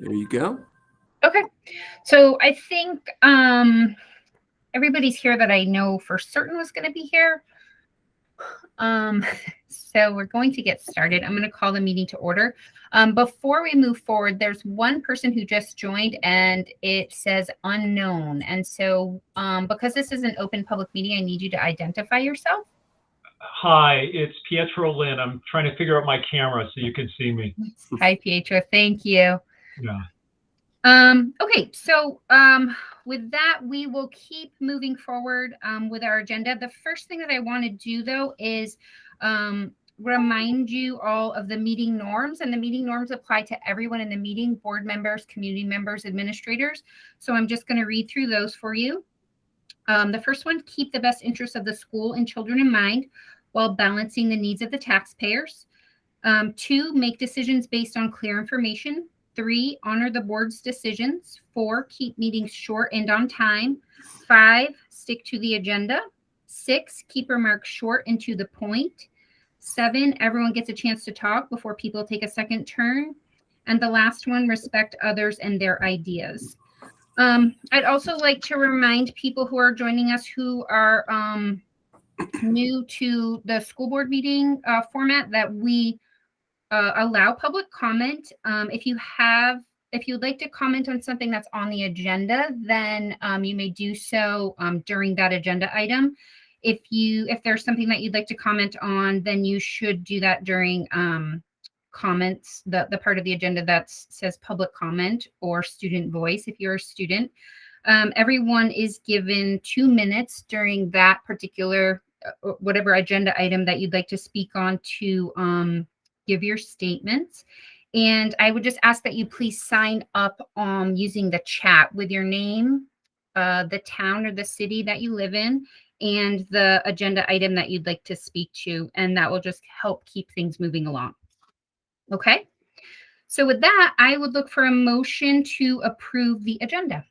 There you go. Okay. So I think everybody's here that I know for certain was going to be here. So we're going to get started. I'm going to call the meeting to order. Before we move forward, there's one person who just joined and it says unknown. And so because this is an open public meeting, I need you to identify yourself. Hi, it's Pietro Lynn. I'm trying to figure out my camera so you can see me. Hi, Pietro. Thank you. Yeah. Okay, so with that, we will keep moving forward with our agenda. The first thing that I want to do, though, is remind you all of the meeting norms, and the meeting norms apply to everyone in the meeting, board members, community members, administrators. So I'm just going to read through those for you. The first one, keep the best interests of the school and children in mind while balancing the needs of the taxpayers. 2, make decisions based on clear information. 3, honor the board's decisions. 4, keep meetings short and on time. 5, stick to the agenda. 6, keep remarks short and to the point. 7, everyone gets a chance to talk before people take a second turn. And the last one, respect others and their ideas. I'd also like to remind people who are joining us who are new to the school board meeting format that we allow public comment. If you'd like to comment on something that's on the agenda, then you may do so during that agenda item. If there's something that you'd like to comment on, then you should do that during comments, the part of the agenda that says public comment or student voice if you're a student. Everyone is given 2 minutes during that particular whatever agenda item that you'd like to speak on to give your statements. And I would just ask that you please sign up using the chat with your name, the town or the city that you live in, and the agenda item that you'd like to speak to. And that will just help keep things moving along. Okay. So with that, I would look for a motion to approve the agenda.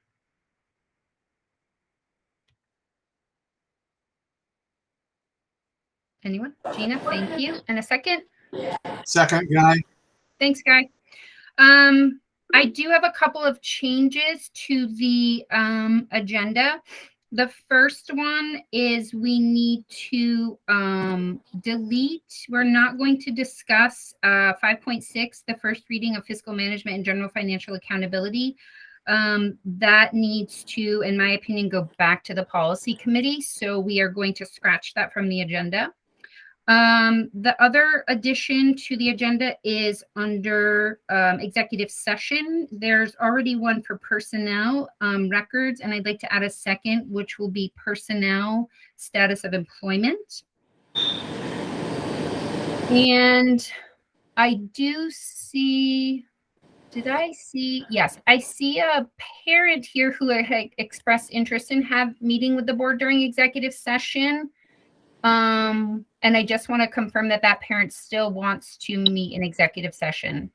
Anyone? Gina, thank you. And a second? Second, Guy. Thanks, Guy. I do have a couple of changes to the agenda. The first one is we need to delete. We're not going to discuss 5.6, the first reading of fiscal management and general financial accountability. That needs to, in my opinion, go back to the policy committee. So we are going to scratch that from the agenda. The other addition to the agenda is under executive session. There's already one for personnel records, and I'd like to add a second, which will be personnel status of employment. And I do see, did I see? Yes, I see a parent here who had expressed interest in meeting with the board during executive session. And I just want to confirm that that parent still wants to meet in executive session.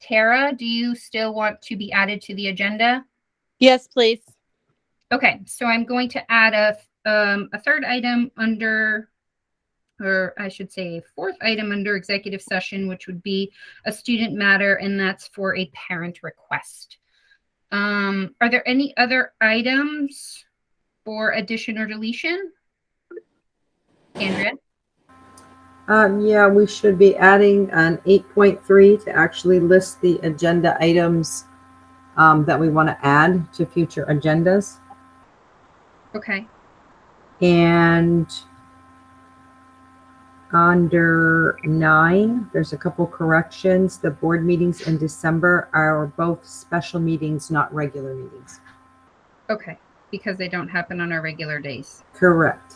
Tara, do you still want to be added to the agenda? Yes, please. Okay, so I'm going to add a third item under, or I should say a fourth item under executive session, which would be a student matter, and that's for a parent request. Are there any other items for addition or deletion? Andrea? Yeah, we should be adding an 8.3 to actually list the agenda items that we want to add to future agendas. Okay. And under 9, there's a couple corrections. The board meetings in December are both special meetings, not regular meetings. Okay, because they don't happen on our regular days. Correct.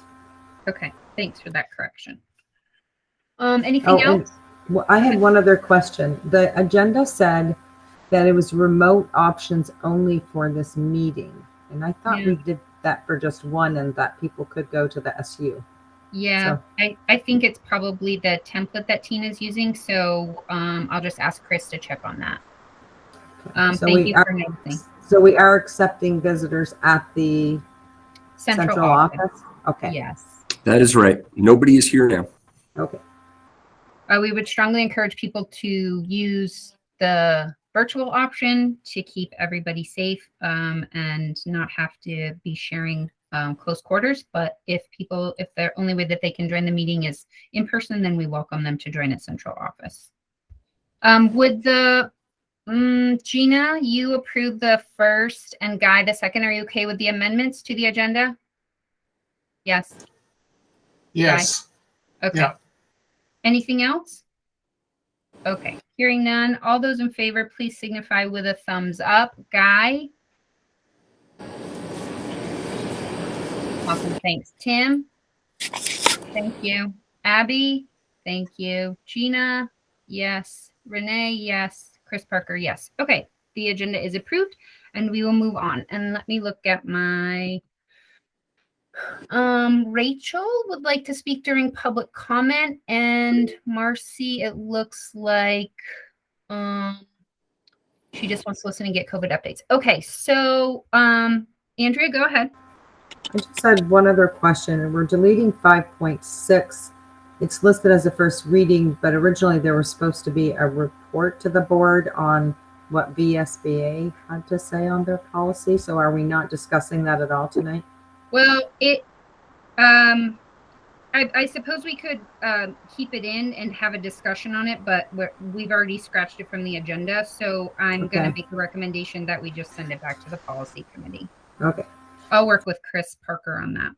Okay, thanks for that correction. Anything else? Well, I had one other question. The agenda said that it was remote options only for this meeting. And I thought we did that for just one and that people could go to the SU. Yeah, so, I think it's probably the template that Tina's using. So I'll just ask Chris to check on that. So thank you for noticing. So we are accepting visitors at the central office? Okay. Yes. That is right. Nobody is here now. Okay. We would strongly encourage people to use the virtual option to keep everybody safe and not have to be sharing close quarters. But if the only way that they can join the meeting is in person, then we welcome them to join at central office. Gina, you approved the first and Guy the second. Are you okay with the amendments to the agenda? Yes. Yes. Okay. Yeah. Anything else? Okay. Hearing none. All those in favor, please signify with a thumbs up. Guy? Awesome. Thanks. Tim? Thank you. Abby? Thank you. Gina? Yes. Renee? Yes. Chris Parker? Yes. Okay. The agenda is approved and we will move on. And let me look at my Rachel would like to speak during public comment, and Marcy, it looks like she just wants to listen and get COVID updates. Okay, so Andrea, go ahead. I just had one other question, and we're deleting 5.6. It's listed as a first reading, but originally there was supposed to be a report to the board on what VSBA had to say on their policy. So are we not discussing that at all tonight? Well, I suppose we could keep it in and have a discussion on it, but we've already scratched it from the agenda. So I'm going to make a recommendation that we just send it back to the policy committee. Okay. I'll work with Chris Parker on that.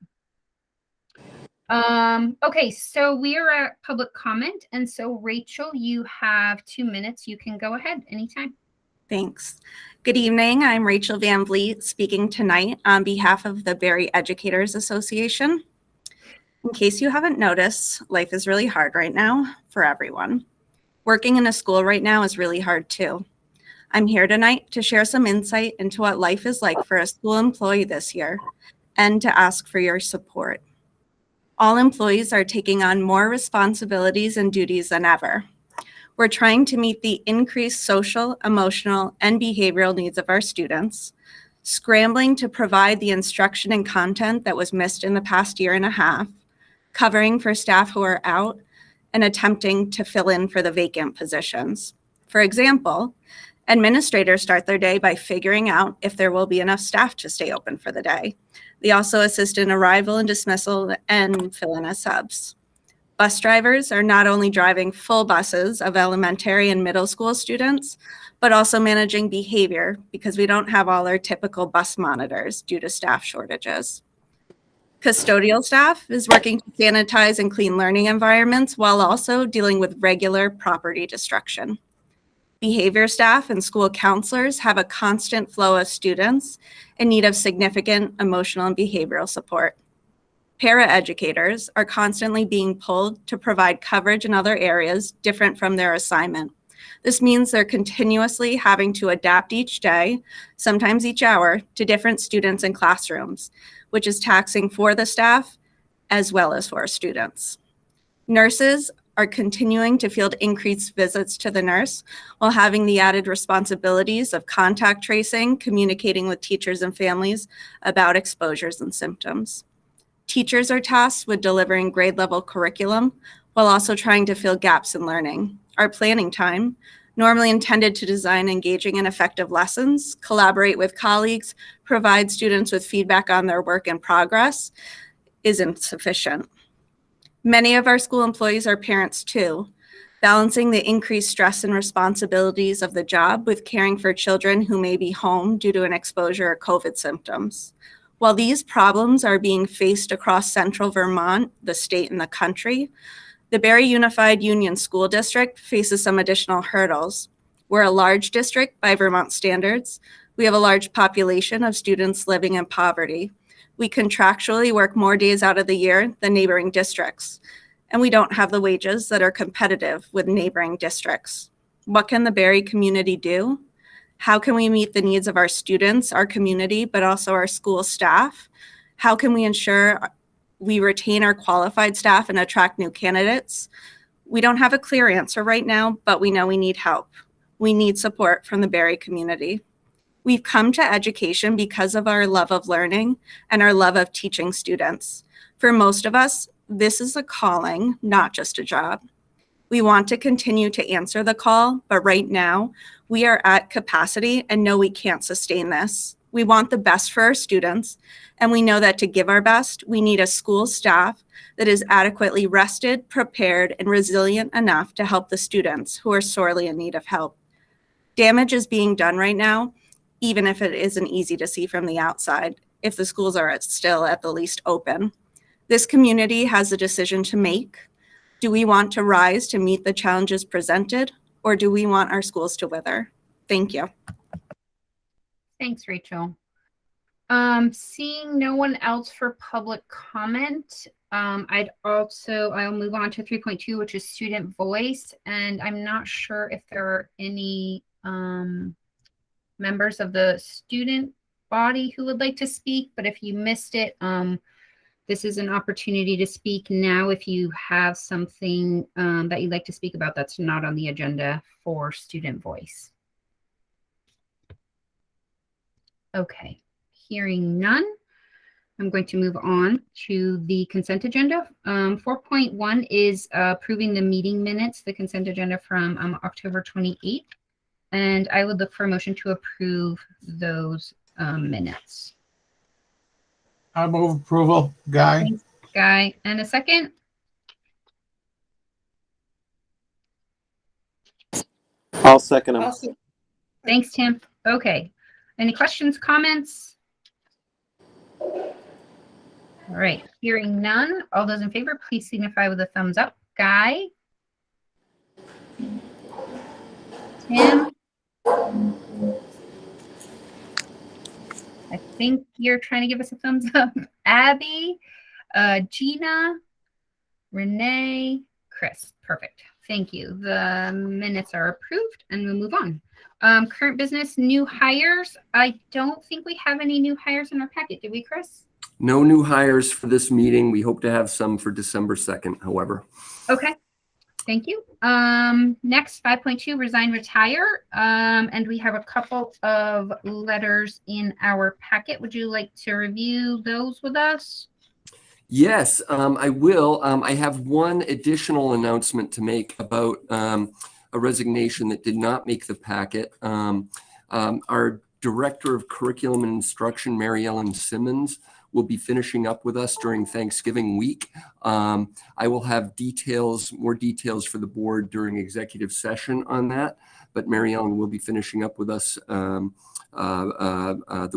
Okay, so we are at public comment. And so Rachel, you have 2 minutes. You can go ahead anytime. Thanks. Good evening. I'm Rachel Van Vliet speaking tonight on behalf of the Barry Educators Association. In case you haven't noticed, life is really hard right now for everyone. Working in a school right now is really hard too. I'm here tonight to share some insight into what life is like for a school employee this year and to ask for your support. All employees are taking on more responsibilities and duties than ever. We're trying to meet the increased social, emotional, and behavioral needs of our students, scrambling to provide the instruction and content that was missed in the past year and a half, covering for staff who are out, and attempting to fill in for the vacant positions. For example, administrators start their day by figuring out if there will be enough staff to stay open for the day. They also assist in arrival and dismissal and fill in as subs. Bus drivers are not only driving full buses of elementary and middle school students, but also managing behavior because we don't have all our typical bus monitors due to staff shortages. Custodial staff is working to sanitize and clean learning environments while also dealing with regular property destruction. Behavior staff and school counselors have a constant flow of students in need of significant emotional and behavioral support. Paraeducators are constantly being pulled to provide coverage in other areas different from their assignment. This means they're continuously having to adapt each day, sometimes each hour, to different students and classrooms, which is taxing for the staff as well as for our students. Nurses are continuing to field increased visits to the nurse while having the added responsibilities of contact tracing, communicating with teachers and families about exposures and symptoms. Teachers are tasked with delivering grade level curriculum while also trying to fill gaps in learning. Our planning time, normally intended to design engaging and effective lessons, collaborate with colleagues, provide students with feedback on their work in progress, is insufficient. Many of our school employees are parents too, balancing the increased stress and responsibilities of the job with caring for children who may be home due to an exposure or COVID symptoms. While these problems are being faced across central Vermont, the state, and the country, the Barry Unified Union School District faces some additional hurdles. We're a large district by Vermont standards. We have a large population of students living in poverty. We contractually work more days out of the year than neighboring districts, and we don't have the wages that are competitive with neighboring districts. What can the Barry community do? How can we meet the needs of our students, our community, but also our school staff? How can we ensure we retain our qualified staff and attract new candidates? We don't have a clear answer right now, but we know we need help. We need support from the Barry community. We've come to education because of our love of learning and our love of teaching students. For most of us, this is a calling, not just a job. We want to continue to answer the call, but right now we are at capacity and know we can't sustain this. We want the best for our students, and we know that to give our best, we need a school staff that is adequately rested, prepared, and resilient enough to help the students who are sorely in need of help. Damage is being done right now, even if it isn't easy to see from the outside, if the schools are still at the least open. This community has a decision to make. Do we want to rise to meet the challenges presented, or do we want our schools to wither? Thank you. Thanks, Rachel. Seeing no one else for public comment, I'll move on to 3.2, which is student voice. And I'm not sure if there are any members of the student body who would like to speak, but if you missed it, this is an opportunity to speak now if you have something that you'd like to speak about that's not on the agenda for student voice. Okay, hearing none, I'm going to move on to the consent agenda. 4.1 is approving the meeting minutes, the consent agenda from October 28th. And I would look for a motion to approve those minutes. I move approval. Guy. Thanks, Guy. And a second? I'll second him. Thanks, Tim. Okay. Any questions, comments? All right. Hearing none. All those in favor, please signify with a thumbs up. Guy? Tim? I think you're trying to give us a thumbs up. Abby, Gina, Renee, Chris. Perfect. Thank you. The minutes are approved and we'll move on. Current business, new hires. I don't think we have any new hires in our packet. Did we, Chris? No new hires for this meeting. We hope to have some for December 2nd, however. Okay. Thank you. Next, 5.2, resign, retire. And we have a couple of letters in our packet. Would you like to review those with us? Yes, I will. I have one additional announcement to make about a resignation that did not make the packet. Our Director of Curriculum and Instruction, Mary Ellen Simmons, will be finishing up with us during Thanksgiving week. I will have more details for the board during executive session on that, but Mary Ellen will be finishing up with us the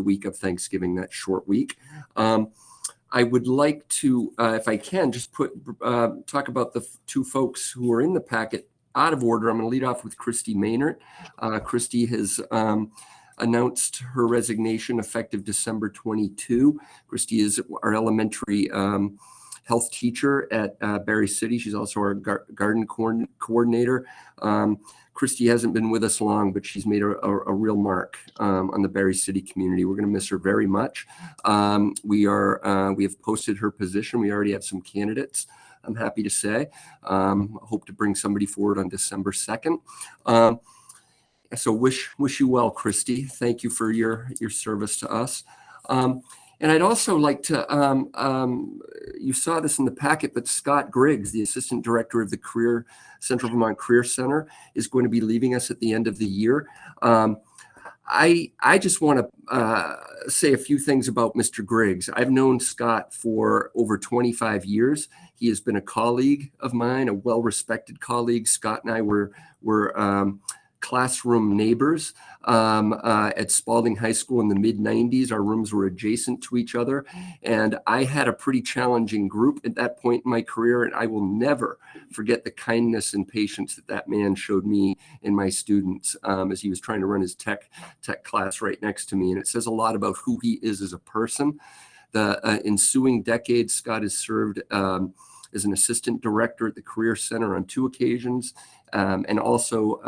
week of Thanksgiving, that short week. I would like to, if I can, just talk about the two folks who are in the packet out of order. I'm going to lead off with Christy Maynard. Christy has announced her resignation effective December 22. Christy is our elementary health teacher at Barry City. She's also our garden coordinator. Christy hasn't been with us long, but she's made a real mark on the Barry City community. We're going to miss her very much. We have posted her position. We already have some candidates, I'm happy to say. Hope to bring somebody forward on December 2nd. So wish you well, Christy. Thank you for your service to us. And I'd also like to, you saw this in the packet, but Scott Griggs, the Assistant Director of the Central Vermont Career Center, is going to be leaving us at the end of the year. I just want to say a few things about Mr. Griggs. I've known Scott for over 25 years. He has been a colleague of mine, a well-respected colleague. Scott and I were classroom neighbors at Spalding High School in the mid-90s. Our rooms were adjacent to each other, and I had a pretty challenging group at that point in my career, and I will never forget the kindness and patience that man showed me and my students as he was trying to run his tech class right next to me. And it says a lot about who he is as a person. The ensuing decades, Scott has served as an assistant director at the Career Center on 2 occasions, and also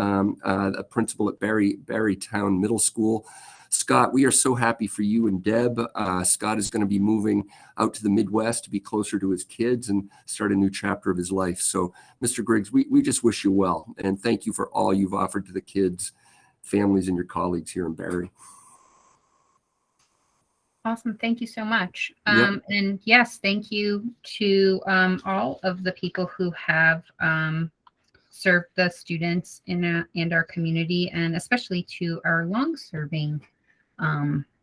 a principal at Barrytown Middle School. Scott, we are so happy for you and Deb. Scott is going to be moving out to the Midwest to be closer to his kids and start a new chapter of his life. So, Mr. Griggs, we just wish you well, and thank you for all you've offered to the kids, families, and your colleagues here in Barry. Awesome. Thank you so much. Yep. And yes, thank you to all of the people who have serve the students and our community, and especially to our long-serving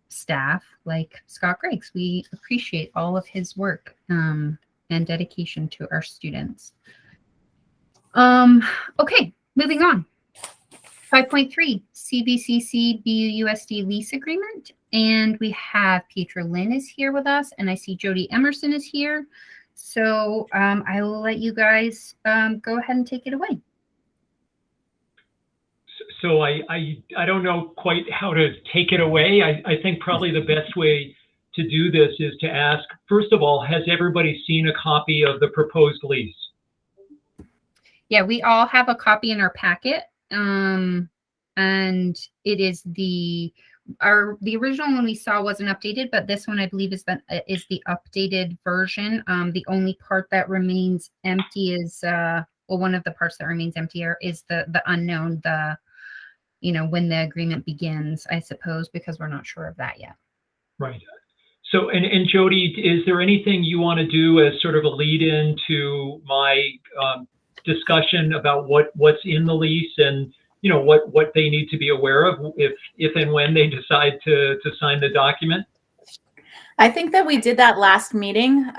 staff like Scott Griggs. We appreciate all of his work and dedication to our students. Okay, moving on. 5.3, CBCC BUUSD lease agreement. And we have Pietro Lynn is here with us, and I see Jody Emerson is here. So I will let you guys go ahead and take it away. So I don't know quite how to take it away. I think probably the best way to do this is to ask, first of all, has everybody seen a copy of the proposed lease? Yeah, we all have a copy in our packet. And it is the original one we saw wasn't updated, but this one I believe is the updated version. The only part that remains empty is well, one of the parts that remains empty is the unknown, when the agreement begins, I suppose, because we're not sure of that yet. Right. So, and Jody, is there anything you want to do as sort of a lead in to my discussion about what's in the lease and what they need to be aware of if and when they decide to sign the document? I think that we did that last meeting.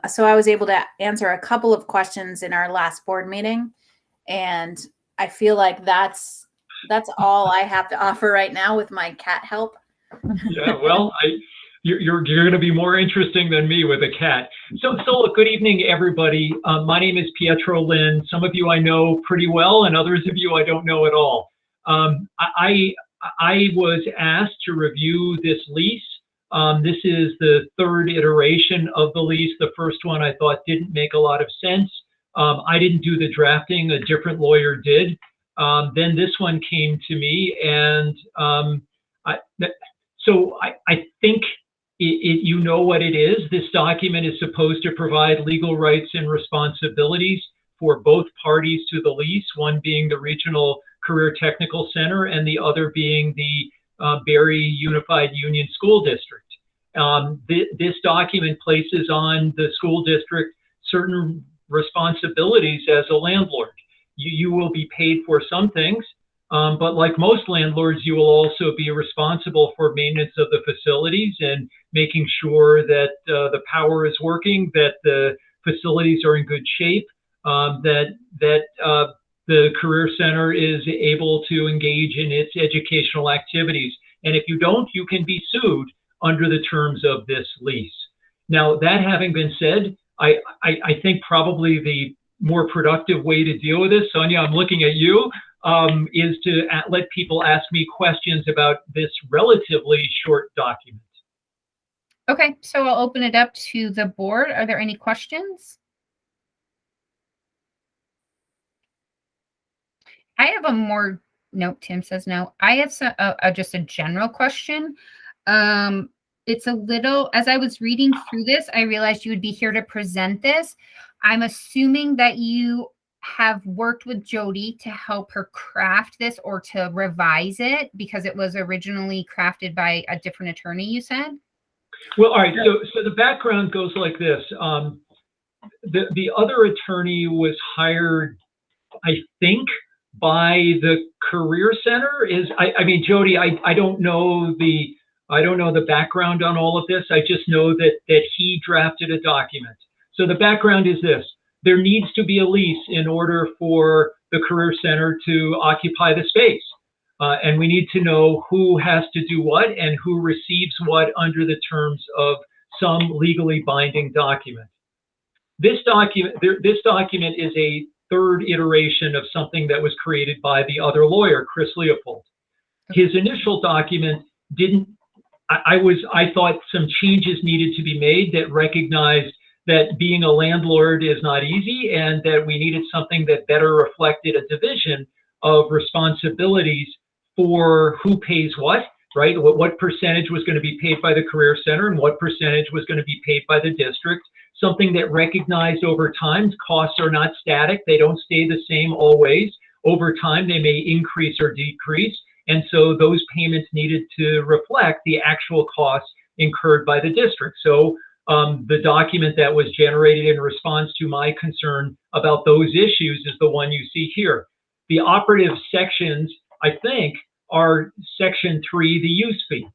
So I was able to answer a couple of questions in our last board meeting, and I feel like that's all I have to offer right now with my cat help. Yeah, well, you're going to be more interesting than me with a cat. So look, good evening, everybody. My name is Pietro Lynn. Some of you I know pretty well, and others of you I don't know at all. I was asked to review this lease. This is the third iteration of the lease. The first one I thought didn't make a lot of sense. I didn't do the drafting, a different lawyer did. Then this one came to me, and I think you know what it is. This document is supposed to provide legal rights and responsibilities for both parties to the lease, one being the Regional Career Technical Center and the other being the Barre Unified Union School District. This document places on the school district certain responsibilities as a landlord. You will be paid for some things, but like most landlords, you will also be responsible for maintenance of the facilities and making sure that the power is working, that the facilities are in good shape, that the Career Center is able to engage in its educational activities. And if you don't, you can be sued under the terms of this lease. Now, that having been said, I think probably the more productive way to deal with this, Sonia, I'm looking at you, is to let people ask me questions about this relatively short document. Okay, so I'll open it up to the board. Are there any questions? I have a more, nope, Tim says no. I have just a general question. It's a little, as I was reading through this, I realized you would be here to present this. I'm assuming that you have worked with Jody to help her craft this or to revise it because it was originally crafted by a different attorney, you said? Well, all right, so the background goes like this. The other attorney was hired, I think, by the Career Center. I mean, Jody, I don't know the background on all of this. I just know that he drafted a document. So the background is this: there needs to be a lease in order for the Career Center to occupy the space. And we need to know who has to do what and who receives what under the terms of some legally binding document. This document is a third iteration of something that was created by the other lawyer, Chris Leopold. His initial document didn't, I thought some changes needed to be made that recognized that being a landlord is not easy and that we needed something that better reflected a division of responsibilities for who pays what, right? What percentage was going to be paid by the Career Center and what percentage was going to be paid by the district. Something that recognized over time, costs are not static. They don't stay the same always. Over time, they may increase or decrease. And so those payments needed to reflect the actual costs incurred by the district. So The document that was generated in response to my concern about those issues is the one you see here. The operative sections, I think, are section 3, the use fee,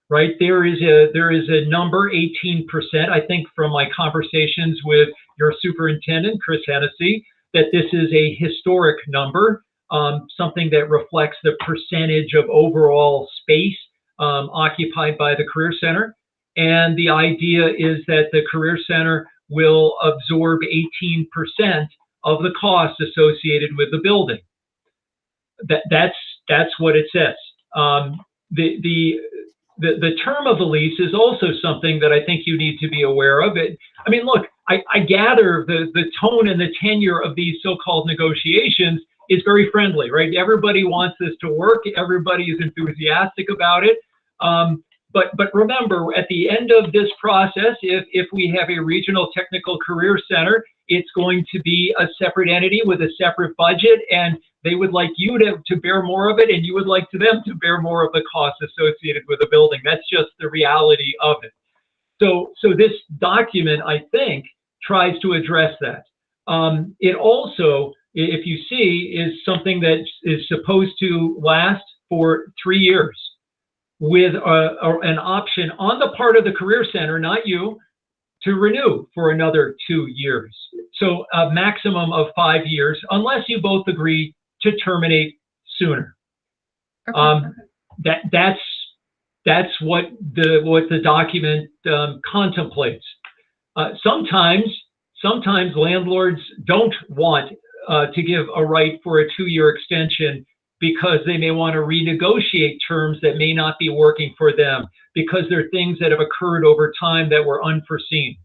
right? There is a number, 18%, I think, from my conversations with your superintendent, Chris Hennessy, that this is a historic number, something that reflects the percentage of overall space occupied by the Career Center. And the idea is that the Career Center will absorb 18% of the costs associated with the building. That's what it says. The term of the lease is also something that I think you need to be aware of. I mean, look, I gather the tone and the tenor of these so-called negotiations is very friendly, right? Everybody wants this to work. Everybody is enthusiastic about it. But remember, at the end of this process, if we have a regional technical career center, it's going to be a separate entity with a separate budget, and they would like you to bear more of it, and you would like them to bear more of the costs associated with the building. That's just the reality of it. So this document, I think, tries to address that. It also, if you see, is something that is supposed to last for 3 years, with an option on the part of the Career Center, not you, to renew for another 2 years. So a maximum of 5 years, unless you both agree to terminate sooner. Okay. That's what the document contemplates. Sometimes landlords don't want to give a right for a 2-year extension, because they may want to renegotiate terms that may not be working for them, because there are things that have occurred over time that were unforeseen.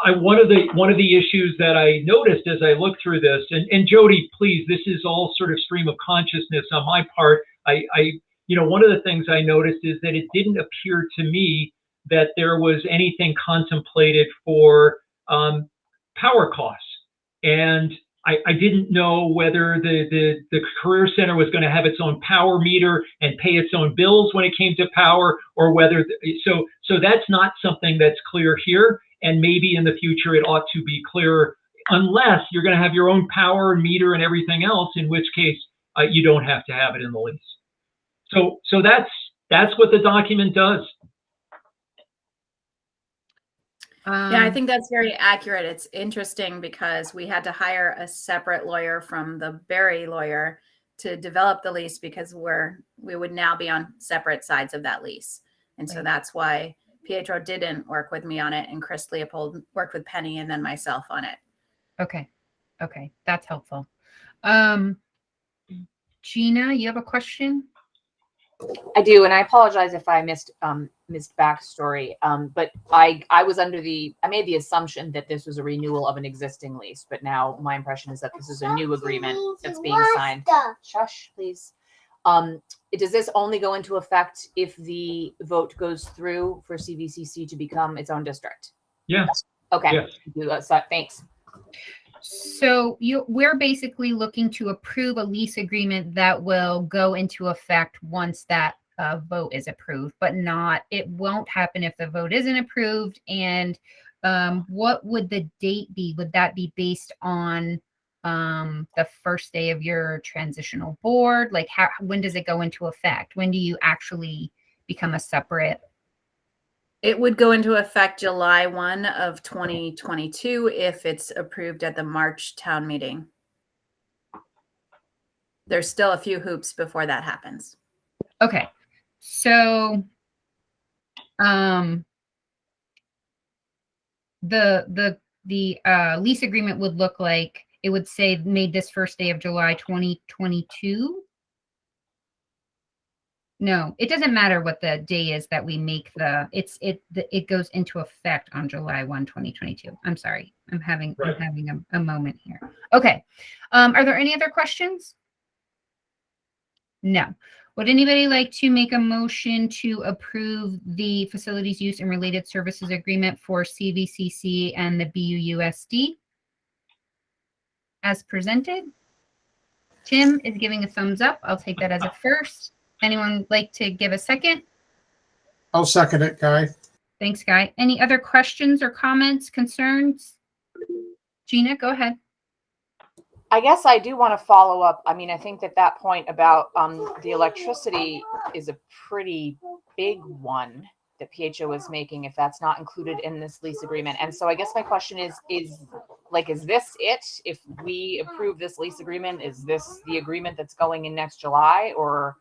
One of the issues that I noticed as I looked through this, and Jody, please, this is all sort of stream of consciousness on my part. One of the things I noticed is that it didn't appear to me that there was anything contemplated for power costs, and I didn't know whether the Career Center was going to have its own power meter and pay its own bills when it came to power, or whether so that's not something that's clear here, and maybe in the future it ought to be clearer, unless you're going to have your own power meter and everything else, in which case you don't have to have it in the lease. So that's what the document does. Yeah, I think that's very accurate. It's interesting because we had to hire a separate lawyer from the Berry lawyer to develop the lease, because we would now be on separate sides of that lease. And so that's why Pietro didn't work with me on it, and Chris Leopold worked with Penny and then myself on it. Okay. That's helpful. Gina, you have a question? I do, and I apologize if I missed backstory. But I made the assumption that this was a renewal of an existing lease, but now my impression is that this is a new agreement that's being signed. Shush, please. Does this only go into effect if the vote goes through for CVCC to become its own district? Yes. Okay. Yes. Thanks. So we're basically looking to approve a lease agreement that will go into effect once that vote is approved, but it won't happen if the vote isn't approved. And what would the date be? Would that be based on the first day of your transitional board? Like, when does it go into effect? When do you actually become a separate? It would go into effect July 1 of 2022 if it's approved at the March town meeting. There's still a few hoops before that happens. Okay. So the lease agreement would look like, it would say made this first day of July 2022. No, it doesn't matter what the day is that we make it goes into effect on July 1, 2022. I'm sorry. I'm having a moment here. Okay. Are there any other questions? No. Would anybody like to make a motion to approve the facilities use and related services agreement for CVCC and the BUUSD as presented? Tim is giving a thumbs up. I'll take that as a first. Anyone like to give a second? I'll second it, Guy. Thanks, Guy. Any other questions or comments, concerns? Gina, go ahead. I guess I do want to follow up. I mean, I think that point about the electricity is a pretty big one that PHO is making if that's not included in this lease agreement. And so I guess my question is this it? If we approve this lease agreement, is this the agreement that's going in next July? Or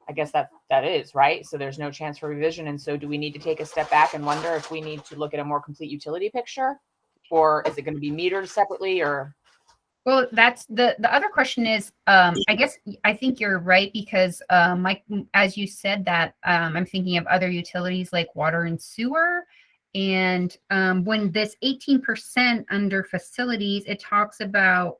I guess that is, right? So there's no chance for revision. And so do we need to take a step back and wonder if we need to look at a more complete utility picture? Or is it going to be metered separately? Or Well, that's the other question is, I think you're right, because Mike, as you said that, I'm thinking of other utilities like water and sewer. And when this 18% under facilities, it talks about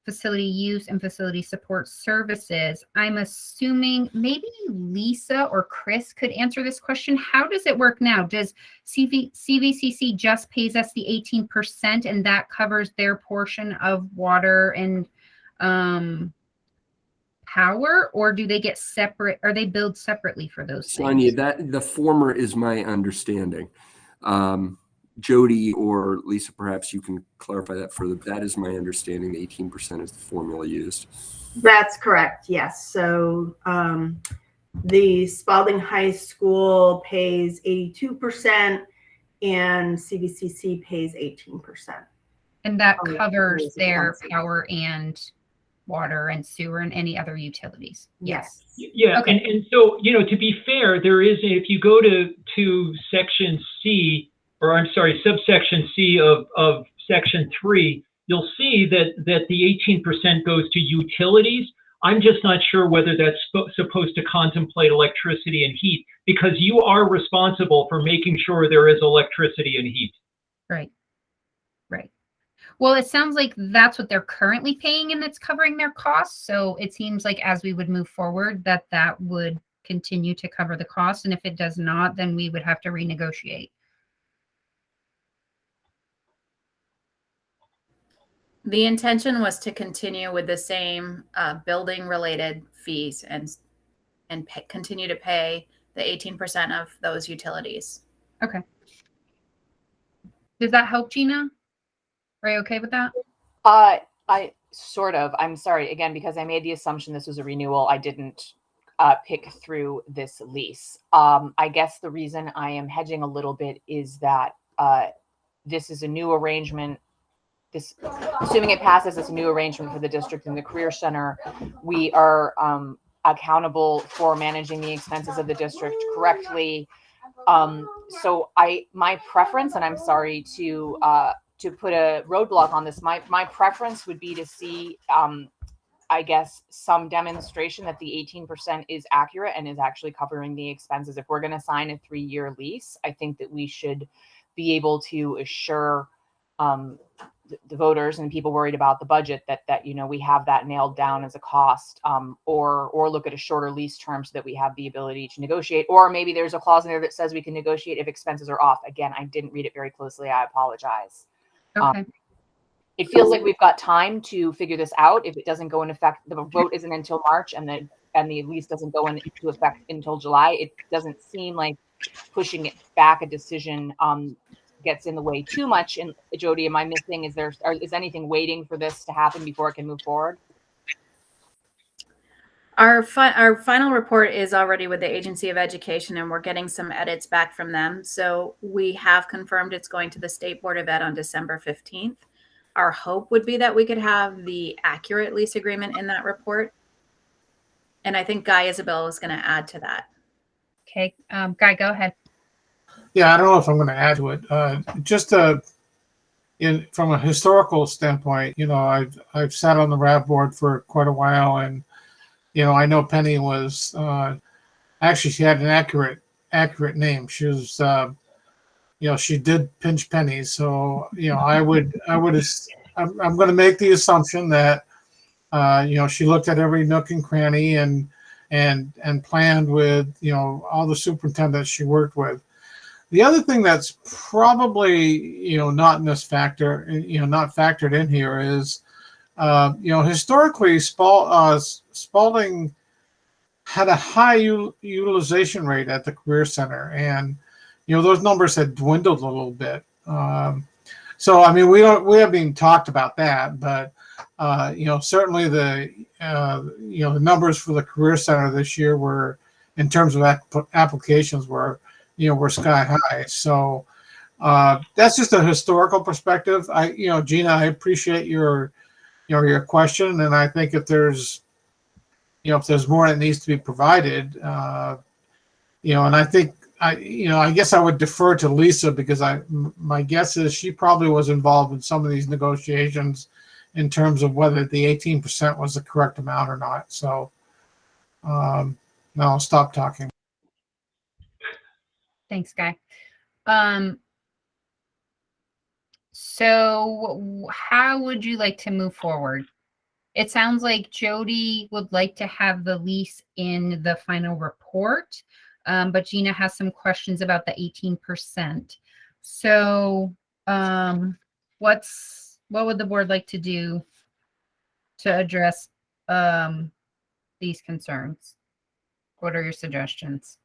facility use and facility support services. I'm assuming maybe Lisa or Chris could answer this question. How does it work now? Does CVCC just pays us the 18% and that covers their portion of water and power, or do they get separate? Are they billed separately for those Sonia, things? the former is my understanding. Jody or Lisa, perhaps you can clarify that further. That is my understanding. The 18% is the formula used. That's correct. Yes. So the Spalding High School pays 82% and CVCC pays 18%. And that covers their power and water and sewer and any other utilities. Yes. Yeah. Okay. And so, to be fair, there is, if you go to section C, or I'm sorry, subsection C of section 3, you'll see that the 18% goes to utilities. I'm just not sure whether that's supposed to contemplate electricity and heat, because you are responsible for making sure there is electricity and heat. Right. Right. Well, it sounds like that's what they're currently paying and that's covering their costs. So it seems like as we would move forward, that would continue to cover the cost. And if it does not, then we would have to renegotiate. The intention was to continue with the same building related fees and continue to pay the 18% of those utilities. Okay. Does that help, Gina? Are you okay with that? I sort of. I'm sorry again, because I made the assumption this was a renewal. I didn't pick through this lease. I guess the reason I am hedging a little bit is that this is a new arrangement. Assuming it passes as a new arrangement for the district and the Career Center, we are accountable for managing the expenses of the district correctly. So my preference, and I'm sorry to put a roadblock on this, my preference would be to see, I guess, some demonstration that the 18% is accurate and is actually covering the expenses. If we're going to sign a 3-year lease, I think that we should be able to assure the voters and people worried about the budget that we have that nailed down as a cost, or look at a shorter lease term so that we have the ability to negotiate, or maybe there's a clause in there that says we can negotiate if expenses are off. Again, I didn't read it very closely. I apologize. Okay. It feels like we've got time to figure this out. If it doesn't go into effect, the vote isn't until March, and the lease doesn't go into effect until July. It doesn't seem like pushing it back a decision gets in the way too much. And Jody, am I missing? Is anything waiting for this to happen before it can move forward? Our final report is already with the Agency of Education, and we're getting some edits back from them. So we have confirmed it's going to the State Board of Ed on December 15th. Our hope would be that we could have the accurate lease agreement in that report. And I think Guy Isabel is going to add to that. Okay. Guy, go ahead. Yeah, I don't know if I'm going to add to it. From a historical standpoint, I've sat on the RAV board for quite a while, and I know Penny was actually, she had an accurate name. She was she did pinch pennies. So I'm going to make the assumption that she looked at every nook and cranny and planned with all the superintendents she worked with. The other thing that's probably not in this factor, not factored in here is historically Spalding had a high utilization rate at the Career Center, and those numbers had dwindled a little bit. So I mean, we haven't even talked about that, but certainly the the numbers for the Career Center this year were, in terms of applications, were sky high. So that's just a historical perspective. Gina, I appreciate your question, and I think if there's more that needs to be provided, and I think I guess I would defer to Lisa, because my guess is she probably was involved in some of these negotiations in terms of whether the 18% was the correct amount or not. So now I'll stop talking. Thanks, Guy. So how would you like to move forward? It sounds like Jody would like to have the lease in the final report, but Gina has some questions about the 18%. So what would the board like to do to address these concerns? What are your suggestions?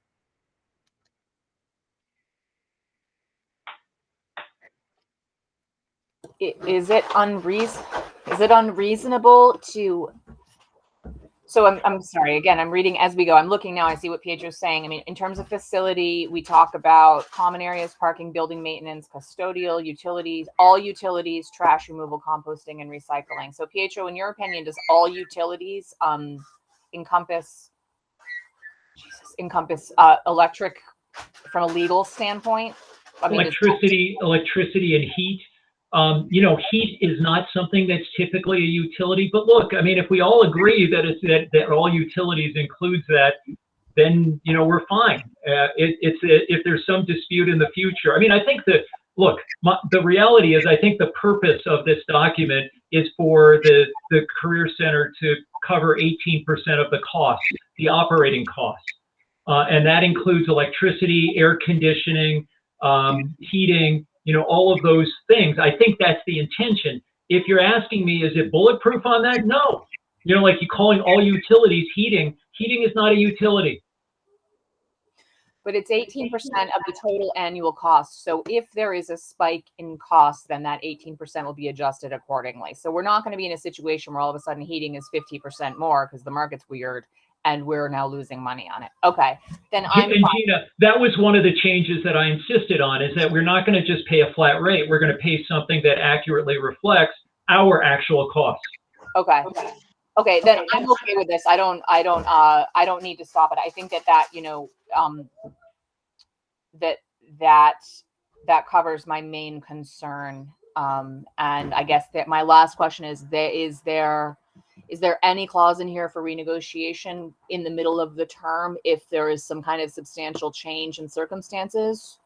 Is it unreasonable to? So I'm sorry. Again, I'm reading as we go. I'm looking now. I see what Pietro's saying. I mean, in terms of facility, we talk about common areas, parking, building maintenance, custodial, utilities, all utilities, trash removal, composting, and recycling. So Pietro, in your opinion, does all utilities encompass electric from a legal standpoint? I mean, electricity and heat. Heat is not something that's typically a utility, but look, I mean, if we all agree that all utilities includes that, then, we're fine. If there's some dispute in the future, I mean, I think that, look, the reality is, I think the purpose of this document is for the Career Center to cover 18% of the cost, the operating costs. And that includes electricity, air conditioning, heating, all of those things. I think that's the intention. If you're asking me, is it bulletproof on that? No. Like you calling all utilities heating is not a utility. But it's 18% of the total annual cost. So if there is a spike in cost, then that 18% will be adjusted accordingly. So we're not going to be in a situation where all of a sudden heating is 50% more because the market's weird and we're now losing money on it. Okay, then I'm fine. Gina, that was one of the changes that I insisted on, is that we're not going to just pay a flat rate. We're going to pay something that accurately reflects our actual costs. Okay. Okay, then I'm okay with this. I don't need to stop it. I think that covers my main concern. And I guess that my last question is is there any clause in here for renegotiation in the middle of the term if there is some kind of substantial change in circumstances?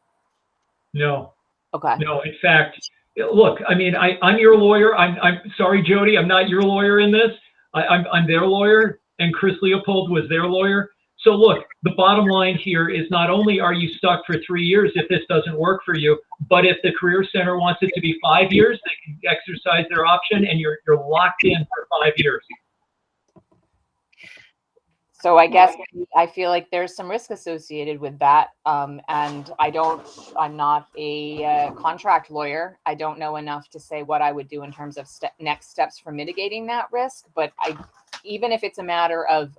No. Okay. No, in fact, look, I mean, I'm your lawyer. I'm sorry, Jody, I'm not your lawyer in this. I'm their lawyer, and Chris Leopold was their lawyer. So look, the bottom line here is not only are you stuck for 3 years if this doesn't work for you, but if the Career Center wants it to be 5 years, they can exercise their option, and you're locked in for 5 years. So I guess I feel like there's some risk associated with that. And I'm not a contract lawyer. I don't know enough to say what I would do in terms of next steps for mitigating that risk. But even if it's a matter of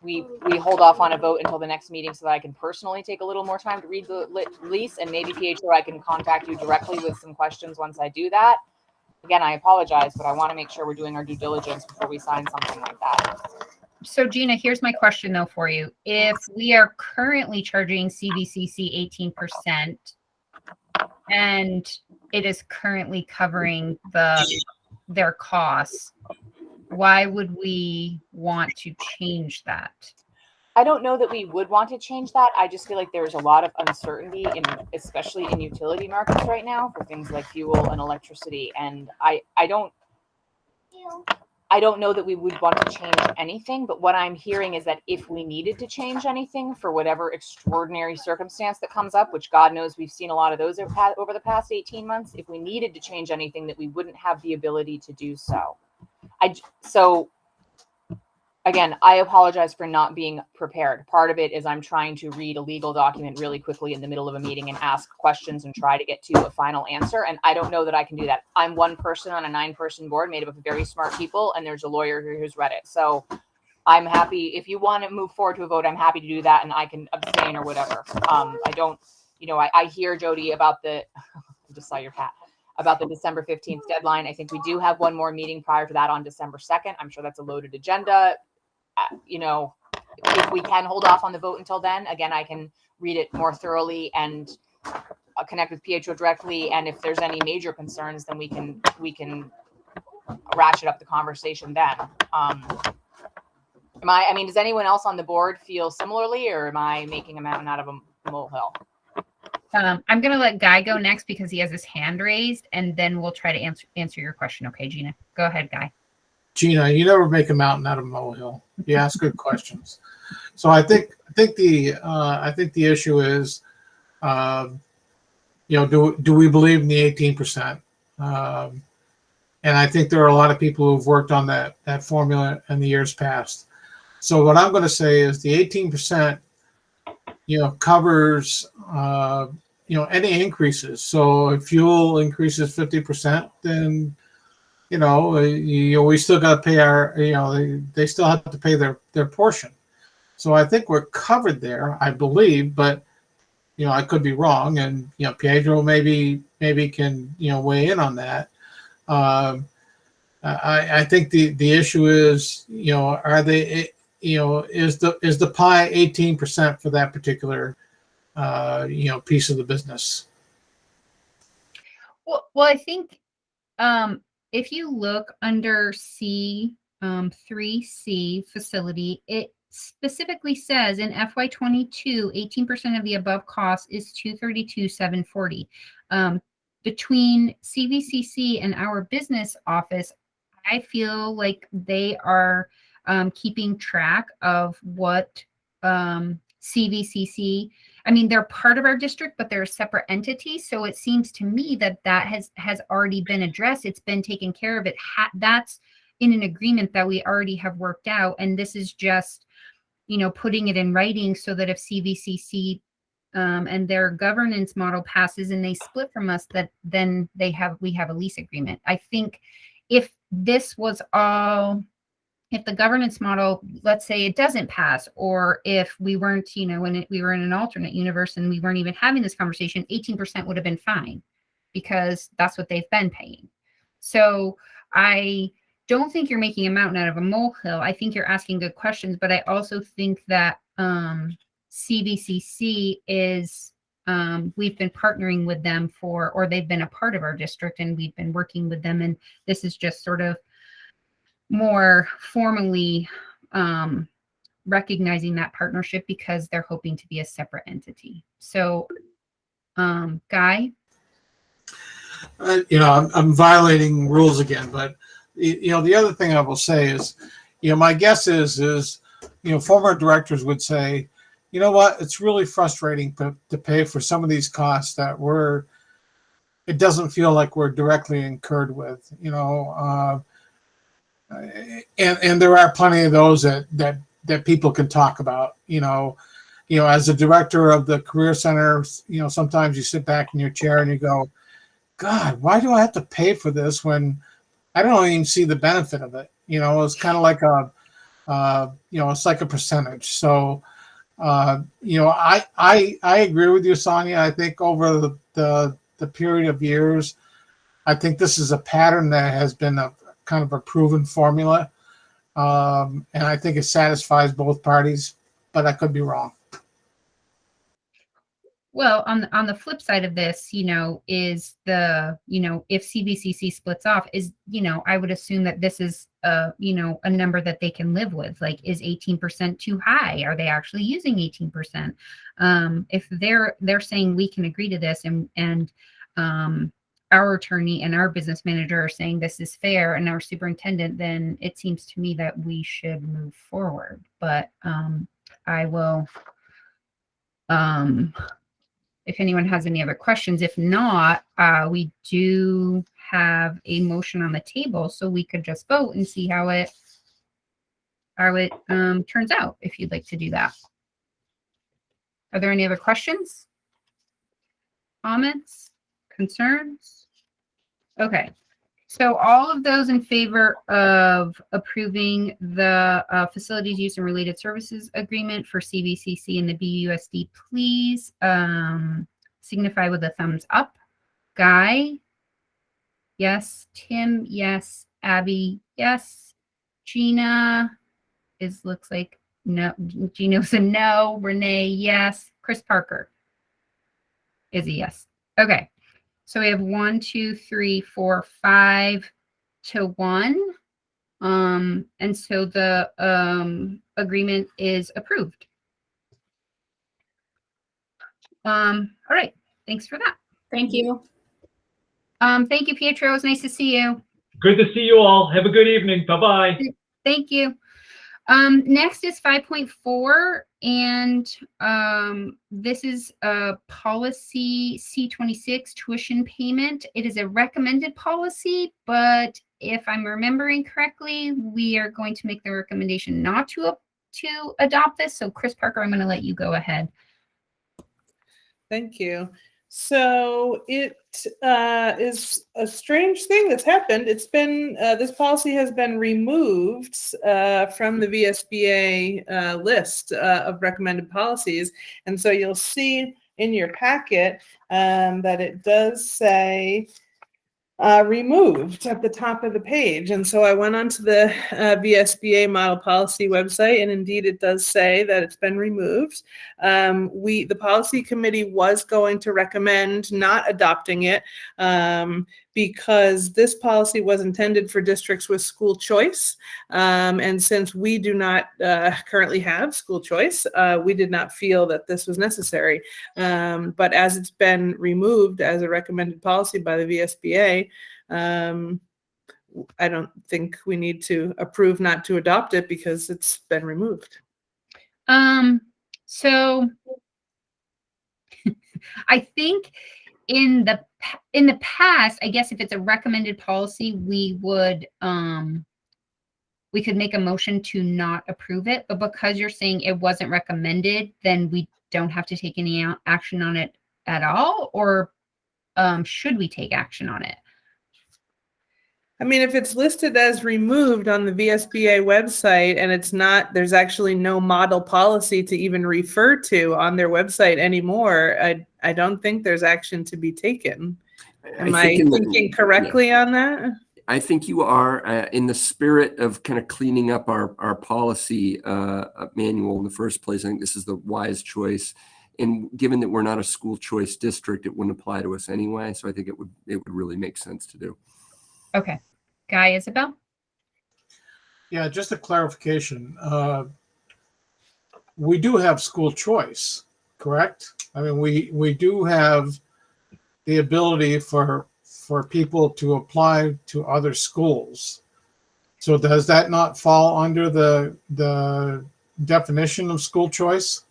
we hold off on a vote until the next meeting so that I can personally take a little more time to read the lease, and maybe Pietro, I can contact you directly with some questions once I do that. Again, I apologize, but I want to make sure we're doing our due diligence before we sign something like that. So Gina, here's my question though for you. If we are currently charging CVCC 18% and it is currently covering their costs, why would we want to change that? I don't know that we would want to change that. I just feel like there's a lot of uncertainty, especially in utility markets right now, for things like fuel and electricity. And I don't know that we would want to change anything, but what I'm hearing is that if we needed to change anything for whatever extraordinary circumstance that comes up, which God knows we've seen a lot of those over the past 18 months, if we needed to change anything, that we wouldn't have the ability to do so. So again, I apologize for not being prepared. Part of it is I'm trying to read a legal document really quickly in the middle of a meeting and ask questions and try to get to a final answer. And I don't know that I can do that. I'm one person on a 9-person board made up of very smart people, and there's a lawyer here who's read it. So I'm happy if you want to move forward to a vote. I'm happy to do that, and I can abstain or whatever. I don't, I hear Jody about the. I just saw your cat. About the December 15th deadline. I think we do have one more meeting prior to that on December 2nd. I'm sure that's a loaded agenda. If we can hold off on the vote until then, again, I can read it more thoroughly and connect with Pietro directly. And if there's any major concerns, then we can ratchet up the conversation then. Does anyone else on the board feel similarly, or am I making a mountain out of a molehill? I'm going to let Guy go next because he has his hand raised, and then we'll try to answer your question. Okay, Gina, go ahead, Guy. Gina, you never make a mountain out of a molehill. You ask good questions. So I think the issue is, do we believe in the 18%? And I think there are a lot of people who've worked on that formula in the years past. So what I'm going to say is the 18%, covers, any increases. So if fuel increases 50%, then we still got to pay our, they still have to pay their portion. So I think we're covered there, I believe, but, I could be wrong. And, Pietro maybe can, weigh in on that. I think the issue is, are they, is the pie 18% for that particular, piece of the business? Well, I think, if you look under C, 3C facility, it specifically says in FY22, 18% of the above cost is $232,740. Between CVCC and our business office, I feel like they are keeping track of what CVCC. They're part of our district, but they're a separate entity. So it seems to me that has already been addressed. It's been taken care of. That's in an agreement that we already have worked out. And this is just, putting it in writing so that if CVCC and their governance model passes and they split from us, that then we have a lease agreement. I think if this was all, if the governance model, let's say it doesn't pass, or if we weren't, when we were in an alternate universe and we weren't even having this conversation, 18% would have been fine because that's what they've been paying. So I don't think you're making a mountain out of a molehill. I think you're asking good questions, but I also think that CVCC is, we've been partnering with them or they've been a part of our district and we've been working with them. And this is just sort of more formally recognizing that partnership because they're hoping to be a separate entity. So, Guy? I'm violating rules again, but the other thing I will say is, my guess is former directors would say, you know what, it's really frustrating to pay for some of these costs that it doesn't feel like we're directly incurred with, and there are plenty of those that people can talk about, as a director of the Career Center, sometimes you sit back in your chair and you go, God, why do I have to pay for this when I don't even see the benefit of it? It's kind of like it's like a percentage. So, I agree with you, Sonia. I think over the period of years, I think this is a pattern that has been a kind of a proven formula. And I think it satisfies both parties, but I could be wrong. Well, on the flip side of this, is the, if CVCC splits off, is, I would assume that this is a number that they can live with. Like, is 18% too high? Are they actually using 18%? If they're saying we can agree to this and our attorney and our business manager are saying this is fair and our superintendent, then it seems to me that we should move forward. But I will, if anyone has any other questions. If not, we do have a motion on the table, so we could just vote and see how it how it turns out, if you'd like to do that. Are there any other questions, comments, concerns? Okay. So all of those in favor of approving the facilities use and related services agreement for CVCC and the BUUSD, please signify with a thumbs up. Guy? Yes. Tim? Yes. Abby? Yes. Gina looks like no. Gina's a no. Renee? Yes. Chris Parker is a yes. Okay. So we have 1, 2, 3, 4, 5 to 1. And so the agreement is approved. All right. Thanks for that. Thank you. Thank you, Pietro. It was nice to see you. Good to see you all. Have a good evening. Bye-bye. Thank you. Next is 5.4, and this is a policy C26 tuition payment. It is a recommended policy, but if I'm remembering correctly, we are going to make the recommendation not to adopt this. So Chris Parker, I'm going to let you go ahead. Thank you. So it is a strange thing that's happened. It's been, this policy has been removed from the VSBA list of recommended policies. And so you'll see in your packet that it does say removed at the top of the page. And so I went onto the VSBA model policy website, and indeed it does say that it's been removed. The policy committee was going to recommend not adopting it because this policy was intended for districts with school choice. And since we do not currently have school choice, we did not feel that this was necessary. But as it's been removed as a recommended policy by the VSBA, I don't think we need to approve not to adopt it because it's been removed. So I think in the past, I guess if it's a recommended policy, we would we could make a motion to not approve it. But because you're saying it wasn't recommended, then we don't have to take any action on it at all, or should we take action on it? I mean, if it's listed as removed on the VSBA website and it's not, there's actually no model policy to even refer to on their website anymore, I don't think there's action to be taken. Am I thinking correctly on that? I think you are, in the spirit of kind of cleaning up our policy manual in the first place. I think this is the wise choice. And given that we're not a school choice district, it wouldn't apply to us anyway. So I think it would really make sense to do. Okay. Guy, Isabel? Yeah, just a clarification. We do have school choice, correct? I mean, we do have the ability for people to apply to other schools. So does that not fall under the definition of school choice?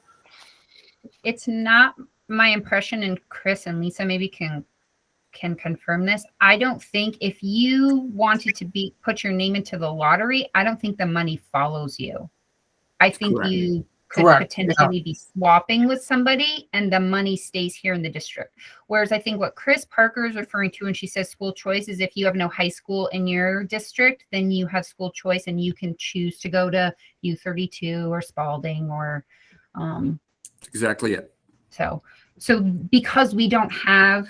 It's not my impression, and Chris and Lisa maybe can confirm this. I don't think if you wanted to put your name into the lottery, I don't think the money follows you. I think Correct. you could potentially be swapping with somebody and the money stays here in the district. Whereas I think what Chris Parker is referring to when she says school choice is if you have no high school in your district, then you have school choice and you can choose to go to U32 or Spalding or That's exactly it. so because we don't have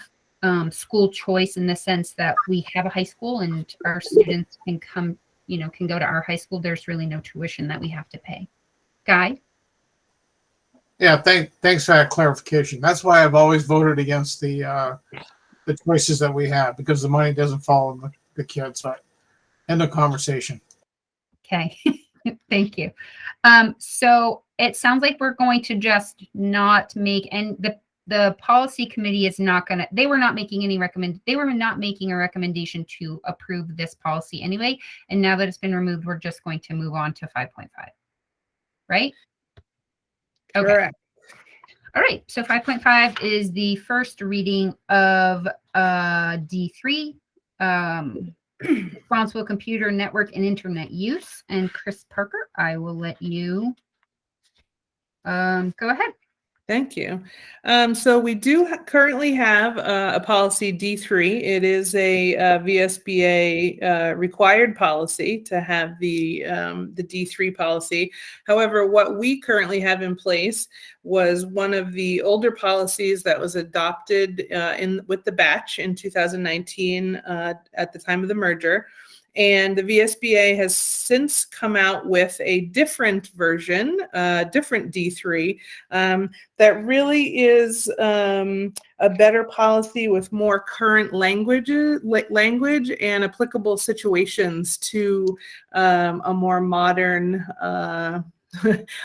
school choice in the sense that we have a high school and our students can come, can go to our high school, there's really no tuition that we have to pay. Guy? Yeah, thanks for that clarification. That's why I've always voted against the choices that we have, because the money doesn't follow the kids. But end of conversation. Okay, thank you. So it sounds like we're going to just not make, and the policy committee is not going to, they were not making a recommendation to approve this policy anyway. And now that it's been removed, we're just going to move on to 5.5, right? Okay. Correct. All right. So 5.5 is the first reading of D3. responsible computer network and internet use. And Chris Parker, I will let you go ahead. Thank you. So we do currently have a policy D3. It is a VSBA required policy to have the D3 policy. However, what we currently have in place was one of the older policies that was adopted with the batch in 2019 at the time of the merger. And the VSBA has since come out with a different version, different D3, that really is a better policy with more current language and applicable situations to a more modern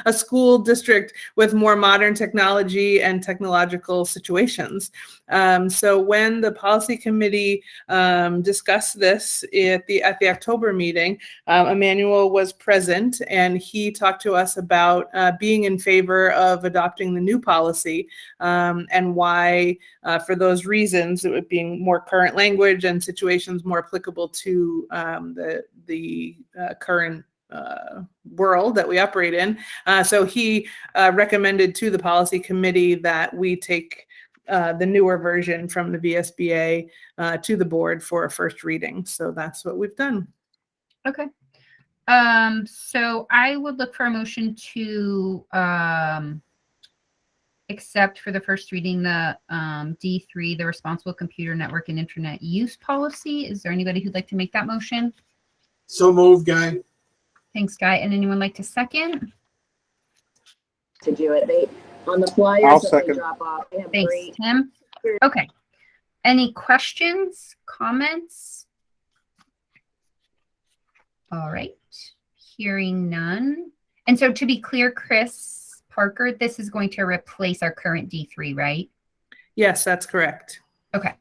a school district with more modern technology and technological situations. So when the policy committee discussed this at the October meeting, Emmanuel was present and he talked to us about being in favor of adopting the new policy and why, for those reasons, it would being more current language and situations more applicable to the current world that we operate in. So he recommended to the policy committee that we take the newer version from the VSBA to the board for a first reading. So that's what we've done. Okay. So I would look for a motion to accept for the first reading the D3, the responsible computer network and internet use policy. Is there anybody who'd like to make that motion? So moved, Guy. Thanks, Guy. And anyone like to second? To do it. They on the flyers I'll that they second. drop off. They have Thanks, great. Tim. Okay. Any questions, comments? All right. Hearing none. And so to be clear, Chris Parker, this is going to replace our current D3, right? Yes, that's correct. Okay.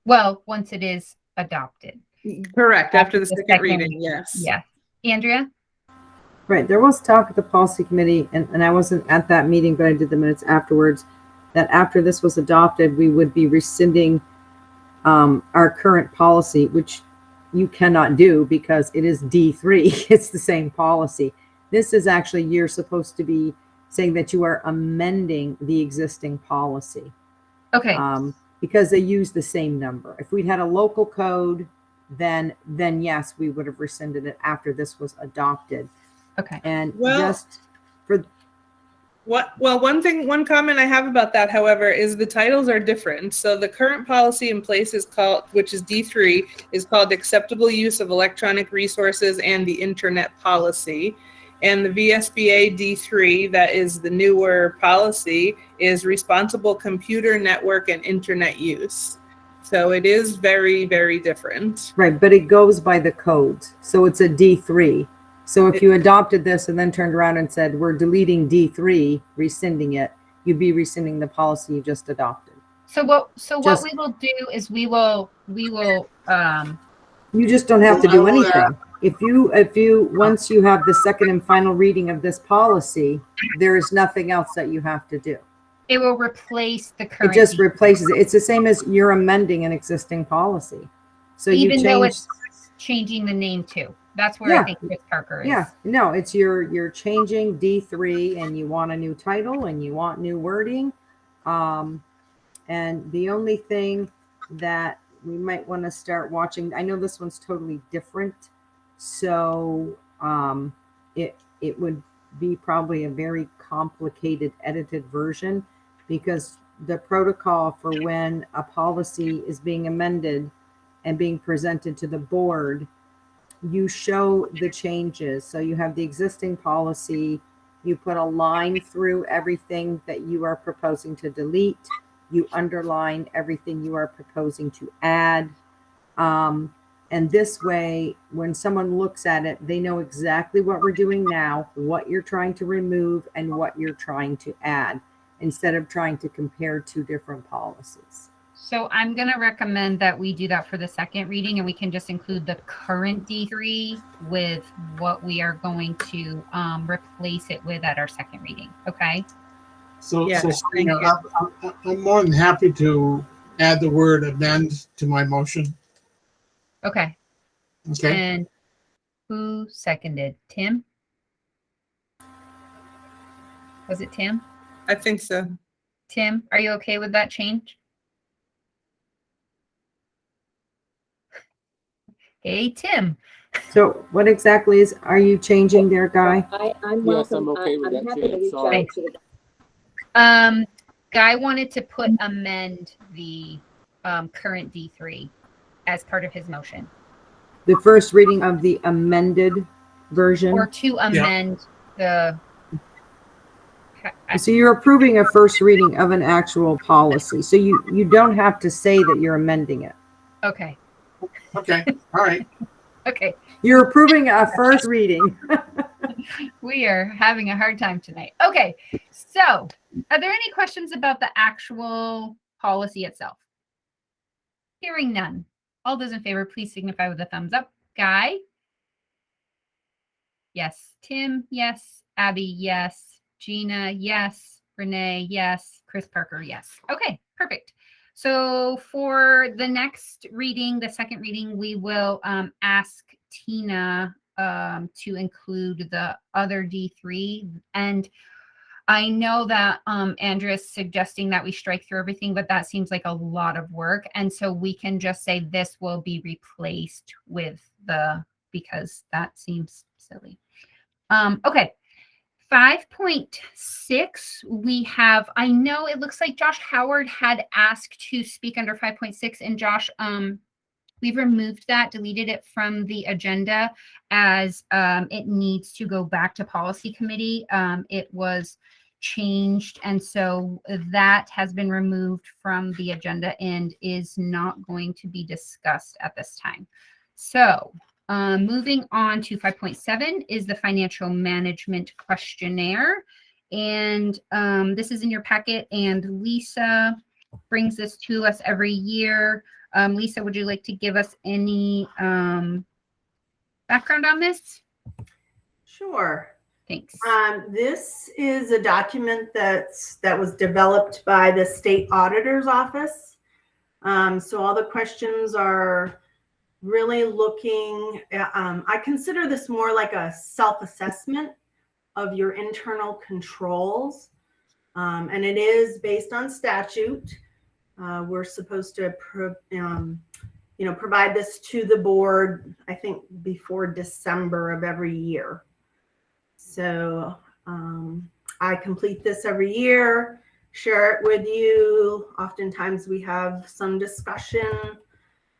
Well, once it is adopted. Correct. After the second reading, yes. Yeah. Andrea? Right. There was talk at the policy committee, and I wasn't at that meeting, but I did the minutes afterwards, that after this was adopted, we would be rescinding our current policy, which you cannot do because it is D3. It's the same policy. This is actually, you're supposed to be saying that you are amending the existing policy. Okay. Because they use the same number. If we'd had a local code, then yes, we would have rescinded it after this was adopted. Okay. And Well, just for one comment I have about that, however, is the titles are different. So the current policy in place is called, which is D3, is called Acceptable Use of Electronic Resources and the Internet Policy. And the VSBA D3, that is the newer policy, is Responsible Computer Network and Internet Use. So it is very, very different. right, but it goes by the codes. So it's a D3. So if you adopted this and then turned around and said, we're deleting D3, rescinding it, you'd be rescinding the policy you just adopted. So what we will do is we will You just don't have to do anything. If you once you have the second and final reading of this policy, there is nothing else that you have to do. it will replace the current. It just replaces it. It's the same as you're amending an existing policy. So even you though change, it's changing the name too. That's where Yeah. I think Chris Parker is. yeah, no, it's you're changing D3 and you want a new title and you want new wording. And the only thing that we might want to start watching, I know this one's totally different. So it would be probably a very complicated edited version, because the protocol for when a policy is being amended and being presented to the board, you show the changes. So you have the existing policy, you put a line through everything that you are proposing to delete, you underline everything you are proposing to add. And this way, when someone looks at it, they know exactly what we're doing now, what you're trying to remove, and what you're trying to add, instead of trying to compare two different policies. So I'm going to recommend that we do that for the second reading, and we can just include the current D3 with what we are going to replace it with at our second reading. Okay. So, Yes, so thank Sonia, you. I'm more than happy to add the word amend to my motion. Okay. Okay. And who seconded? Tim? Was it Tim? I think so. Tim, are you okay with that change? Hey, Tim. So what exactly are you changing there, Guy? I'm Yes, welcome. I'm okay with I'm that happy to change. reach Sorry. out to the Guy wanted to amend the current D3 as part of his motion, The first reading of the amended version. or to amend the. So you're approving a first reading of an actual policy. So you don't have to say that you're amending it. Okay. Okay. All right. Okay. You're approving a first reading. We are having a hard time tonight. Okay. So, are there any questions about the actual policy itself? Hearing none. All those in favor, please signify with a thumbs up. Guy? Yes. Tim? Yes. Abby? Yes. Gina? Yes. Renee? Yes. Chris Parker? Yes. Okay, perfect. So for the next reading, the second reading, we will ask Tina to include the other D3. And I know that Andrea's suggesting that we strike through everything, but that seems like a lot of work. And so we can just say this will be replaced with because that seems silly. Okay. 5.6, we have, I know it looks like Josh Howard had asked to speak under 5.6, and Josh, we've removed that, deleted it from the agenda as it needs to go back to policy committee. It was changed, and so that has been removed from the agenda and is not going to be discussed at this time. So moving on to 5.7 is the financial management questionnaire. And this is in your packet, and Lisa brings this to us every year. Lisa, would you like to give us any background on this? Sure. Thanks. This is a document that was developed by the state auditor's office. So all the questions are really looking at, I consider this more like a self-assessment of your internal controls. And it is based on statute. We're supposed to provide this to the board, I think, before December of every year. So I complete this every year, share it with you. Oftentimes we have some discussion.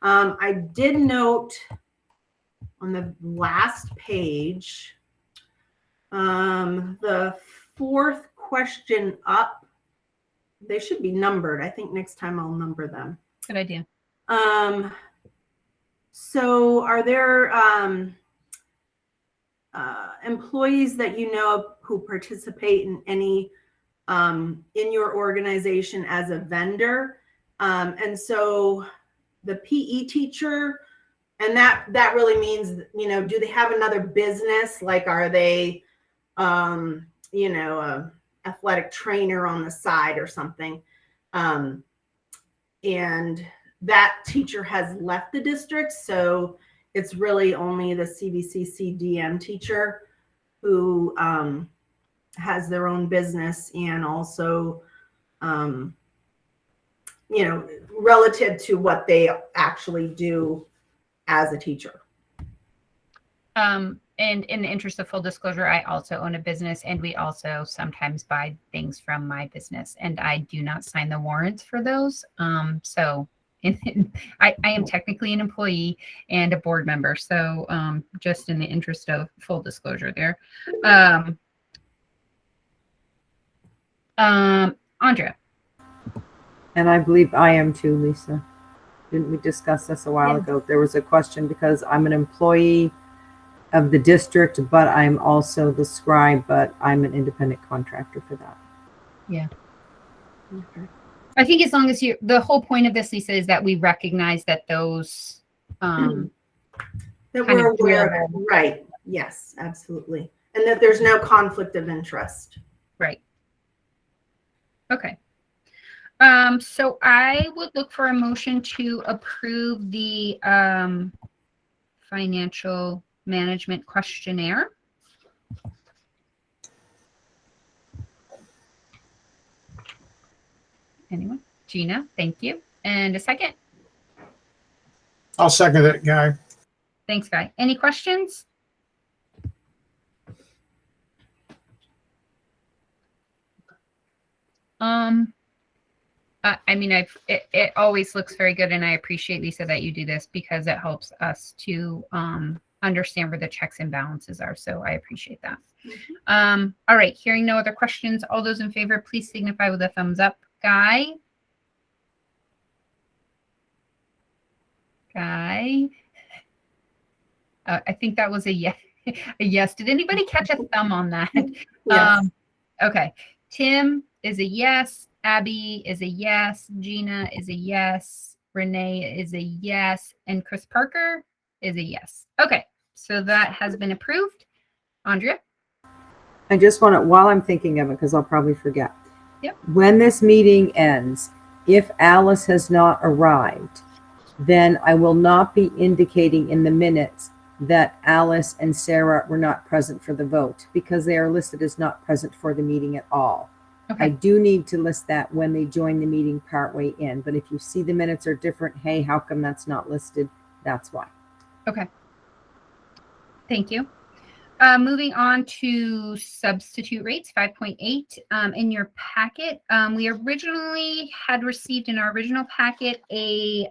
I did note on the last page, the fourth question up, they should be numbered. I think next time I'll number them. Good idea. So are there employees that you know who participate in any in your organization as a vendor? And so the PE teacher, and that really means, do they have another business? Like, are they, a athletic trainer on the side or something? And that teacher has left the district, so it's really only the CVCC DM teacher who has their own business, and also, relative to what they actually do as a teacher. And in the interest of full disclosure, I also own a business, and we also sometimes buy things from my business, and I do not sign the warrants for those. So I am technically an employee and a board member. So just in the interest of full disclosure there. Andrea. And I believe I am too, Lisa. Didn't we discuss this a while ago? There was a question because I'm an employee of the district, but I'm also the scribe, but I'm an independent contractor for that. Yeah. Okay. I think as long as the whole point of this, Lisa, is that we recognize that those That we're aware of, right? Yes, absolutely. And that there's no conflict of interest. Right. Okay. So I would look for a motion to approve the financial management questionnaire. Anyone? Gina, thank you. And a second? I'll second it, Guy. Thanks, Guy. Any questions? I mean, it always looks very good, and I appreciate, Lisa, that you do this because it helps us to understand where the checks and balances are. So I appreciate that. All right, hearing no other questions, all those in favor, please signify with a thumbs up. Guy? Guy? I think that was a yes. A yes. Did anybody catch a thumb on that? Yes. Okay. Tim is a yes. Abby is a yes. Gina is a yes. Renee is a yes. And Chris Parker is a yes. Okay. So that has been approved. Andrea? I just want to, while I'm thinking of it, because I'll probably forget. Yep. When this meeting ends, if Alice has not arrived, then I will not be indicating in the minutes that Alice and Sarah were not present for the vote because they are listed as not present for the meeting at all. Okay. I do need to list that when they join the meeting partway in, but if you see the minutes are different, hey, how come that's not listed? That's why. Okay. Thank you. Moving on to substitute rates, 5.8. In your packet, we originally had received in our original packet a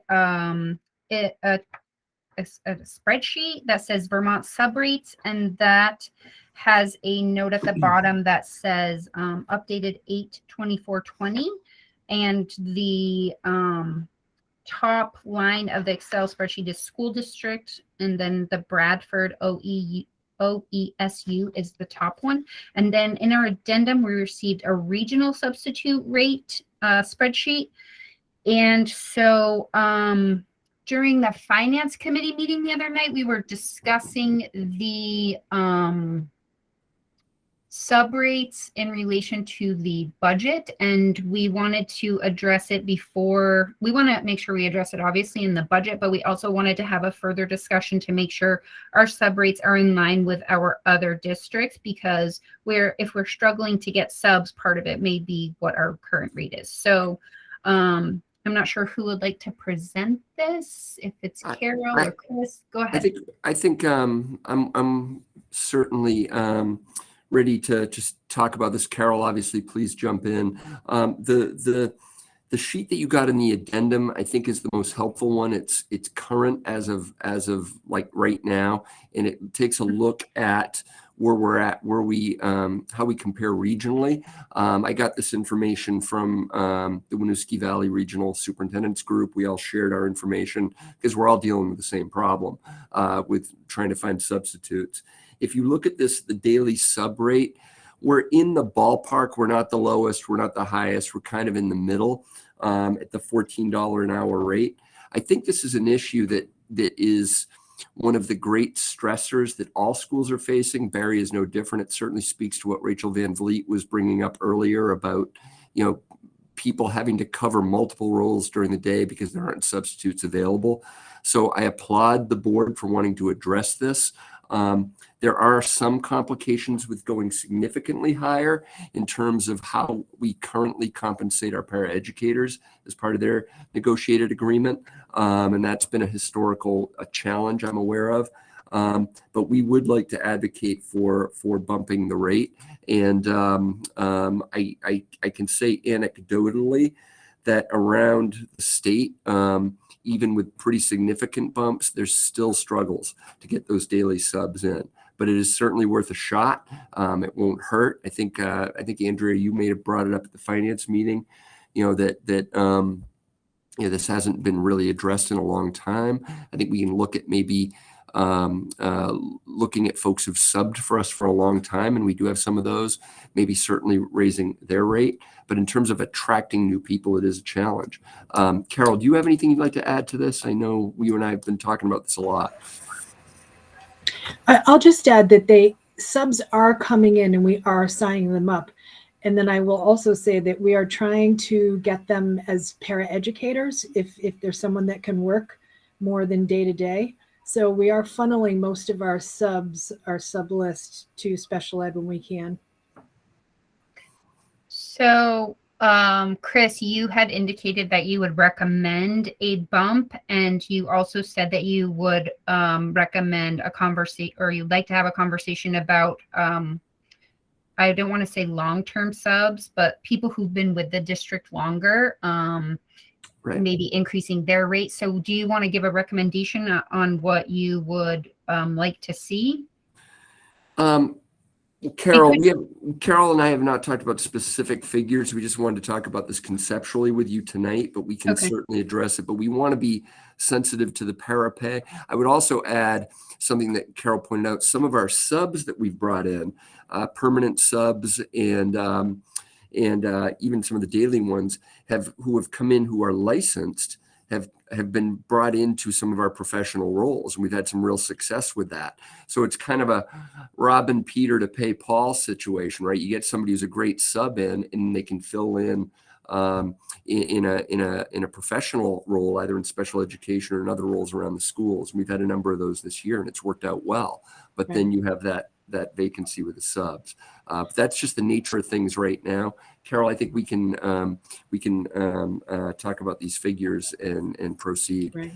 spreadsheet that says Vermont subrates, and that has a note at the bottom that says updated 8/24/20, and the top line of the Excel spreadsheet is school district, and then the Bradford OESU is the top one. And then in our addendum, we received a regional substitute rate spreadsheet. And so during the finance committee meeting the other night, we were discussing the sub rates in relation to the budget, and we wanted to address it before. We want to make sure we address it obviously in the budget, but we also wanted to have a further discussion to make sure our sub rates are in line with our other districts, because if we're struggling to get subs, part of it may be what our current rate is. So I'm not sure who would like to present this, if it's Carol or Chris. Go ahead. I think I'm certainly ready to just talk about this. Carol, obviously, please jump in. The sheet that you got in the addendum, I think, is the most helpful one. It's current as of like right now, and it takes a look at where we're at, how we compare regionally. I got this information from the Winooski Valley Regional Superintendents Group. We all shared our information because we're all dealing with the same problem with trying to find substitutes. If you look at this, the daily sub rate, we're in the ballpark. We're not the lowest. We're not the highest. We're kind of in the middle at the $14 an hour rate. I think this is an issue that is one of the great stressors that all schools are facing. Barrie is no different. It certainly speaks to what Rachel Van Vliet was bringing up earlier about, people having to cover multiple roles during the day because there aren't substitutes available. So I applaud the board for wanting to address this. There are some complications with going significantly higher in terms of how we currently compensate our paraeducators as part of their negotiated agreement. And that's been a historical challenge I'm aware of. But we would like to advocate for bumping the rate. And I can say anecdotally that around the state, even with pretty significant bumps, there's still struggles to get those daily subs in. But it is certainly worth a shot. It won't hurt. I think Andrea, you may have brought it up at the finance meeting, that this hasn't been really addressed in a long time. I think we can look at maybe looking at folks who've subbed for us for a long time, and we do have some of those, maybe certainly raising their rate. But in terms of attracting new people, it is a challenge. Carol, do you have anything you'd like to add to this? I know you and I have been talking about this a lot. I'll just add that subs are coming in and we are signing them up. And then I will also say that we are trying to get them as paraeducators if there's someone that can work more than day to day. So we are funneling most of our sub list to special ed when we can. So, Chris, you had indicated that you would recommend a bump, and you also said that you would recommend a conversation, or you'd like to have a conversation about, I don't want to say long-term subs, but people who've been with the district longer, Right. maybe increasing their rate. So do you want to give a recommendation on what you would like to see? Carol, Carol and I have not talked about specific figures. We just wanted to talk about this conceptually with you tonight, but we can certainly address it. But we want to be sensitive to the parapay. I would also add something that Carol pointed out. Some of our subs that we've brought in, permanent subs and even some of the daily ones who have come in who are licensed have been brought into some of our professional roles, and we've had some real success with that. So it's kind of a robbing Peter to pay Paul situation, right? You get somebody who's a great sub in, and they can fill in in a professional role, either in special education or in other roles around the schools. And we've had a number of those this year, and it's worked out well. But then you have that vacancy with the subs. But that's just the nature of things right now. Carol, I think we can talk about these figures and proceed. Right.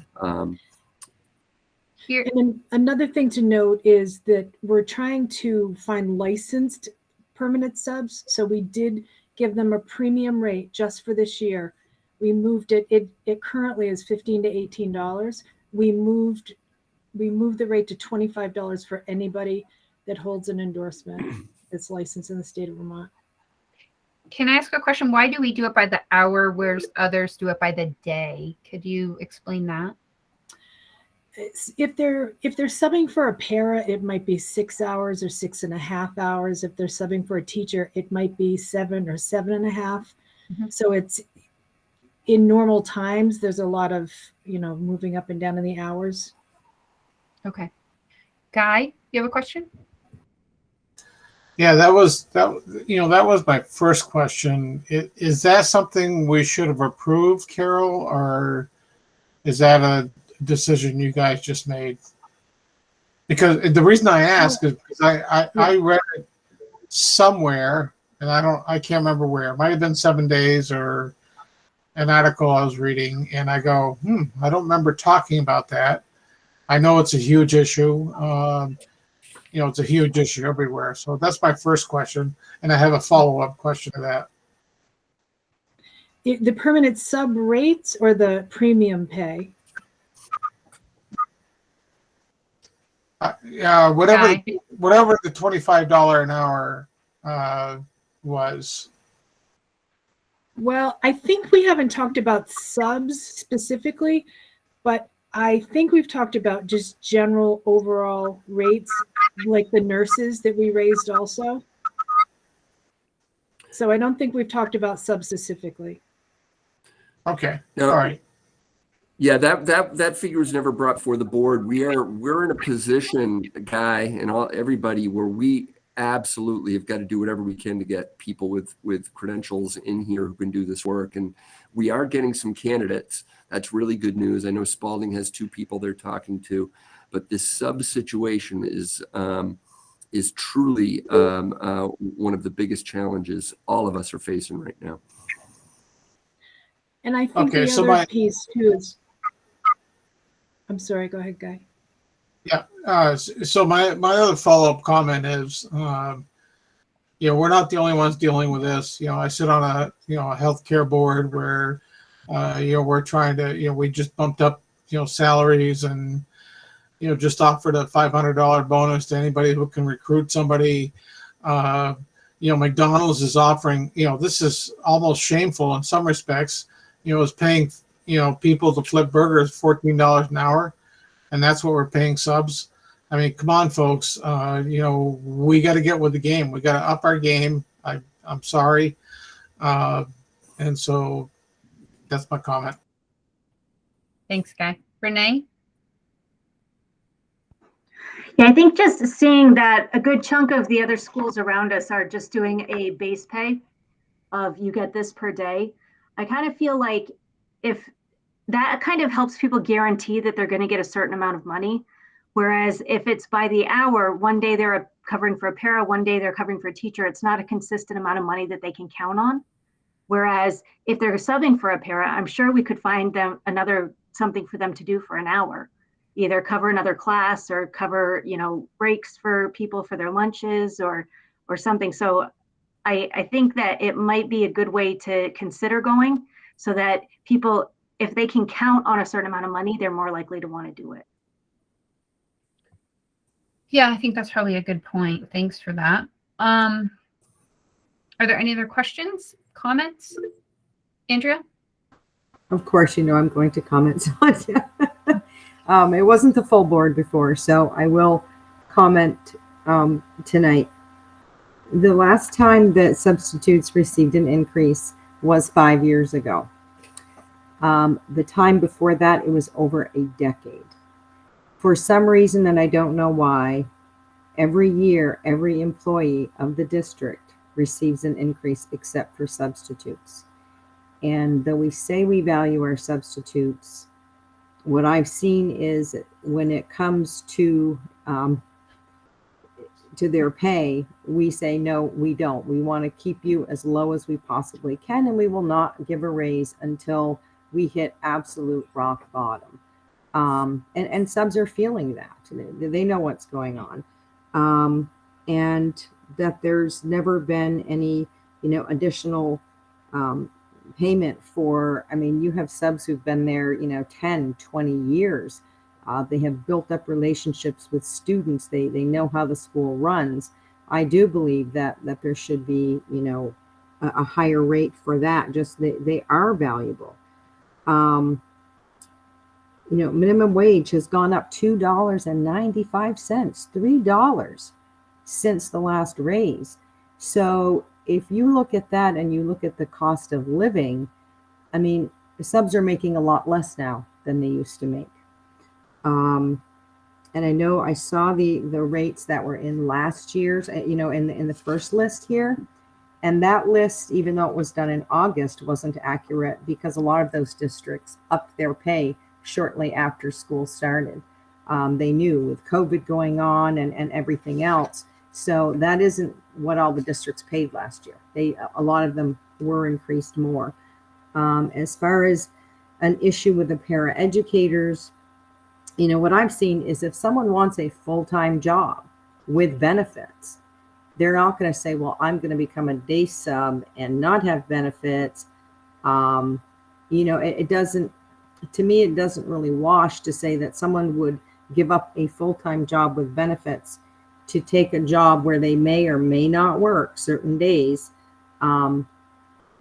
Here, And then another thing to note is that we're trying to find licensed permanent subs. So we did give them a premium rate just for this year. We moved it. It currently is $15 to $18. We moved the rate to $25 for anybody that holds an endorsement that's licensed in the state of Vermont. can I ask a question? Why do we do it by the hour, whereas others do it by the day? Could you explain that? If they're subbing for a para, it might be 6 hours or 6.5 hours. If they're subbing for a teacher, it might be 7 or 7.5. Mm-hmm. So it's in normal times. There's a lot of moving up and down in the hours. Okay, Guy, you have a question? Yeah, that was my first question. Is that something we should have approved, Carol, or is that a decision you guys just made? Because the reason I ask is because I read it somewhere, and I can't remember where. It might have been 7 Days or an article I was reading, and I go, I don't remember talking about that. I know it's a huge issue. It's a huge issue everywhere. So that's my first question, and I have a follow-up question to that. The permanent sub rates or the premium pay? Whatever the $25 an hour was. Well, I think we haven't talked about subs specifically, but I think we've talked about just general overall rates, like the nurses that we raised also. So I don't think we've talked about subs specifically. Okay. No. All right. Yeah, that figure was never brought before the board. We're in a position, Guy, and everybody, where we absolutely have got to do whatever we can to get people with credentials in here who can do this work. And we are getting some candidates. That's really good news. I know Spalding has 2 people they're talking to, but this sub situation is truly one of the biggest challenges all of us are facing right now. And I think the other piece too is, I'm sorry, go ahead, Guy. Yeah. So my other follow-up comment is, we're not the only ones dealing with this. I sit on a healthcare board where, we're trying to, we just bumped up, salaries and, just offered a $500 bonus to anybody who can recruit somebody. McDonald's is offering, this is almost shameful in some respects, is paying, people to flip burgers $14 an hour. And that's what we're paying subs. I mean, come on, folks. We got to get with the game. We got to up our game. I'm sorry. And so that's my comment. Thanks, Guy. Renee? Yeah, I think just seeing that a good chunk of the other schools around us are just doing a base pay of you get this per day. I kind of feel like if that kind of helps people guarantee that they're going to get a certain amount of money. Whereas if it's by the hour, one day they're covering for a para, one day they're covering for a teacher, it's not a consistent amount of money that they can count on. Whereas if they're subbing for a para, I'm sure we could find them something for them to do for an hour, either cover another class or cover, breaks for people for their lunches or something. So I think that it might be a good way to consider going, so that people, if they can count on a certain amount of money, they're more likely to want to do it. Yeah, I think that's probably a good point. Thanks for that. Are there any other questions, comments? Andrea? Of course, I'm going to comment, Sonia. It wasn't the full board before, so I will comment tonight. The last time that substitutes received an increase was 5 years ago. The time before that, it was over a decade. For some reason that I don't know why, every year, every employee of the district receives an increase except for substitutes. And though we say we value our substitutes, what I've seen is when it comes to their pay, we say, no, we don't. We want to keep you as low as we possibly can, and we will not give a raise until we hit absolute rock bottom. And subs are feeling that. They know what's going on. And that there's never been any, additional payment for, you have subs who've been there, 10, 20 years. They have built up relationships with students. They know how the school runs. I do believe that there should be, a higher rate for that. Just they are valuable. Minimum wage has gone up $2.95, $3 since the last raise. So if you look at that and you look at the cost of living, the subs are making a lot less now than they used to make. And I know I saw the rates that were in last year's, in the first list here. And that list, even though it was done in August, wasn't accurate because a lot of those districts upped their pay shortly after school started. They knew with COVID going on and everything else. So that isn't what all the districts paid last year. A lot of them were increased more. As far as an issue with the paraeducators, what I've seen is if someone wants a full-time job with benefits, they're not going to say, well, I'm going to become a day sub and not have benefits. It doesn't, to me, it doesn't really wash to say that someone would give up a full-time job with benefits to take a job where they may or may not work certain days,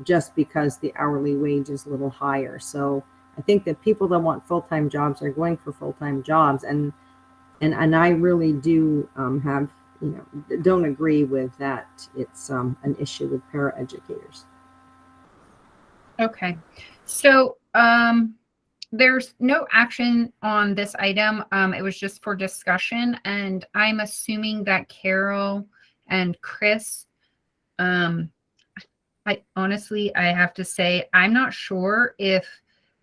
just because the hourly wage is a little higher. So I think that people that want full-time jobs are going for full-time jobs. And I really do have, don't agree with that. It's an issue with paraeducators. Okay. So there's no action on this item. It was just for discussion. And I'm assuming that Carol and Chris, I honestly have to say, I'm not sure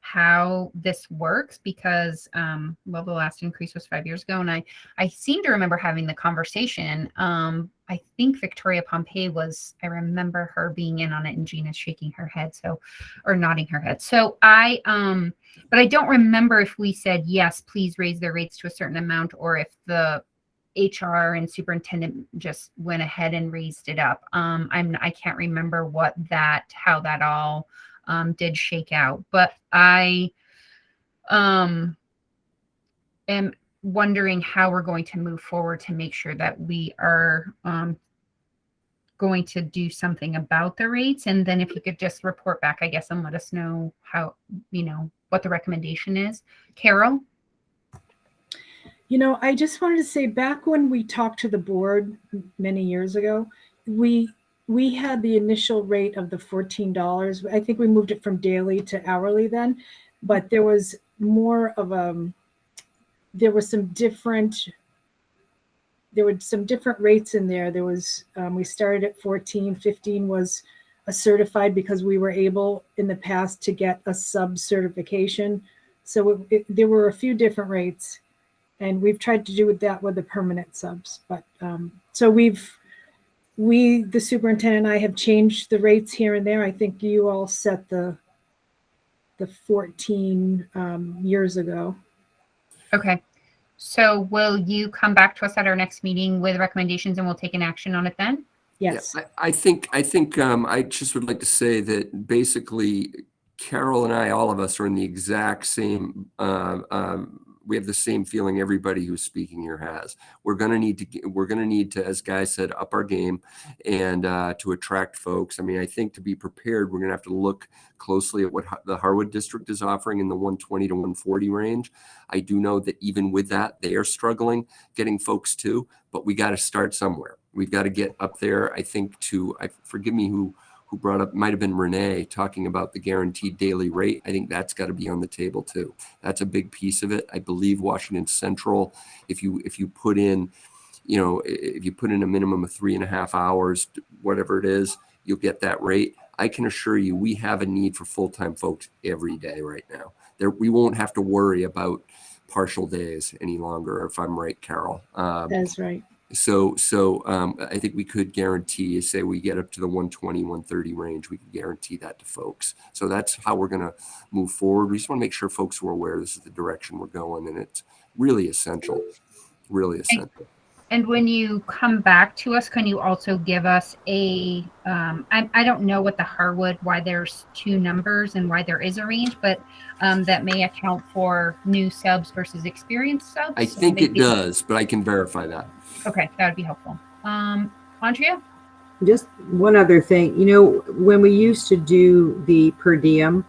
how this works because, the last increase was 5 years ago. And I seem to remember having the conversation. I think Victoria Pompey I remember her being in on it and Gina's shaking her head. Or nodding her head. So but I don't remember if we said, yes, please raise their rates to a certain amount, or if the HR and superintendent just went ahead and raised it up. I can't remember how that all did shake out, but I am wondering how we're going to move forward to make sure that we are going to do something about the rates. And then if you could just report back, I guess, and let us know how, what the recommendation is. Carol? I just wanted to say, back when we talked to the board many years ago, we had the initial rate of the $14. I think we moved it from daily to hourly then, but there was more of there were some different rates in there. There was, we started at 14, 15 was a certified because we were able in the past to get a sub certification. So there were a few different rates. And we've tried to do that with the permanent subs. But so the superintendent and I have changed the rates here and there. I think you all set the 14 years ago. Okay. So will you come back to us at our next meeting with recommendations and we'll take an action on it then? Yes. Yeah, I think I just would like to say that basically Carol and I, all of us, are in the exact same. We have the same feeling everybody who's speaking here has. We're going to need to, as Guy said, up our game and to attract folks. I mean, I think to be prepared, we're going to have to look closely at what the Harwood district is offering in the 120 to 140 range. I do know that even with that, they are struggling getting folks too, but we got to start somewhere. We've got to get up there. I think forgive me who brought up, might have been Renee, talking about the guaranteed daily rate. I think that's got to be on the table too. That's a big piece of it. I believe Washington Central, if you put in, if you put in a minimum of 3.5 hours, whatever it is, you'll get that rate. I can assure you, we have a need for full-time folks every day right now. We won't have to worry about partial days any longer, if I'm right, Carol. That's right. So I think we could guarantee, say we get up to the 120, 130 range, we can guarantee that to folks. So that's how we're going to move forward. We just want to make sure folks are aware this is the direction we're going, and it's really essential, really essential. And when you come back to us, can you also give us I don't know what the Harwood, why there's two numbers and why there is a range, but that may account for new subs versus experienced subs. I think it does, but I can verify that. Okay, that would be helpful. Andrea? Just one other thing, when we used to do the per diem,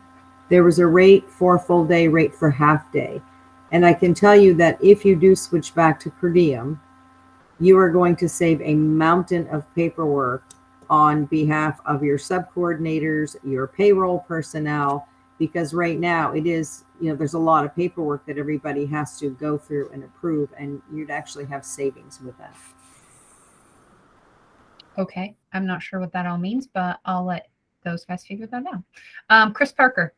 there was a rate for full day, rate for half day. And I can tell you that if you do switch back to per diem, you are going to save a mountain of paperwork on behalf of your sub coordinators, your payroll personnel, because right now it is, there's a lot of paperwork that everybody has to go through and approve, and you'd actually have savings with that. Okay, I'm not sure what that all means, but I'll let those guys figure that out. Chris Parker.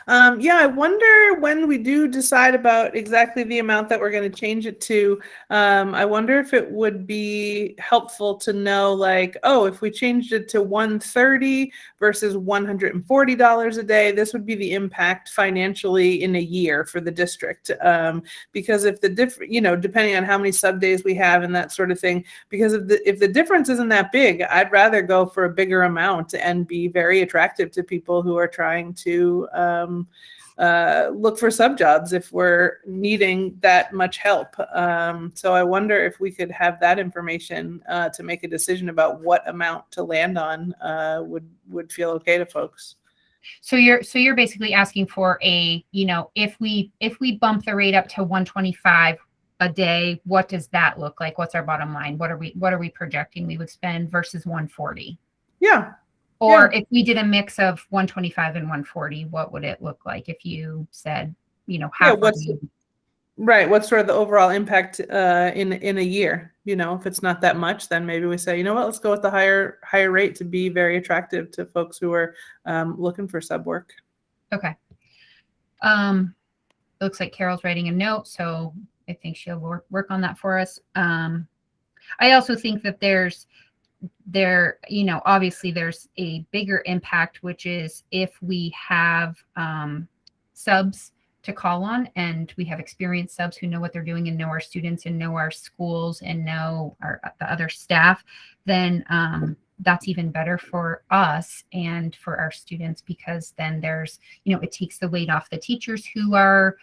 Yeah, I wonder when we do decide about exactly the amount that we're going to change it to, I wonder if it would be helpful to know, like, oh, if we changed it to $130 versus $140 a day, this would be the impact financially in a year for the district. Because if depending on how many sub days we have and that sort of thing, because if the difference isn't that big, I'd rather go for a bigger amount and be very attractive to people who are trying to look for sub jobs if we're needing that much help. So I wonder if we could have that information to make a decision about what amount to land on would feel okay to folks. So you're basically asking for if we bump the rate up to 125 a day, what does that look like? What's our bottom line? What are we projecting we would spend versus 140? Yeah. Or if we did a mix of 125 and 140, what would it look like if you said, half? What's sort of the overall impact in a year? If it's not that much, then maybe we say, let's go with the higher rate to be very attractive to folks who are looking for sub work. Okay. Looks like Carol's writing a note, so I think she'll work on that for us. I also think that obviously there's a bigger impact, which is if we have subs to call on and we have experienced subs who know what they're doing and know our students and know our schools and know the other staff, then that's even better for us and for our students, because then there's, it takes the weight off the teachers who are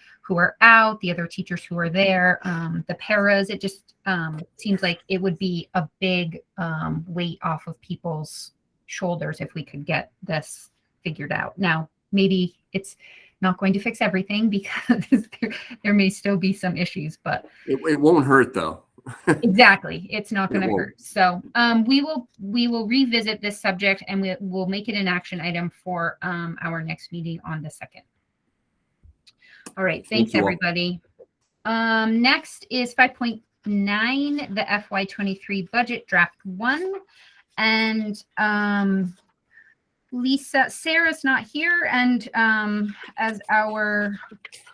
out, the other teachers who are there, the paras. It just seems like it would be a big weight off of people's shoulders if we could get this figured out. Now, maybe it's not going to fix everything because there may still be some issues, but it won't hurt though. Exactly. It's not going to hurt. So we will revisit this subject and we'll make it an action item for our next meeting on the 2nd. All right. Thanks, everybody. Next is 5.9, the FY23 budget draft 1. And Sarah's not here, and as our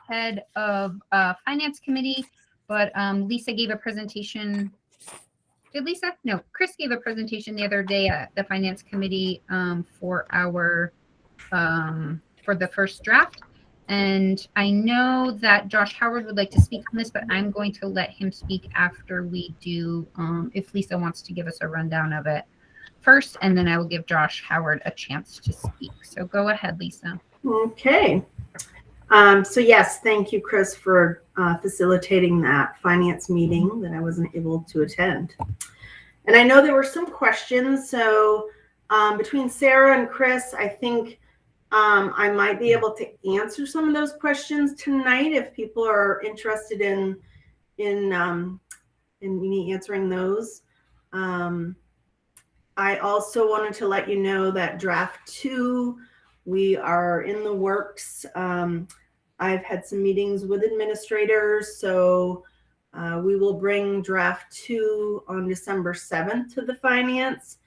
head of finance committee, but Lisa gave a presentation. Did Lisa? No, Chris gave a presentation the other day at the finance committee for our for the first draft. And I know that Josh Howard would like to speak on this, but I'm going to let him speak after we do, if Lisa wants to give us a rundown of it first, and then I will give Josh Howard a chance to speak. So go ahead, Lisa. Okay. So yes, thank you, Chris, for facilitating that finance meeting that I wasn't able to attend. And I know there were some questions. So between Sarah and Chris, I think I might be able to answer some of those questions tonight if people are interested in me answering those. I also wanted to let you know that draft 2, we are in the works. I've had some meetings with administrators, so we will bring draft 2 on December 7th to the finance.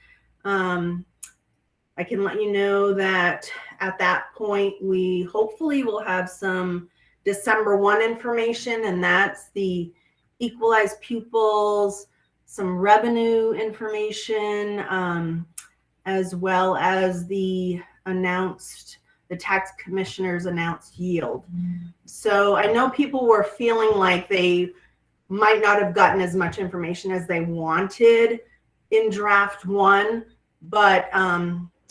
I can let you know that at that point, we hopefully will have some December 1 information, and that's the equalized pupils, some revenue information, as well as the tax commissioner's announced yield. So I know people were feeling like they might not have gotten as much information as they wanted in draft 1, but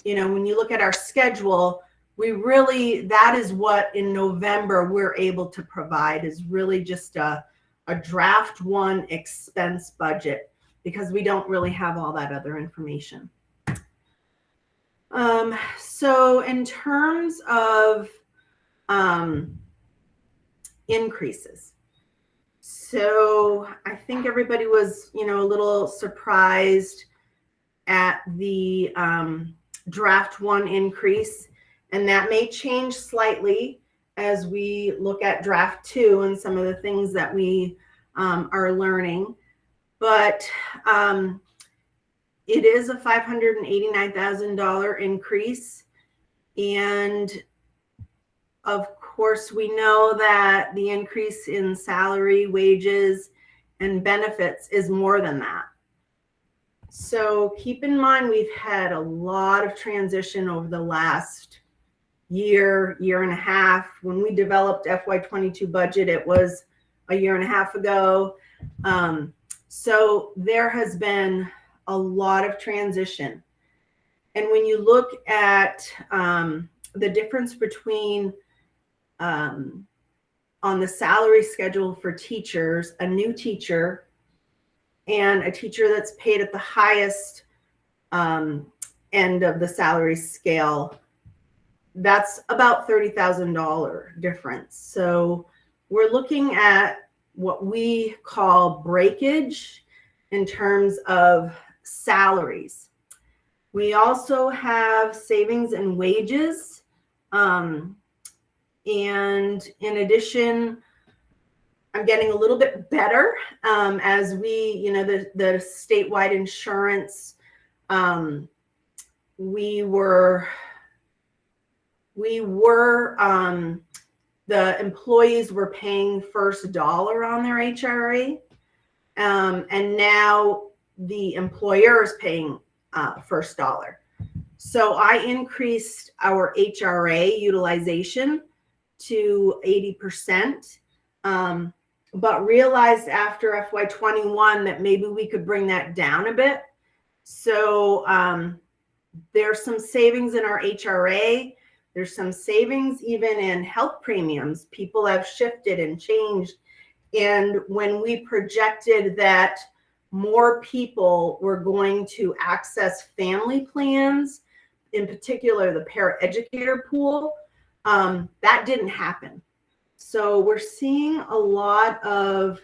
you know, when you look at our schedule, that is what in November we're able to provide, is really just a draft 1 expense budget, because we don't really have all that other information. So in terms of increases, so I think everybody was, you know, a little surprised at the draft 1 increase, and that may change slightly as we look at draft 2 and some of the things that we are learning. But it is a $589,000 increase. And of course, we know that the increase in salary, wages, and benefits is more than that. So keep in mind, we've had a lot of transition over the last year and a half. When we developed FY22 budget, it was a year and a half ago. So there has been a lot of transition. And when you look at the difference between on the salary schedule for teachers, a new teacher and a teacher that's paid at the highest end of the salary scale, that's about $30,000 difference. So we're looking at what we call breakage in terms of salaries. We also have savings in wages. And in addition, I'm getting a little bit better as we, you know, the statewide insurance, the employees were paying first dollar on their HRA, and now the employer is paying first dollar. So I increased our HRA utilization to 80%, but realized after FY21 that maybe we could bring that down a bit. So there's some savings in our HRA. There's some savings even in health premiums. People have shifted and changed. And when we projected that more people were going to access family plans, in particular the paraeducator pool, that didn't happen. So we're seeing a lot of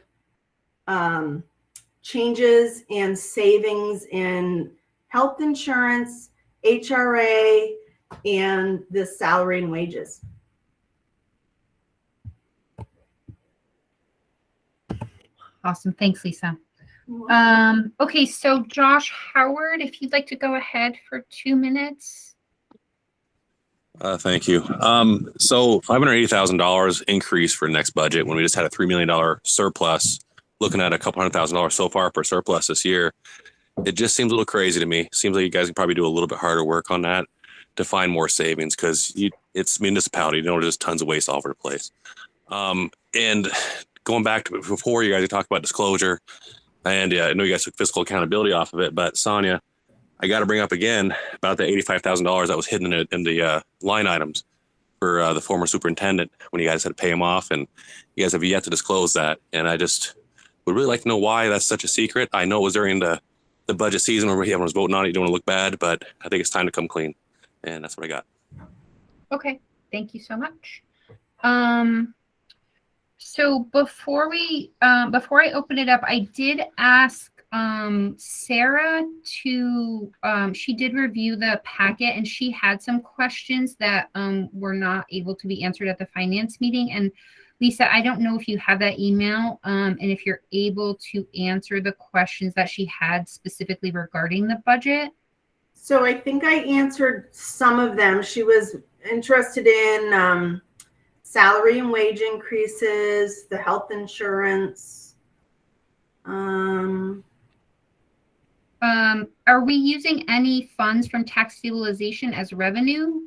changes and savings in health insurance, HRA, and the salary and wages. Awesome. Thanks, Lisa. Okay, so Josh Howard, if you'd like to go ahead for 2 minutes. Thank you. So $580,000 increase for next budget when we just had a $3 million surplus, looking at a couple $100,000 so far for surplus this year. It just seems a little crazy to me. Seems like you guys can probably do a little bit harder work on that to find more savings, because it's municipality, there's tons of waste all over the place. And going back to before, you guys talked about disclosure, and I know you guys took fiscal accountability off of it, but Sonia, I got to bring up again about the $85,000 that was hidden in the line items for the former superintendent when you guys had to pay him off, and you guys have yet to disclose that. And I just would really like to know why that's such a secret. I know it was during the budget season where everyone was voting on it. You don't want to look bad, but I think it's time to come clean. And that's what I got. Okay, thank you so much. So before I open it up, I did ask Sarah to, she did review the packet and she had some questions that were not able to be answered at the finance meeting. And Lisa, I don't know if you have that email and if you're able to answer the questions that she had specifically regarding the budget. So I think I answered some of them. She was interested in salary and wage increases, the health insurance. Are we using any funds from tax stabilization as revenue?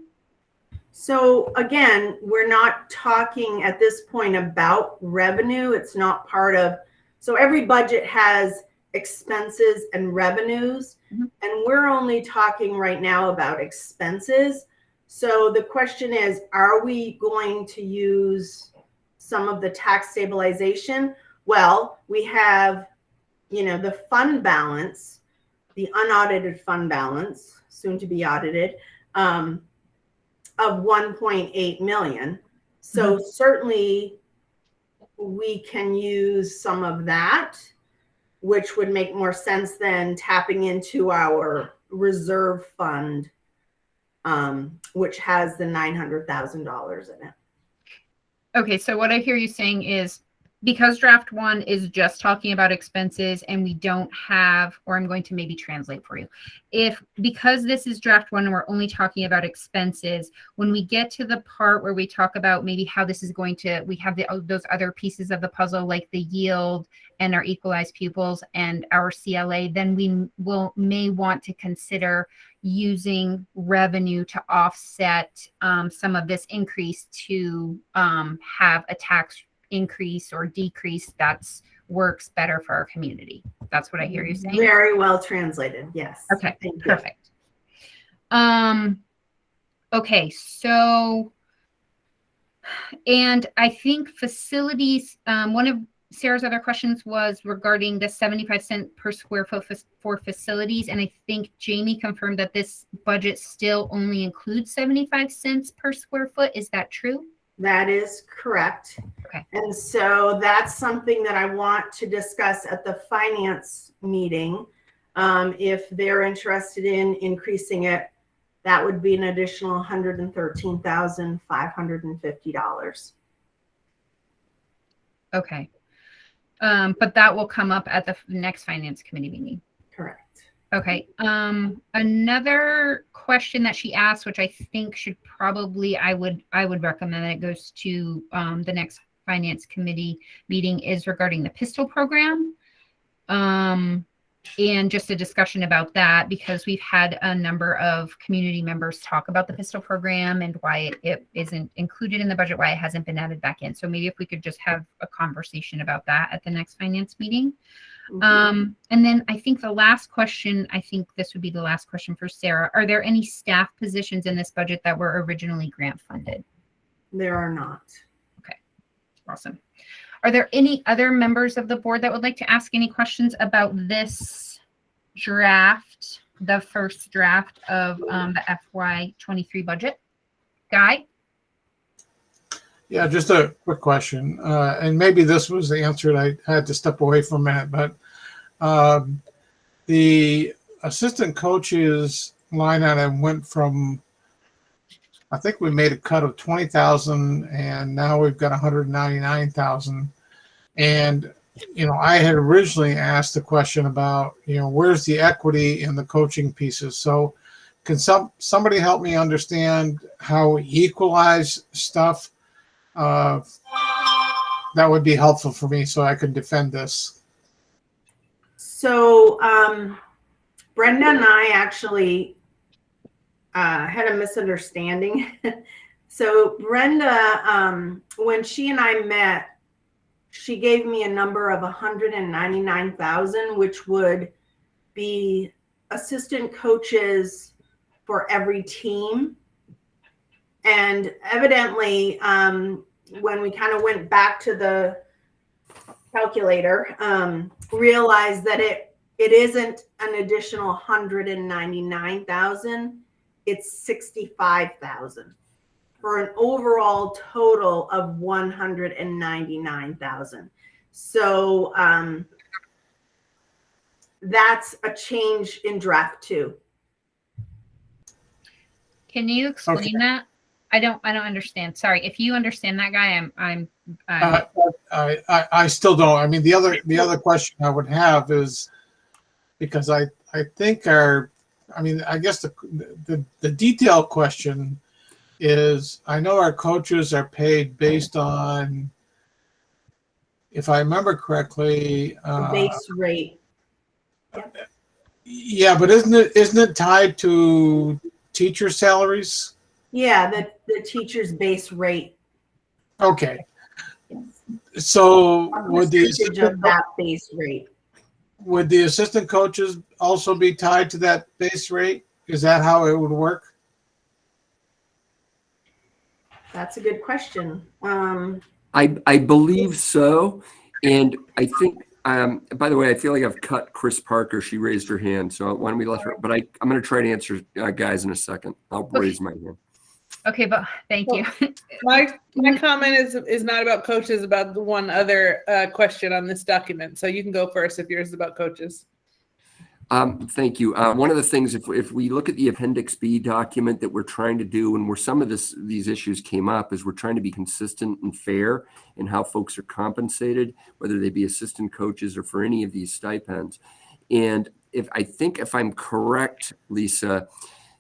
So again, we're not talking at this point about revenue. It's not part of, so every budget has expenses and revenues, and we're only talking right now about expenses. So the question is, are we going to use some of the tax stabilization? Well, we have, the fund balance, the unaudited fund balance, soon to be audited, of 1.8 million. So certainly we can use some of that, which would make more sense than tapping into our reserve fund, which has the $900,000 in it. Okay, so what I hear you saying is, because draft one is just talking about expenses and we don't have, or I'm going to maybe translate for you. Because this is draft one and we're only talking about expenses, when we get to the part where we talk about maybe how this is going to, we have those other pieces of the puzzle, like the yield and our equalized pupils and our CLA, then we may want to consider using revenue to offset some of this increase to have a tax increase or decrease that's works better for our community. That's what I hear you saying. Very well translated. Yes. Okay. Perfect. Okay. So, and I think facilities, one of Sarah's other questions was regarding the 75 cents per square foot for facilities. And I think Jamie confirmed that this budget still only includes 75 cents per square foot. Is that true? That is correct. Okay. And so that's something that I want to discuss at the finance meeting. If they're interested in increasing it, that would be an additional $113,550. Okay. But that will come up at the next finance committee meeting. Correct. Okay. Another question that she asked, which I think should probably, I would recommend that it goes to the next finance committee meeting, is regarding the pistol program. And just a discussion about that, because we've had a number of community members talk about the pistol program and why it isn't included in the budget, why it hasn't been added back in. So maybe if we could just have a conversation about that at the next finance meeting. And then I think the last question, I think this would be the last question for Sarah. Are there any staff positions in this budget that were originally grant funded? There are not. Okay, awesome. Are there any other members of the board that would like to ask any questions about this draft, the first draft of the FY23 budget? Guy? Yeah, just a quick question. And maybe this was answered. I had to step away for a minute, but the assistant coaches line item went from, I think we made a cut of 20,000 and now we've got 199,000. And, I had originally asked the question about, where's the equity in the coaching pieces? So can somebody help me understand how we equalize stuff? That would be helpful for me so I could defend this. So Brenda and I actually had a misunderstanding. So Brenda, when she and I met, she gave me a number of 199,000, which would be assistant coaches for every team. And evidently, when we kind of went back to the calculator, realized that it isn't an additional 199,000, it's 65,000 for an overall total of 199,000. So that's a change in draft 2. Can you explain that? I don't understand. Sorry. If you understand that guy, I still don't. I mean, the other question I would have is, because I think I guess the detailed question is, I know our coaches are paid based on, if I remember correctly, base rate. Yeah, but isn't it tied to teacher salaries? Yeah, the teacher's base rate. Okay. So would that base rate? Would the assistant coaches also be tied to that base rate? Is that how it would work? That's a good question. I believe so, and I think. By the way, I feel like I've cut Chris Parker. She raised her hand, so why don't we let her? But I'm going to try to answer guys in a second. I'll raise my hand. Okay, but thank you. My comment is not about coaches, about the one other question on this document. So you can go first if yours is about coaches. Thank you. One of the things, if we look at the Appendix B document that we're trying to do, and where some of these issues came up, is we're trying to be consistent and fair in how folks are compensated, whether they be assistant coaches or for any of these stipends. And if I'm correct, Lisa,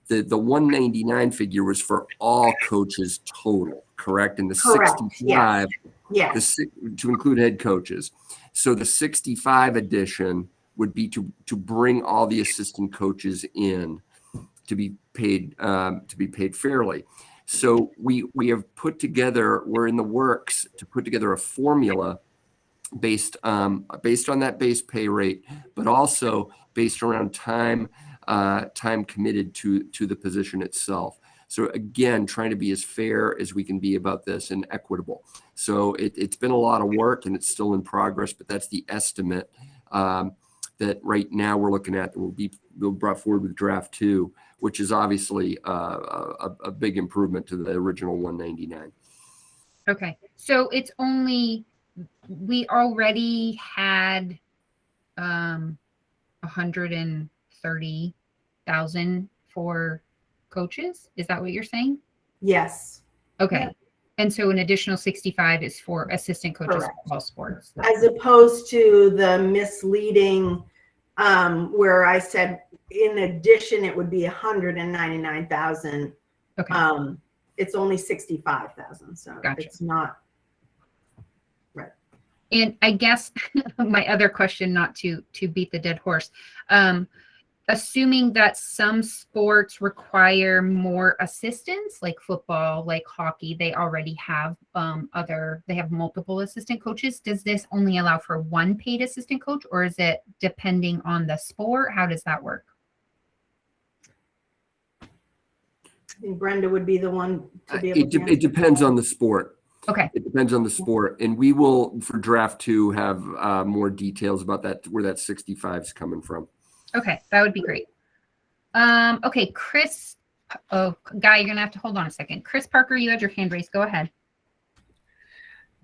the 199 figure was for all coaches total, correct? And the correct. 65, yes. To include head coaches. So the 65 addition would be to bring all the assistant coaches in to be paid fairly. So we have put together, we're in the works to put together a formula based on that base pay rate, but also based around time committed to the position itself. So again, trying to be as fair as we can be about this and equitable. So it's been a lot of work and it's still in progress, but that's the estimate that right now we're looking at that will be brought forward with draft 2, which is obviously a big improvement to the original 199. Okay, so it's only, we already had 130,000 for coaches. Is that what you're saying? Yes. Okay. Yeah. And so an additional 65 is for assistant coaches Correct. for all sports. As opposed to the misleading where I said in addition it would be 199,000. Okay. It's only 65,000, so Gotcha. It's not right. And I guess my other question, not to beat the dead horse, assuming that some sports require more assistants, like football, like hockey, they already have they have multiple assistant coaches. Does this only allow for one paid assistant coach, or is it depending on the sport? How does that work? I think Brenda would be the one to be able to. It depends on the sport. Okay. It depends on the sport, and we will, for draft 2, have more details about that, where that 65 is coming from. Okay, that would be great. Okay, Chris. Oh, Guy, you're gonna have to hold on a second. Chris Parker, you had your hand raised. Go ahead.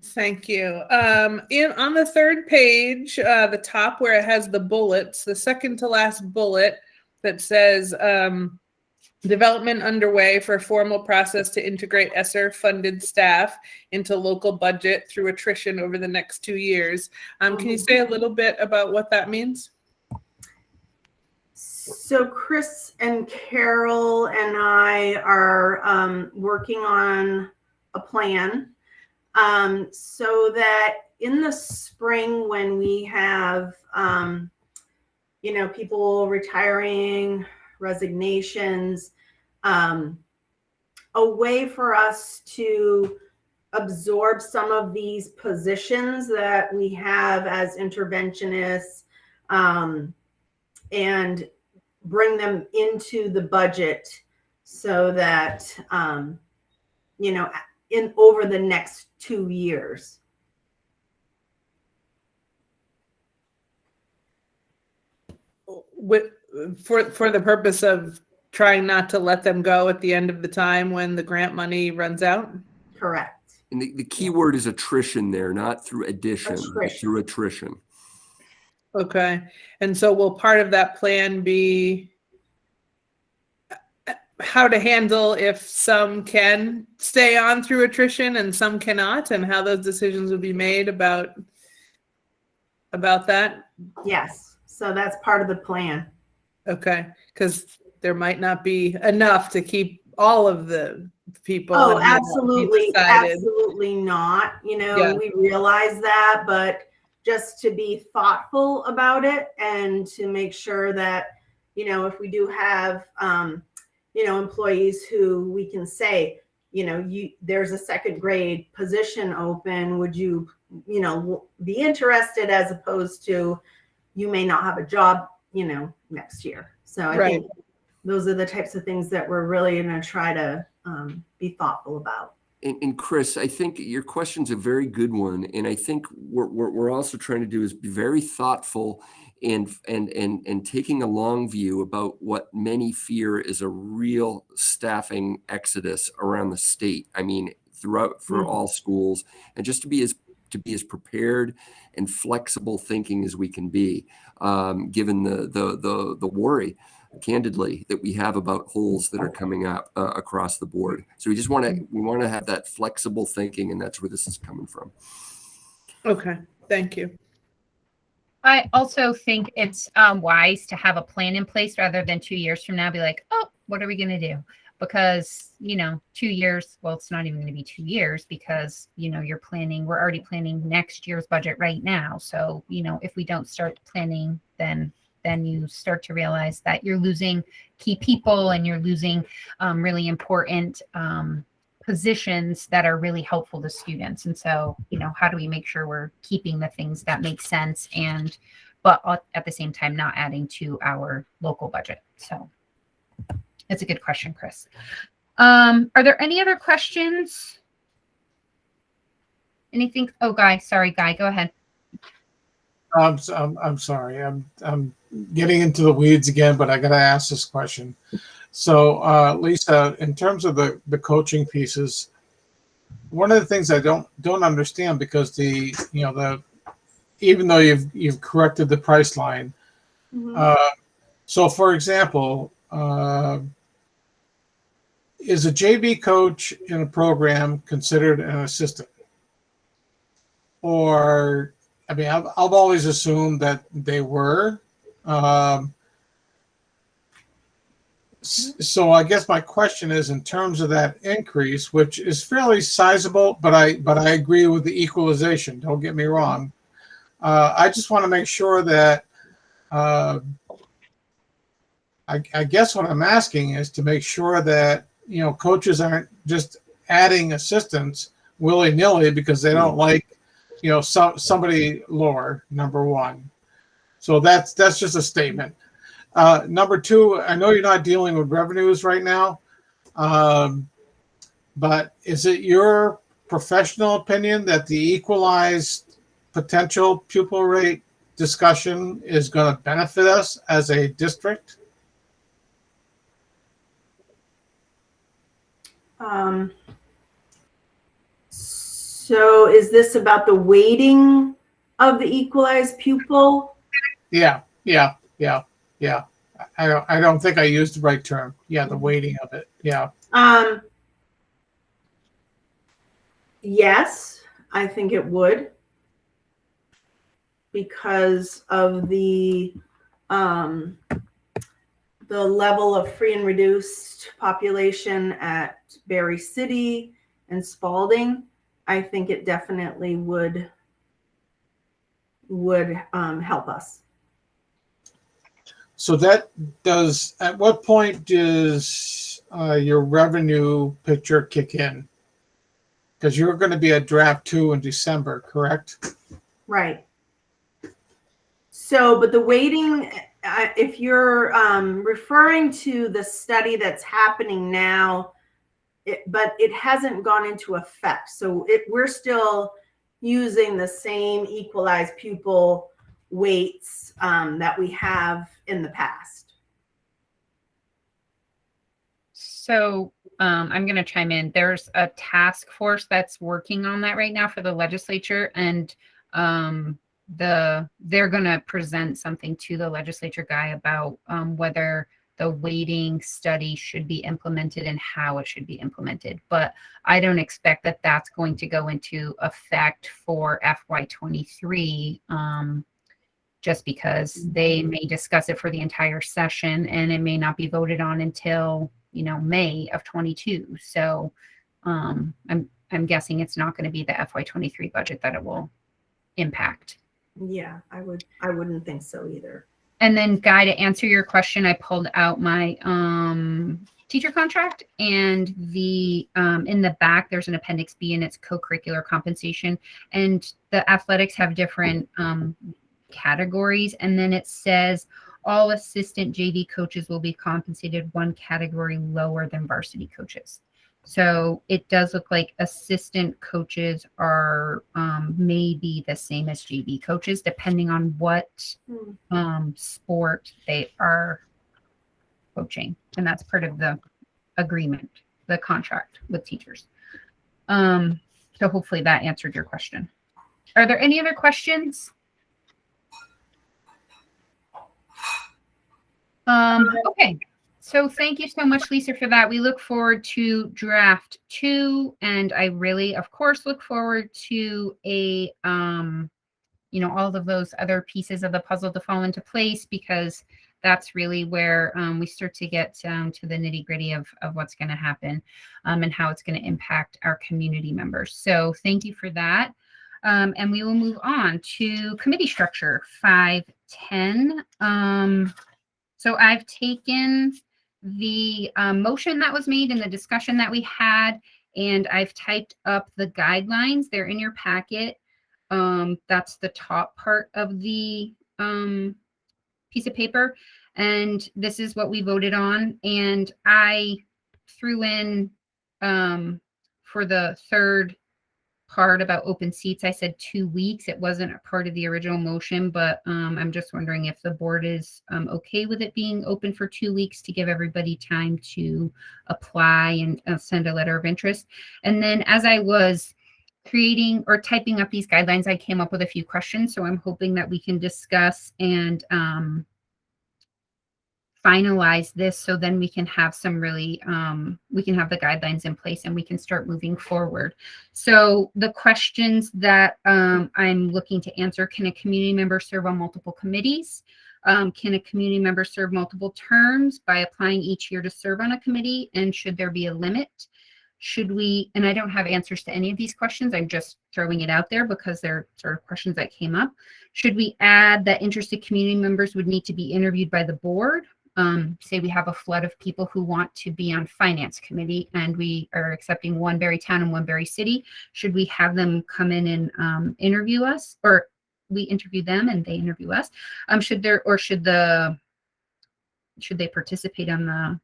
Thank you. On the third page, the top where it has the bullets, the second to last bullet that says development underway for a formal process to integrate ESSER-funded staff into local budget through attrition over the next 2 years. Can you say a little bit about what that means? So Chris and Carol and I are working on a plan so that in the spring, when we have, people retiring, resignations, a way for us to absorb some of these positions that we have as interventionists and bring them into the budget so that, in over the next 2 years. For the purpose of trying not to let them go at the end of the time when the grant money runs out? Correct. And the key word is attrition there, not through addition, but Attrition. through attrition. Okay. And so will part of that plan be how to handle if some can stay on through attrition and some cannot, and how those decisions will be made about that? Yes. So that's part of the plan. Okay. Because there might not be enough to keep all of the people. Oh, that have absolutely. decided. Absolutely not. Yeah. We realize that, but just to be thoughtful about it and to make sure that, if we do have, employees who we can say, there's a second grade position open. Would you, be interested, as opposed to you may not have a job, next year. So I think those are the types of things that we're really going to try to be thoughtful about. And Chris, I think your question's a very good one. And I think what we're also trying to do is be very thoughtful and taking a long view about what many fear is a real staffing exodus around the state. I mean, throughout for all schools, and just to be as prepared and flexible thinking as we can be, given the worry, candidly, that we have about holes that are coming up across the board. So we want to have that flexible thinking, and that's where this is coming from. Okay, thank you. I also think it's wise to have a plan in place rather than 2 years from now be like, oh, what are we going to do? Because, 2 years, well, it's not even going to be 2 years because, we're already planning next year's budget right now. So, if we don't start planning, then you start to realize that you're losing key people and you're losing really important positions that are really helpful to students. And so, how do we make sure we're keeping the things that make sense but at the same time, not adding to our local budget? So it's a good question, Chris. Are there any other questions? Anything? Oh, Guy, go ahead. I'm sorry. I'm getting into the weeds again, but I got to ask this question. So, Lisa, in terms of the coaching pieces, one of the things I don't understand, because even though you've corrected the price line, so for example, is a JV coach in a program considered an assistant? Or, I mean, I've always assumed that they were. So I guess my question is, in terms of that increase, which is fairly sizable, but I agree with the equalization. Don't get me wrong. I just want to make sure that I guess what I'm asking is to make sure that coaches aren't just adding assistants willy-nilly because they don't like somebody lower. Number one. So that's just a statement. Number two, I know you're not dealing with revenues right now, but is it your professional opinion that the equalized potential pupil rate discussion is going to benefit us as a district? So is this about the weighting of the equalized pupil? Yeah. I don't think I used the right term. Yeah, the weighting of it. Yeah. Yes, I think it would, because of the the level of free and reduced population at Berry City and Spalding, I think it definitely would help us. So that does, at what point does your revenue picture kick in? Because you're going to be at draft 2 in December, correct? Right. So, but the weighting, if you're referring to the study that's happening now, but it hasn't gone into effect. So we're still using the same equalized pupil weights that we have in the past. So I'm going to chime in. There's a task force that's working on that right now for the legislature, and they're going to present something to the legislature guy about whether the weighting study should be implemented and how it should be implemented. But I don't expect that that's going to go into effect for FY23, just because they may discuss it for the entire session and it may not be voted on until, you know, May of 22. So I'm guessing it's not going to be the FY23 budget that it will impact. Yeah, I wouldn't think so either. And then, Guy, to answer your question, I pulled out my teacher contract, and the in the back there's an appendix B, and it's co-curricular compensation, and the athletics have different categories, and then it says all assistant JV coaches will be compensated one category lower than varsity coaches. So it does look like assistant coaches are maybe the same as JV coaches, depending on what sport they are coaching. And that's part of the agreement, the contract with teachers. So hopefully that answered your question. Are there any other questions? Okay. So thank you so much, Lisa, for that. We look forward to draft 2, and I really, of course, look forward to a, you know, all of those other pieces of the puzzle to fall into place, because that's really where we start to get down to the nitty gritty of what's going to happen and how it's going to impact our community members. So thank you for that. And we will move on to committee structure 510. So I've taken the motion that was made and the discussion that we had, and I've typed up the guidelines. They're in your packet. That's the top part of the piece of paper, and this is what we voted on. And I threw in for the third part about open seats, I said 2 weeks. It wasn't a part of the original motion, but I'm just wondering if the board is okay with it being open for 2 weeks to give everybody time to apply and send a letter of interest. And then as I was creating or typing up these guidelines, I came up with a few questions. So I'm hoping that we can discuss and finalize this, so then we can have some really, we can have the guidelines in place and we can start moving forward. So the questions that I'm looking to answer: can a community member serve on multiple committees? Can a community member serve multiple terms by applying each year to serve on a committee? And should there be a limit? Should we, and I don't have answers to any of these questions, I'm just throwing it out there because they're sort of questions that came up. Should we add that interested community members would need to be interviewed by the board? Say we have a flood of people who want to be on finance committee and we are accepting one Berry Town and one Berry City. Should we have them come in and interview us, or we interview them and they interview us? Should they participate on the,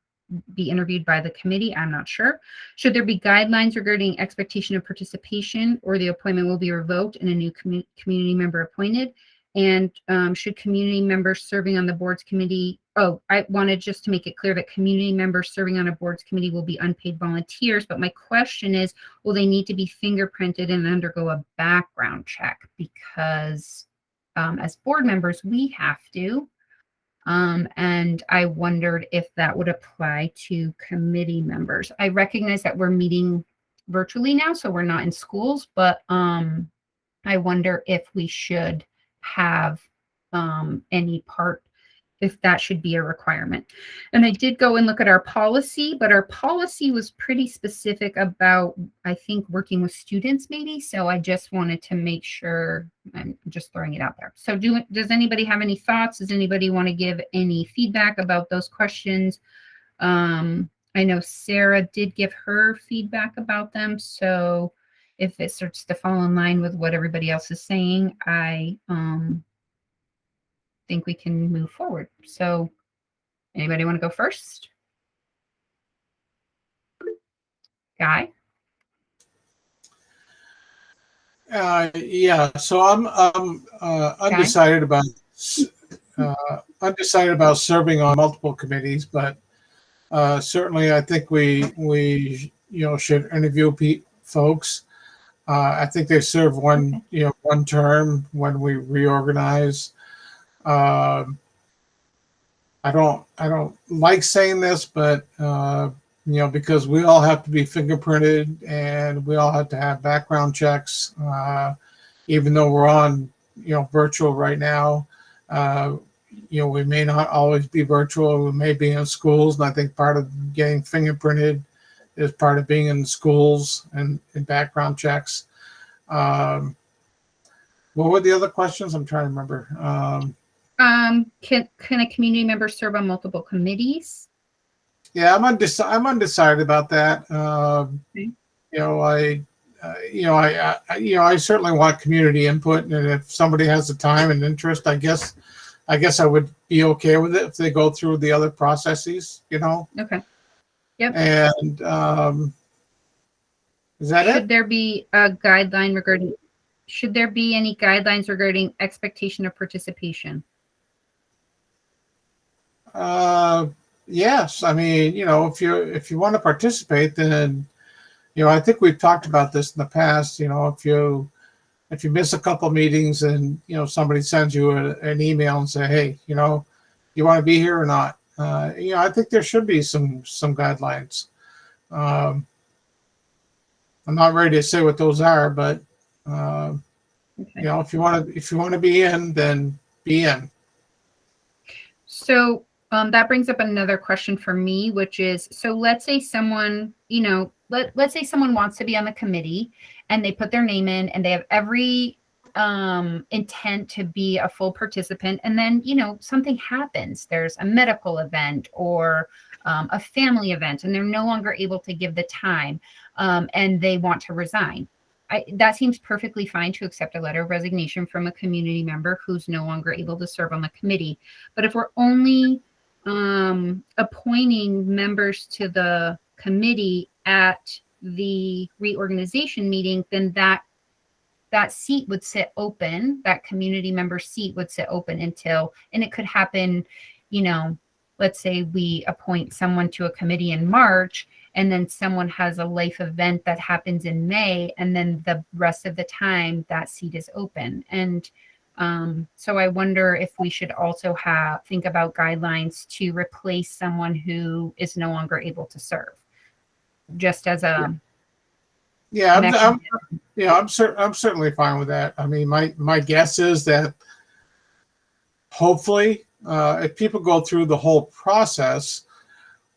be interviewed by the committee? I'm not sure. Should there be guidelines regarding expectation of participation, or the appointment will be revoked and a new community member appointed? And should community members serving on the board's committee, oh, I wanted just to make it clear that community members serving on a board's committee will be unpaid volunteers. But my question is, will they need to be fingerprinted and undergo a background check? Because as board members, we have to. And I wondered if that would apply to committee members. I recognize that we're meeting virtually now, so we're not in schools, but I wonder if we should have any part if that should be a requirement. And I did go and look at our policy, but our policy was pretty specific about, I think, working with students maybe. So I just wanted to make sure, I'm just throwing it out there. So does anybody have any thoughts? Does anybody want to give any feedback about those questions? I know Sarah did give her feedback about them. So if it starts to fall in line with what everybody else is saying, I think we can move forward. So anybody want to go first? Guy? Yeah, so I'm undecided about serving on multiple committees, but certainly I think we should interview folks. I think they serve one term when we reorganize. I don't like saying this, but because we all have to be fingerprinted and we all have to have background checks, even though we're on virtual right now. We may not always be virtual. We may be in schools, and I think part of getting fingerprinted is part of being in schools and background checks. What were the other questions? I'm trying to remember. Can a community member serve on multiple committees? Yeah, I'm undecided about that. I certainly want community input, and if somebody has the time and interest, I guess I would be okay with it if they go through the other processes. Okay. Yep. And is that it? Should there be a guideline regarding? Should there be any guidelines regarding expectation of participation? Yes. I mean, if you want to participate, then, I think we've talked about this in the past. If you miss a couple meetings and, somebody sends you an email and say, hey, you want to be here or not? I think there should be some guidelines. I'm not ready to say what those are, but, if you want to be in, then be in. So that brings up another question for me, which is, so let's say someone, let's say someone wants to be on the committee and they put their name in and they have every intent to be a full participant. And then, something happens. There's a medical event or a family event, and they're no longer able to give the time and they want to resign. That seems perfectly fine to accept a letter of resignation from a community member who's no longer able to serve on the committee. But if we're only appointing members to the committee at the reorganization meeting, then that seat would sit open, that community member seat would sit open until, and it could happen, let's say we appoint someone to a committee in March, and then someone has a life event that happens in May, and then the rest of the time that seat is open. And so I wonder if we should also think about guidelines to replace someone who is no longer able to serve, just as a I'm certainly fine with that. I mean, my guess is that hopefully, if people go through the whole process,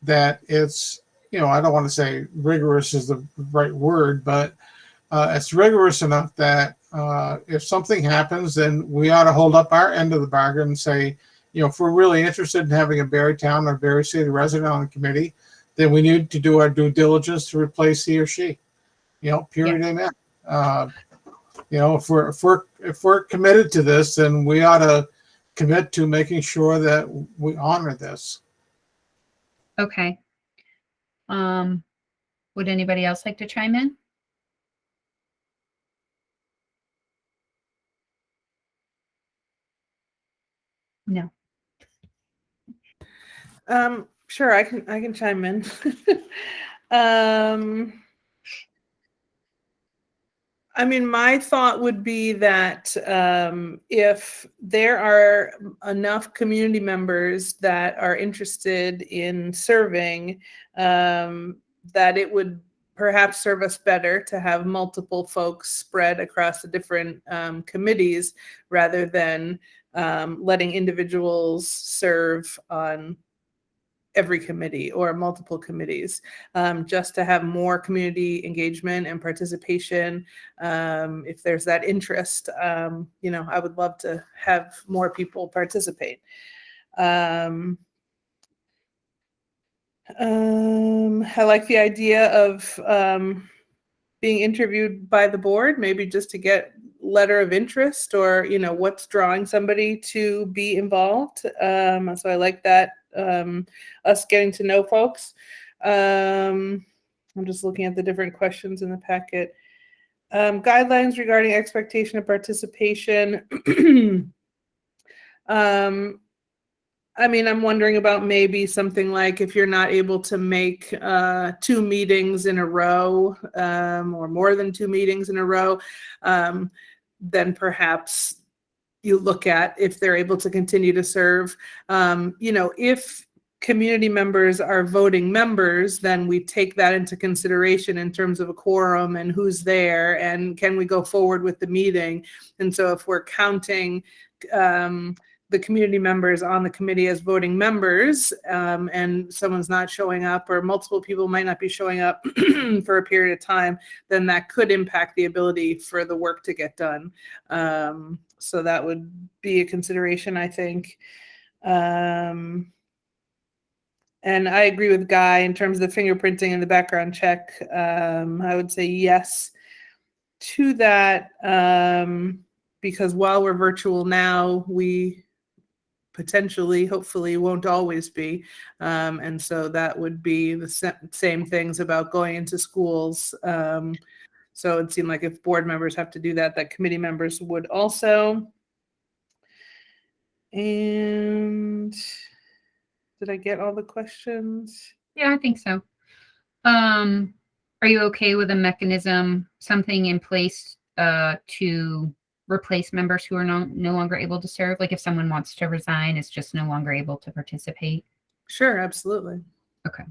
that it's, I don't want to say rigorous is the right word, but it's rigorous enough that if something happens, then we ought to hold up our end of the bargain and say, if we're really interested in having a Barrytown or Barry City resident on the committee, then we need to do our due diligence to replace he or she. Period. Amen. If we're committed to this, then we ought to commit to making sure that we honor this. Okay. Would anybody else like to chime in? No. Sure, I can chime in. I mean, my thought would be that if there are enough community members that are interested in serving, that it would perhaps serve us better to have multiple folks spread across the different committees rather than letting individuals serve on every committee or multiple committees, just to have more community engagement and participation. If there's that interest, you know, I would love to have more people participate. I like the idea of being interviewed by the board, maybe just to get letter of interest, or, you know, what's drawing somebody to be involved. So I like that, us getting to know folks. I'm just looking at the different questions in the packet. Guidelines regarding expectation of participation. I mean, I'm wondering about maybe something like, if you're not able to make 2 meetings in a row, or more than 2 meetings in a row, then perhaps you look at if they're able to continue to serve. You know, if community members are voting members, then we take that into consideration in terms of a quorum and who's there and can we go forward with the meeting. And so if we're counting the community members on the committee as voting members, and someone's not showing up, or multiple people might not be showing up for a period of time, then that could impact the ability for the work to get done. So that would be a consideration, I think. And I agree with Guy in terms of the fingerprinting and the background check. I would say yes to that, because while we're virtual now, we potentially, hopefully, won't always be. And so that would be the same things about going into schools. So it seemed like if board members have to do that, that committee members would also. And did I get all the questions? Yeah, I think so. Are you okay with a mechanism, something in place to replace members who are no longer able to serve? Like if someone wants to resign, is just no longer able to participate? Sure, absolutely. Okay.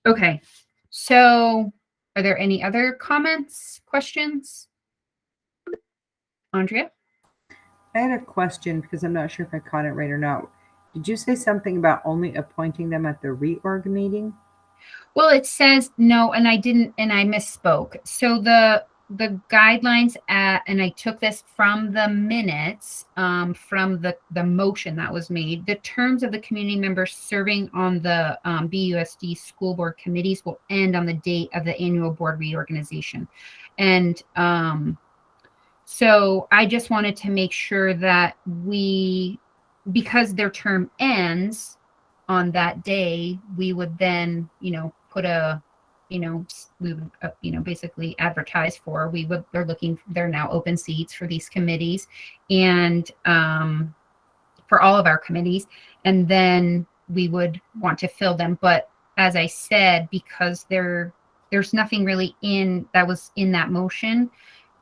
Okay. So are there any other comments, questions? Andrea? I had a question because I'm not sure if I caught it right or not. Did you say something about only appointing them at the reorg meeting? Well, it says no, and I didn't, and I misspoke. So the guidelines and I took this from the minutes, from the motion that was made. The terms of the community members serving on the BUUSD school board committees will end on the date of the annual board reorganization. And so I just wanted to make sure that because their term ends on that day, we would then, you know, put a, you know, we would, you know, basically advertise for, they're now open seats for these committees and for all of our committees. And then we would want to fill them. But as I said, because there's nothing really that was in that motion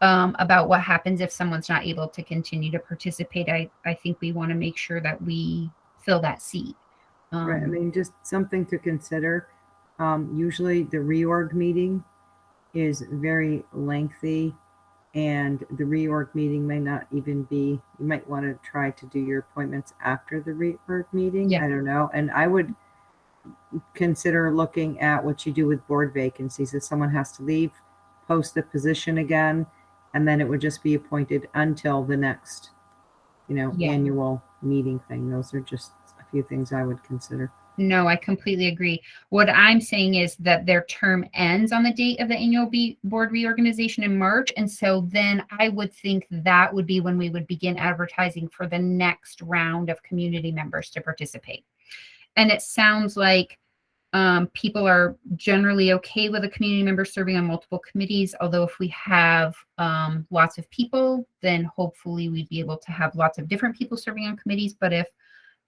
about what happens if someone's not able to continue to participate. I think we want to make sure that we fill that seat. Right. I mean, just something to consider. Usually the reorg meeting is very lengthy, and the reorg meeting may not even be, you might want to try to do your appointments after the reorg meeting. Yeah. I don't know. And I would consider looking at what you do with board vacancies. If someone has to leave, post the position again, and then it would just be appointed until the next, you know, annual meeting thing. Those are just a few things I would consider. No, I completely agree. What I'm saying is that their term ends on the date of the annual board reorganization in March. And so then I would think that would be when we would begin advertising for the next round of community members to participate. And it sounds like people are generally okay with a community member serving on multiple committees. Although if we have lots of people, then hopefully we'd be able to have lots of different people serving on committees. But if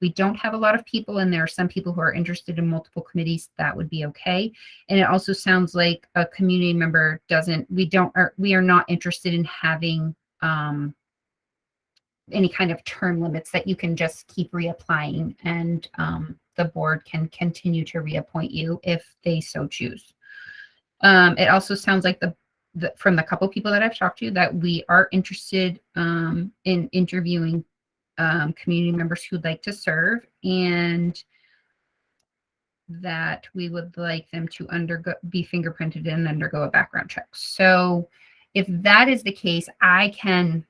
we don't have a lot of people and there are some people who are interested in multiple committees, that would be okay. And it also sounds like a community member we are not interested in having any kind of term limits, that you can just keep reapplying and the board can continue to reappoint you if they so choose. It also sounds like the from the couple people that I've talked to, that we are interested in interviewing community members who'd like to serve, and that we would like them to be fingerprinted and undergo a background check. So if that is the case, I can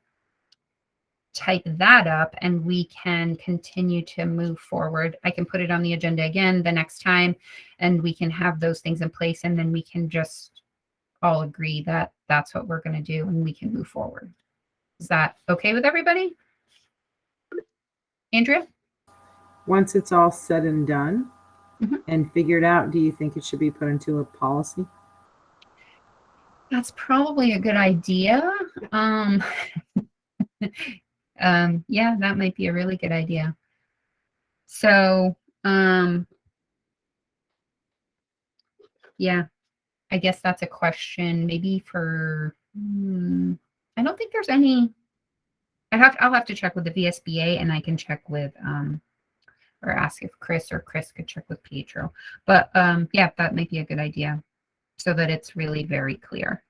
type that up and we can continue to move forward. I can put it on the agenda again the next time, and we can have those things in place, and then we can just all agree that that's what we're going to do, and we can move forward. Is that okay with everybody? Andrea? Once it's all said and done and figured out, do you think it should be put into a policy? That's probably a good idea. Yeah, that might be a really good idea. So, yeah, I guess that's a question maybe for, I don't think there's any, I'll have to check with the VSBA, and I can check with, or ask if Chris could check with Pietro. But yeah, that might be a good idea so that it's really very clear.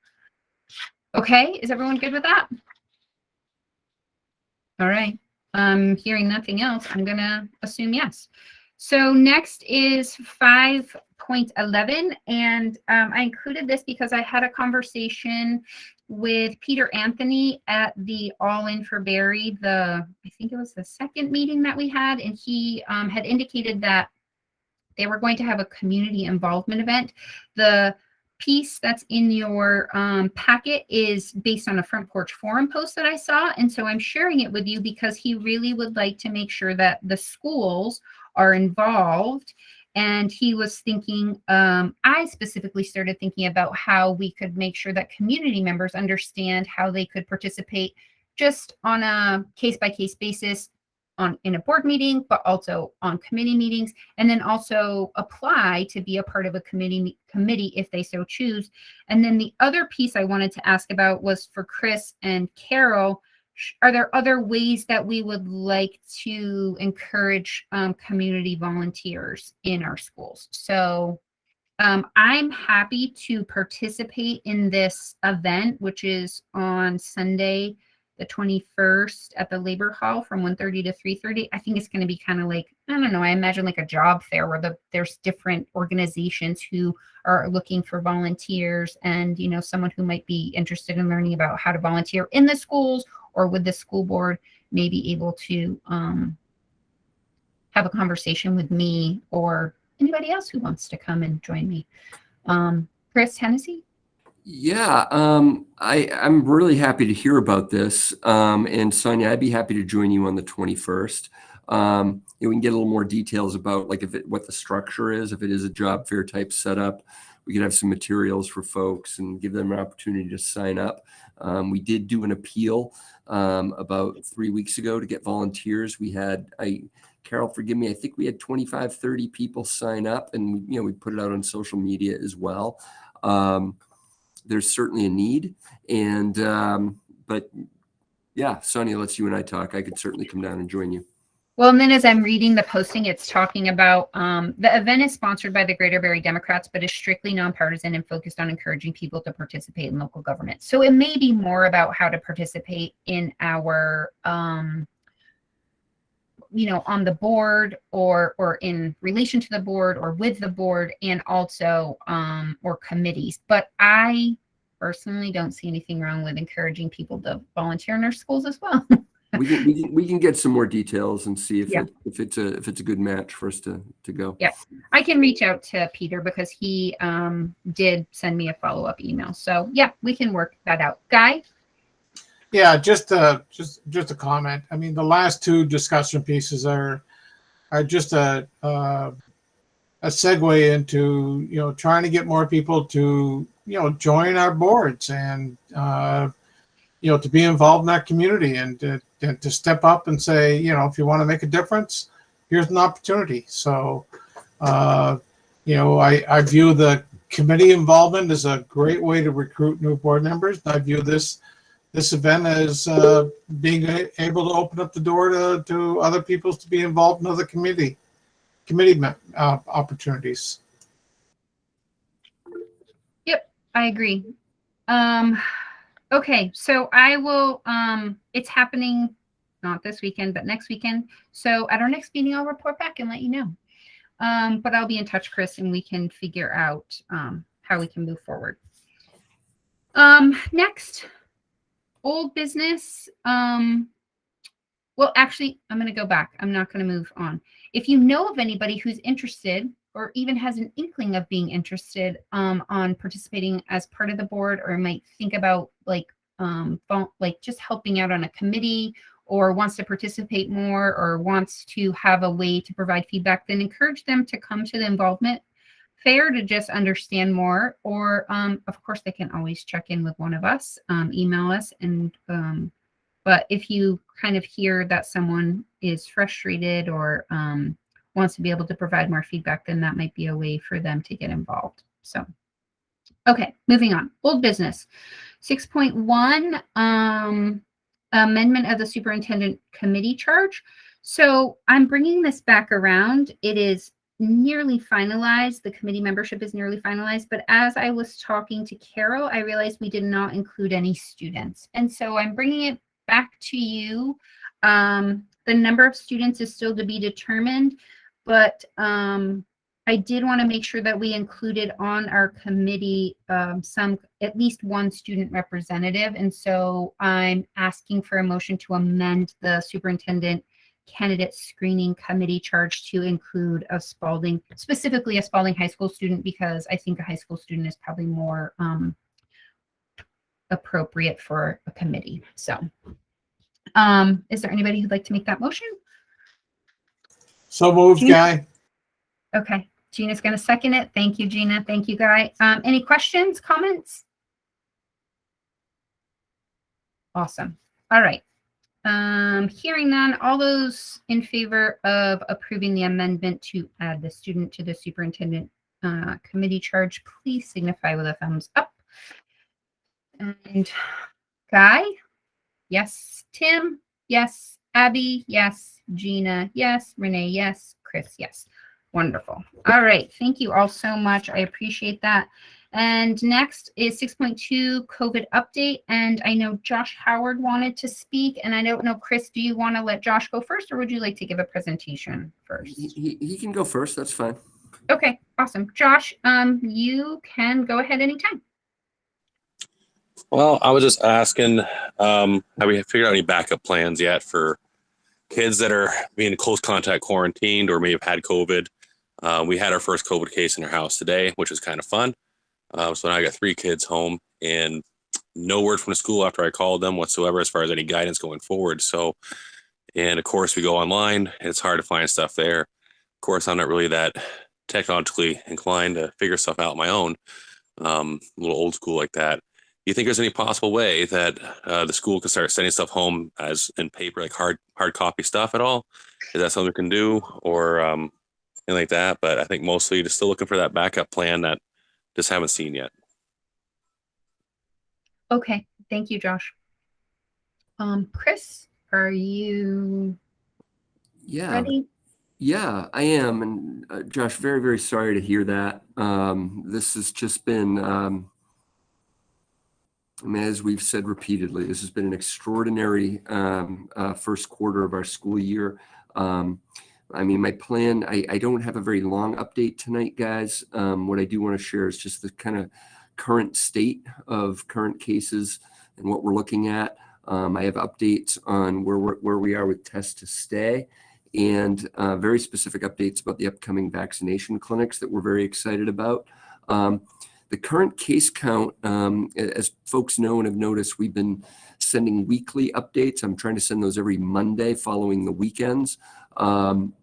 Okay, is everyone good with that? All right. Hearing nothing else, I'm going to assume yes. So next is 5.11, and I included this because I had a conversation with Peter Anthony at the All In for Barry, I think it was the second meeting that we had, and he had indicated that they were going to have a community involvement event. The piece that's in your packet is based on a Front Porch Forum post that I saw, and so I'm sharing it with you because he really would like to make sure that the schools are involved. And he was thinking, I specifically started thinking about how we could make sure that community members understand how they could participate just on a case-by-case basis in a board meeting, but also on committee meetings, and then also apply to be a part of a committee if they so choose. And then the other piece I wanted to ask about was for Chris and Carol. Are there other ways that we would like to encourage community volunteers in our schools? So I'm happy to participate in this event, which is on Sunday, the 21st at the Labor Hall from 1:30 to 3:30. I think it's going to be kind of like, I don't know, I imagine like a job fair where there's different organizations who are looking for volunteers, and, you know, someone who might be interested in learning about how to volunteer in the schools or with the school board may be able to have a conversation with me or anybody else who wants to come and join me. Chris Hennessy? Yeah, I'm really happy to hear about this. And Sonia, I'd be happy to join you on the 21st. We can get a little more details about like what the structure is, if it is a job fair type setup. We could have some materials for folks and give them an opportunity to sign up. We did do an appeal about 3 weeks ago to get volunteers. We had, Carol, forgive me, I think we had 25, 30 people sign up, and we put it out on social media as well. There's certainly a need, and but yeah, Sonia, let's you and I talk. I could certainly come down and join you. Well, and then as I'm reading the posting, it's talking about the event is sponsored by the Greater Barrie Democrats, but is strictly nonpartisan and focused on encouraging people to participate in local government. So it may be more about how to participate in our, on the board or in relation to the board or with the board, and also or committees. But I personally don't see anything wrong with encouraging people to volunteer in our schools as well. we can get some more details and see if it's a good match for us to go. Yeah, I can reach out to Peter because he did send me a follow-up email. So yeah, we can work that out. Guy? Yeah, just a comment. I mean, the last two discussion pieces are just a segue into trying to get more people to join our boards and to be involved in our community and to step up and say, if you want to make a difference, here's an opportunity. So I view the committee involvement as a great way to recruit new board members. I view this event as being able to open up the door to other people to be involved in other committee opportunities. Yep, I agree. Okay, so I will, it's happening not this weekend, but next weekend. So at our next meeting, I'll report back and let you know. But I'll be in touch, Chris, and we can figure out how we can move forward. Next, old business. Well, actually, I'm going to go back. I'm not going to move on. If you know of anybody who's interested or even has an inkling of being interested on participating as part of the board, or might think about like just helping out on a committee, or wants to participate more, or wants to have a way to provide feedback, then encourage them to come to the involvement fair to just understand more. Or of course, they can always check in with one of us, email us, and but if you kind of hear that someone is frustrated or wants to be able to provide more feedback, then that might be a way for them to get involved. So, okay, moving on. Old business. 6.1, amendment of the superintendent committee charge. So I'm bringing this back around. It is nearly finalized. The committee membership is nearly finalized. But as I was talking to Carol, I realized we did not include any students. And so I'm bringing it back to you. The number of students is still to be determined, but I did want to make sure that we included on our committee at least one student representative. And so I'm asking for a motion to amend the superintendent candidate screening committee charge to include a Spalding, specifically a Spalding High School student, because I think a high school student is probably more appropriate for a committee. So is there anybody who'd like to make that motion? So moved, Gina? Guy. Okay, Gina's going to second it. Thank you, Gina. Thank you, Guy. Any questions, comments? Awesome. All right. Hearing none, all those in favor of approving the amendment to add the student to the superintendent committee charge, please signify with a thumbs up. And Guy? Yes. Tim? Yes. Abby? Yes. Gina? Yes. Renee? Yes. Chris? Yes. Wonderful. All right. Thank you all so much. I appreciate that. And next is 6.2 COVID update. And I know Josh Howard wanted to speak. And I don't know, Chris, do you want to let Josh go first, or would you like to give a presentation first? He can go first. That's fine. Okay, awesome. Josh, you can go ahead anytime. Well, I was just asking, have we figured out any backup plans yet for kids that are being close contact quarantined or may have had COVID? We had our first COVID case in our house today, which is kind of fun. So now I got 3 kids home and no word from the school after I called them whatsoever as far as any guidance going forward. So, and of course we go online and it's hard to find stuff there. Of course, I'm not really that technologically inclined to figure stuff out on my own, a little old school like that. Do you think there's any possible way that the school can start sending stuff home as in paper, like hard copy stuff at all? Is that something we can do, or anything like that? But I think mostly just still looking for that backup plan that just haven't seen yet. Okay, thank you, Josh. Chris, are you ready? Yeah, I am. And Josh, very, very sorry to hear that. This has just been, I mean, as we've said repeatedly, this has been an extraordinary first quarter of our school year. I mean, my plan, I don't have a very long update tonight, guys. What I do want to share is just the kind of current state of current cases and what we're looking at. I have updates on where we are with test to stay, and very specific updates about the upcoming vaccination clinics that we're very excited about. The current case count, as folks know and have noticed, we've been sending weekly updates. I'm trying to send those every Monday following the weekends from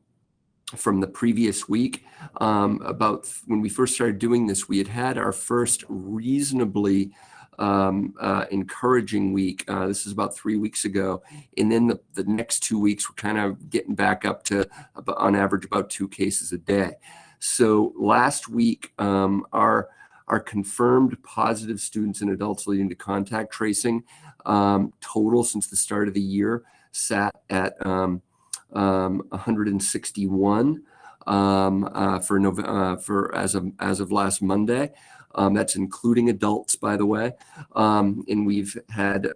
the previous week. About when we first started doing this, we had our first reasonably encouraging week. This is about 3 weeks ago. And then the next 2 weeks, we're kind of getting back up to on average about 2 cases a day. So last week, our confirmed positive students and adults leading to contact tracing total since the start of the year sat at 161 for as of last Monday. That's including adults, by the way. And we've had,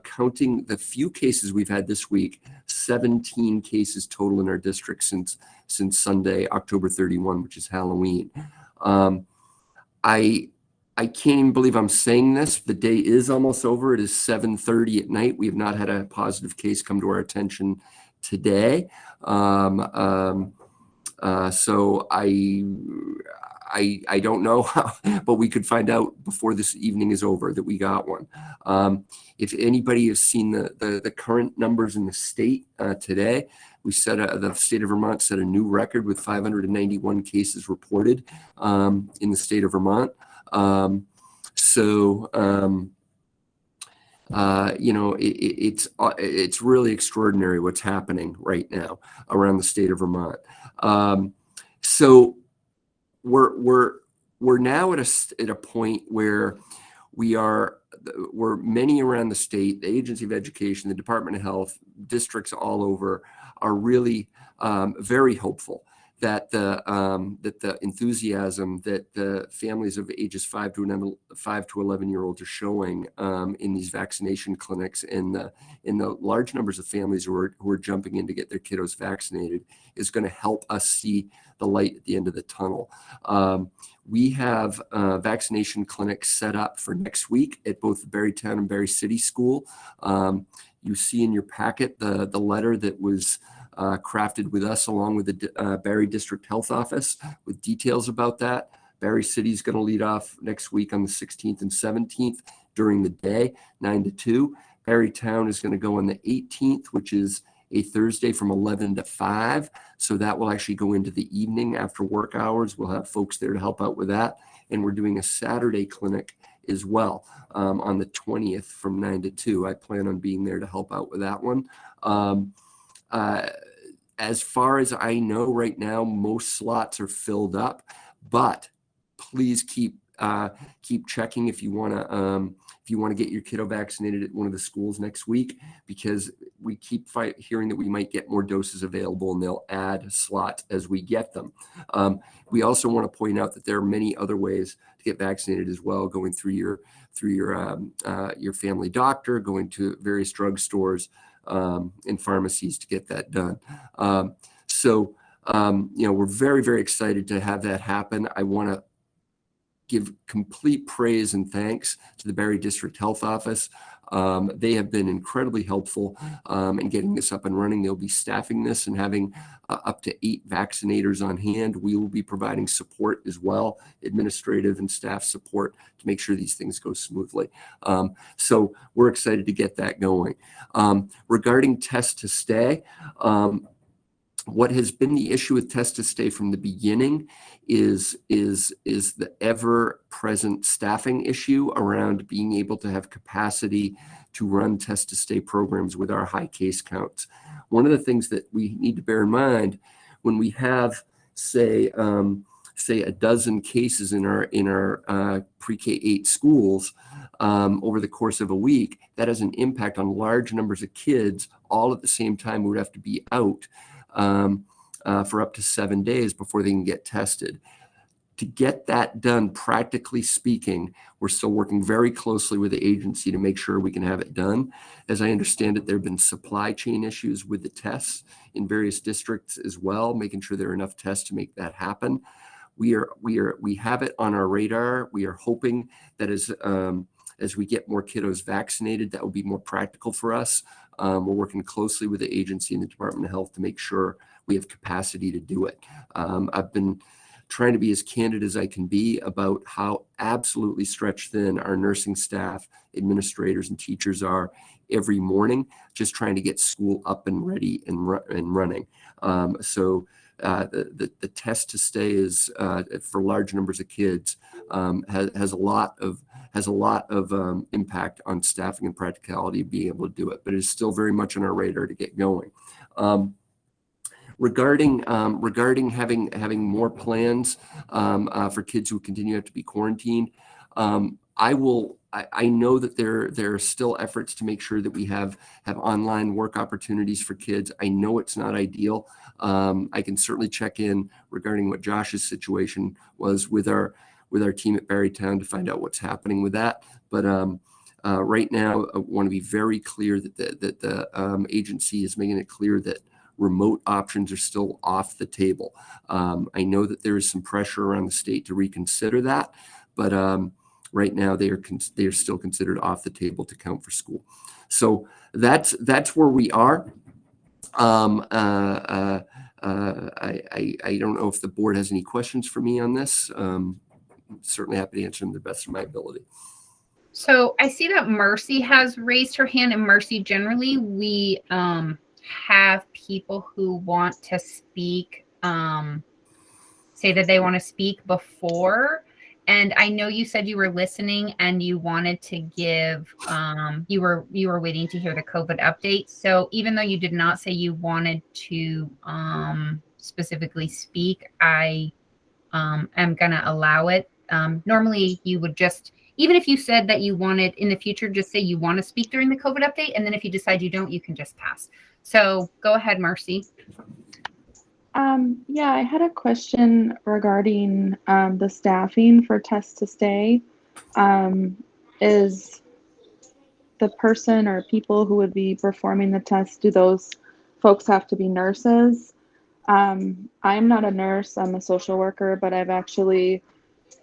counting the few cases we've had this week, 17 cases total in our district since Sunday, October 31, which is Halloween. I can't even believe I'm saying this. The day is almost over. It is 7:30 at night. We have not had a positive case come to our attention today. So I don't know how, but we could find out before this evening is over that we got one. If anybody has seen the current numbers in the state today, we set the state of Vermont set a new record with 591 cases reported in the state of Vermont. You know, it's really extraordinary what's happening right now around the state of Vermont. So we're now at a point where we're many around the state, the Agency of Education, the Department of Health, districts all over are really very hopeful that the enthusiasm that the families of ages 5 to 11-year-olds are showing in these vaccination clinics and the large numbers of families who are jumping in to get their kiddos vaccinated is going to help us see the light at the end of the tunnel. We have vaccination clinics set up for next week at both the Barrytown and Barry City School. You see in your packet the letter that was crafted with us along with the Barry District Health Office with details about that. Barry City is going to lead off next week on the 16th and 17th during the day, 9 to 2. Barrytown is going to go on the 18th, which is a Thursday from 11 to 5. So that will actually go into the evening after work hours. We'll have folks there to help out with that. And we're doing a Saturday clinic as well on the 20th from 9 to 2. I plan on being there to help out with that one. As far as I know right now, most slots are filled up, but please keep checking if you want to get your kiddo vaccinated at one of the schools next week, because we keep hearing that we might get more doses available and they'll add slots as we get them. We also want to point out that there are many other ways to get vaccinated as well, going through your family doctor, going to various drugstores and pharmacies to get that done. You know, we're very, very excited to have that happen. I want to give complete praise and thanks to the Barry District Health Office. They have been incredibly helpful in getting this up and running. They'll be staffing this and having up to 8 vaccinators on hand. We will be providing support as well, administrative and staff support, to make sure these things go smoothly. So we're excited to get that going. Regarding test to stay, what has been the issue with test to stay from the beginning is the ever-present staffing issue around being able to have capacity to run test to stay programs with our high case counts. One of the things that we need to bear in mind when we have, say a dozen cases in our pre-K-8 schools over the course of a week, that has an impact on large numbers of kids all at the same time who would have to be out for up to 7 days before they can get tested. To get that done, practically speaking, we're still working very closely with the agency to make sure we can have it done. As I understand it, there have been supply chain issues with the tests in various districts as well, making sure there are enough tests to make that happen. We have it on our radar. We are hoping that as we get more kiddos vaccinated, that will be more practical for us. We're working closely with the agency and the Department of Health to make sure we have capacity to do it. I've been trying to be as candid as I can be about how absolutely stretched thin our nursing staff, administrators, and teachers are every morning, just trying to get school up and ready and running. The test to stay is for large numbers of kids has a lot of impact on staffing and practicality of being able to do it, but it's still very much on our radar to get going. Regarding having more plans for kids who continue to have to be quarantined, I know that there are still efforts to make sure that we have online work opportunities for kids. I know it's not ideal. I can certainly check in regarding what Josh's situation was with our with our team at Barrytown to find out what's happening with that. But right now, I want to be very clear that the agency is making it clear that remote options are still off the table. I know that there is some pressure around the state to reconsider that, but right now they are still considered off the table to count for school. So that's where we are. I don't know if the board has any questions for me on this. Certainly happy to answer them to the best of my ability. So I see that Mercy has raised her hand, and Mercy, generally we have people who want to speak, say that they want to speak before. And I know you said you were listening and you wanted to give, you were waiting to hear the COVID update. So even though you did not say you wanted to specifically speak, I am going to allow it. Normally you would just, even if you said that you wanted in the future, just say you want to speak during the COVID update. And then if you decide you don't, you can just pass. So go ahead, Mercy. Yeah, I had a question regarding the staffing for Test to Stay. Is the person or people who would be performing the test, do those folks have to be nurses? I'm not a nurse, I'm a social worker, but I've actually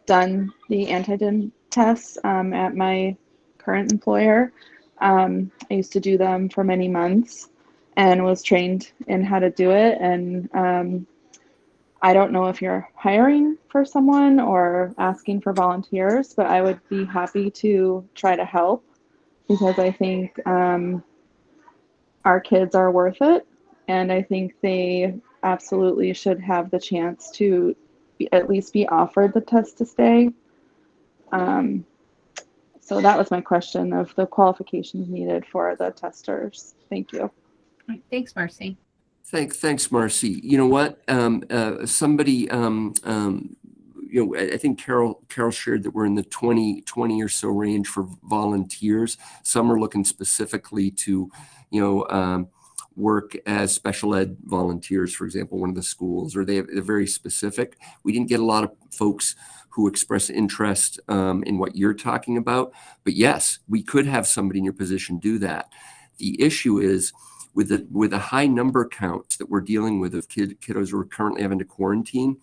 done the antigen tests at my current employer. I used to do them for many months and was trained in how to do it. And I don't know if you're hiring for someone or asking for volunteers, but I would be happy to try to help because I think our kids are worth it. And I think they absolutely should have the chance to at least be offered the Test to Stay. So that was my question of the qualifications needed for the testers. Thank you. Thanks, Marcy. Thanks, Marcy. You know what? Somebody, I think Carol shared that we're in the 20 or so range for volunteers. Some are looking specifically to, work as special ed volunteers, for example, one of the schools, or they're very specific. We didn't get a lot of folks who express interest in what you're talking about, but yes, we could have somebody in your position do that. The issue is with the high number counts that we're dealing with of kiddos who are currently having to quarantine,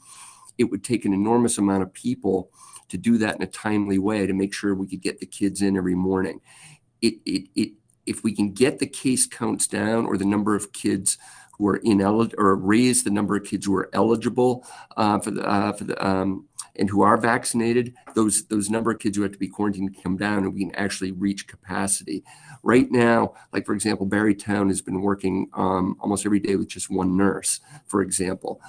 it would take an enormous amount of people to do that in a timely way to make sure we could get the kids in every morning. If we can get the case counts down or the number of kids who are ineligible, or raise the number of kids who are eligible and who are vaccinated, those number of kids who have to be quarantined can come down and we can actually reach capacity. Right now, like for example, Barrytown has been working almost every day with just one nurse, for example.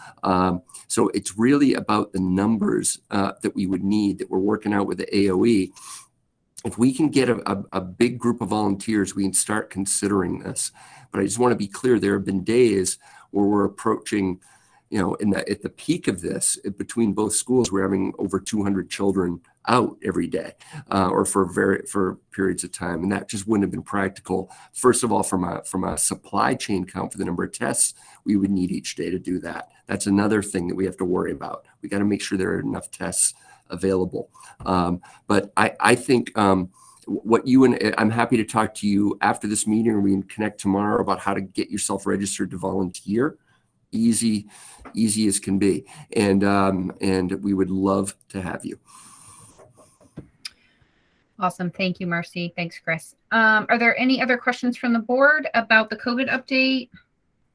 So it's really about the numbers that we would need that we're working out with the AOE. If we can get a big group of volunteers, we can start considering this. But I just want to be clear, there have been days where we're approaching, at the peak of this, between both schools, we're having over 200 children out every day or for periods of time. And that just wouldn't have been practical. First of all, from a supply chain count for the number of tests we would need each day to do that. That's another thing that we have to worry about. We got to make sure there are enough tests available. But I think what you and I'm happy to talk to you after this meeting, or we can connect tomorrow about how to get yourself registered to volunteer. Easy as can be. And we would love to have you. Awesome. Thank you, Marcy. Thanks, Chris. Are there any other questions from the board about the COVID update,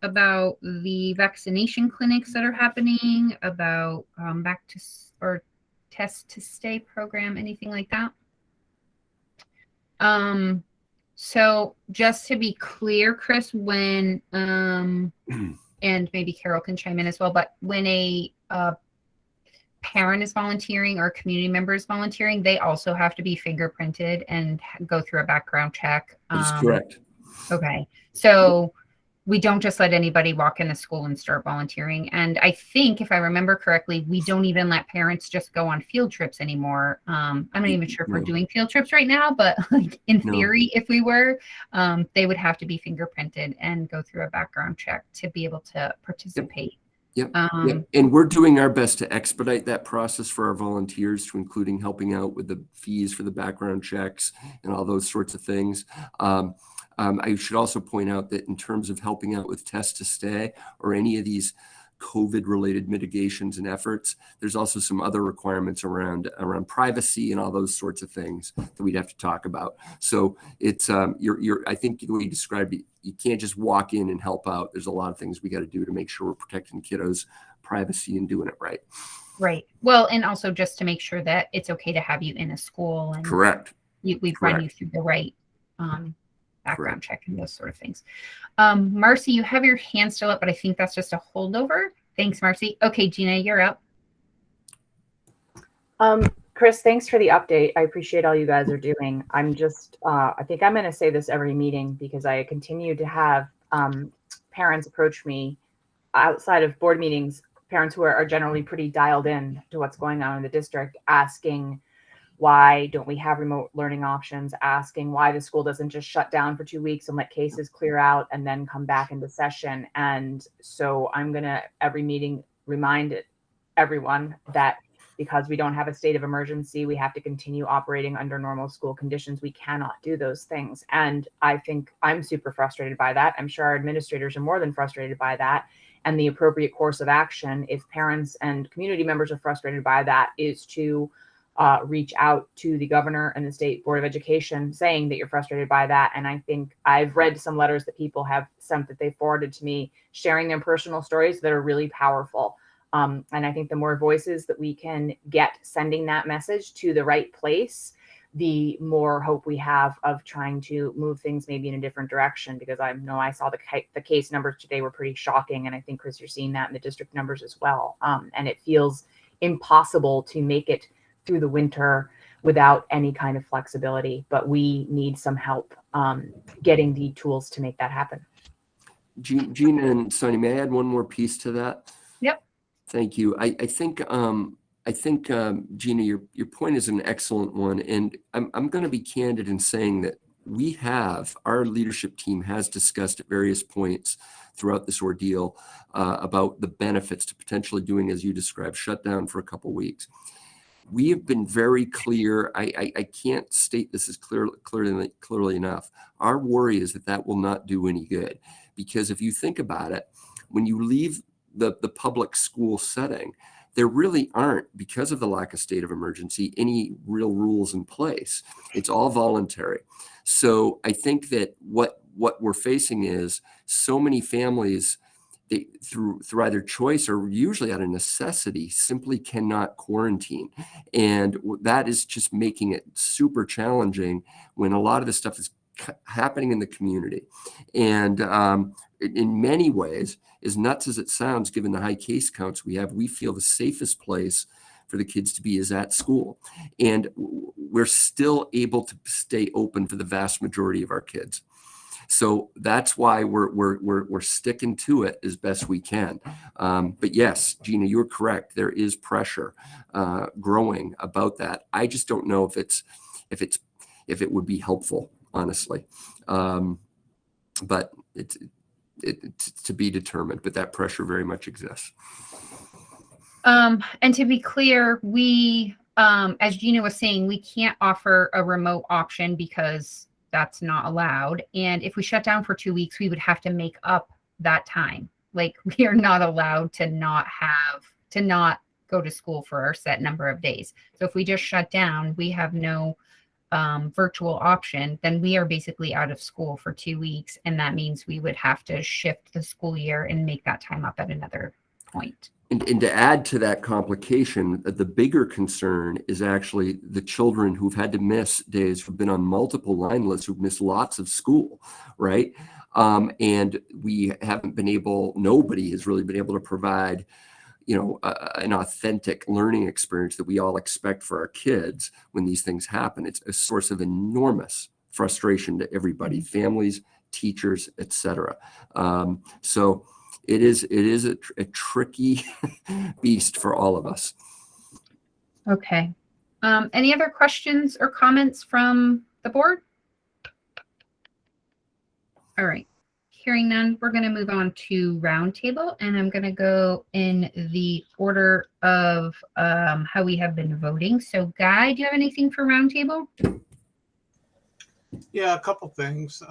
about the vaccination clinics that are happening, about back to or Test to Stay program, anything like that? So just to be clear, Chris, when and maybe Carol can chime in as well, but when a parent is volunteering or a community member is volunteering, they also have to be fingerprinted and go through a background check. That's correct. Okay. So we don't just let anybody walk in the school and start volunteering. And I think, if I remember correctly, we don't even let parents just go on field trips anymore. I'm not even sure if we're doing field trips right now, but like in theory, if we were, they would have to be fingerprinted and go through a background check to be able to participate Yep. And we're doing our best to expedite that process for our volunteers, to including helping out with the fees for the background checks and all those sorts of things. I should also point out that in terms of helping out with Test to Stay or any of these COVID-related mitigations and efforts, there's also some other requirements around privacy and all those sorts of things that we'd have to talk about. So it's I think the way you described it, you can't just walk in and help out. There's a lot of things we got to do to make sure we're protecting kiddos' privacy and doing it right. Right. Well, and also just to make sure that it's okay to have you in a school, and correct. We've run you through the right background check and those sort of things. Marcy, you have your hand still up, but I think that's just a holdover. Thanks, Marcy. Okay, Gina, you're up. Chris, thanks for the update. I appreciate all you guys are doing. I'm just, I think I'm going to say this every meeting because I continue to have parents approach me outside of board meetings, parents who are generally pretty dialed in to what's going on in the district, asking why don't we have remote learning options, asking why the school doesn't just shut down for 2 weeks and let cases clear out and then come back into session. And so I'm going to, every meeting, remind everyone that because we don't have a state of emergency, we have to continue operating under normal school conditions. We cannot do those things. And I think I'm super frustrated by that. I'm sure our administrators are more than frustrated by that. And the appropriate course of action, if parents and community members are frustrated by that, is to reach out to the governor and the state board of education saying that you're frustrated by that. And I think I've read some letters that people have sent that they forwarded to me, sharing their personal stories that are really powerful. And I think the more voices that we can get sending that message to the right place, the more hope we have of trying to move things maybe in a different direction. Because I know I saw the case numbers today were pretty shocking. And I think, Chris, you're seeing that in the district numbers as well. And it feels impossible to make it through the winter without any kind of flexibility. But we need some help getting the tools to make that happen. Gina and Sonia, may I add one more piece to that? Yep. Thank you. I think Gina, your point is an excellent one, and I'm going to be candid in saying that our leadership team has discussed at various points throughout this ordeal about the benefits to potentially doing, as you described, shut down for a couple of weeks. We have been very clear. I can't state this as clearly enough. Our worry is that will not do any good, because if you think about it, when you leave the public school setting, there really aren't, because of the lack of state of emergency, any real rules in place. It's all voluntary. So I think that what we're facing is so many families, they, through either choice or usually out of necessity, simply cannot quarantine. And that is just making it super challenging when a lot of this stuff is happening in the community. And in many ways, as nuts as it sounds, given the high case counts we have, we feel the safest place for the kids to be is at school. And we're still able to stay open for the vast majority of our kids. So that's why we're sticking to it as best we can. But yes, Gina, you're correct. There is pressure growing about that. I just don't know if it would be helpful, honestly. But it's to be determined. But that pressure very much exists. And to be clear, we, as Gina was saying, we can't offer a remote option because that's not allowed. And if we shut down for 2 weeks, we would have to make up that time. Like, we are not allowed to not go to school for our set number of days. So if we just shut down, we have no virtual option, then we are basically out of school for 2 weeks. And that means we would have to shift the school year and make that time up at another point. And to add to that complication, the bigger concern is actually the children who've had to miss days, who've been on multiple line lists, who've missed lots of school, right? And we haven't been able, nobody has really been able to provide, an authentic learning experience that we all expect for our kids when these things happen. It's a source of enormous frustration to everybody, families, teachers, etc. So it is a tricky beast for all of us. Okay. Any other questions or comments from the board? All right. Hearing none, we're going to move on to roundtable, and I'm going to go in the order of how we have been voting. So, Guy, do you have anything for roundtable? Yeah, a couple things.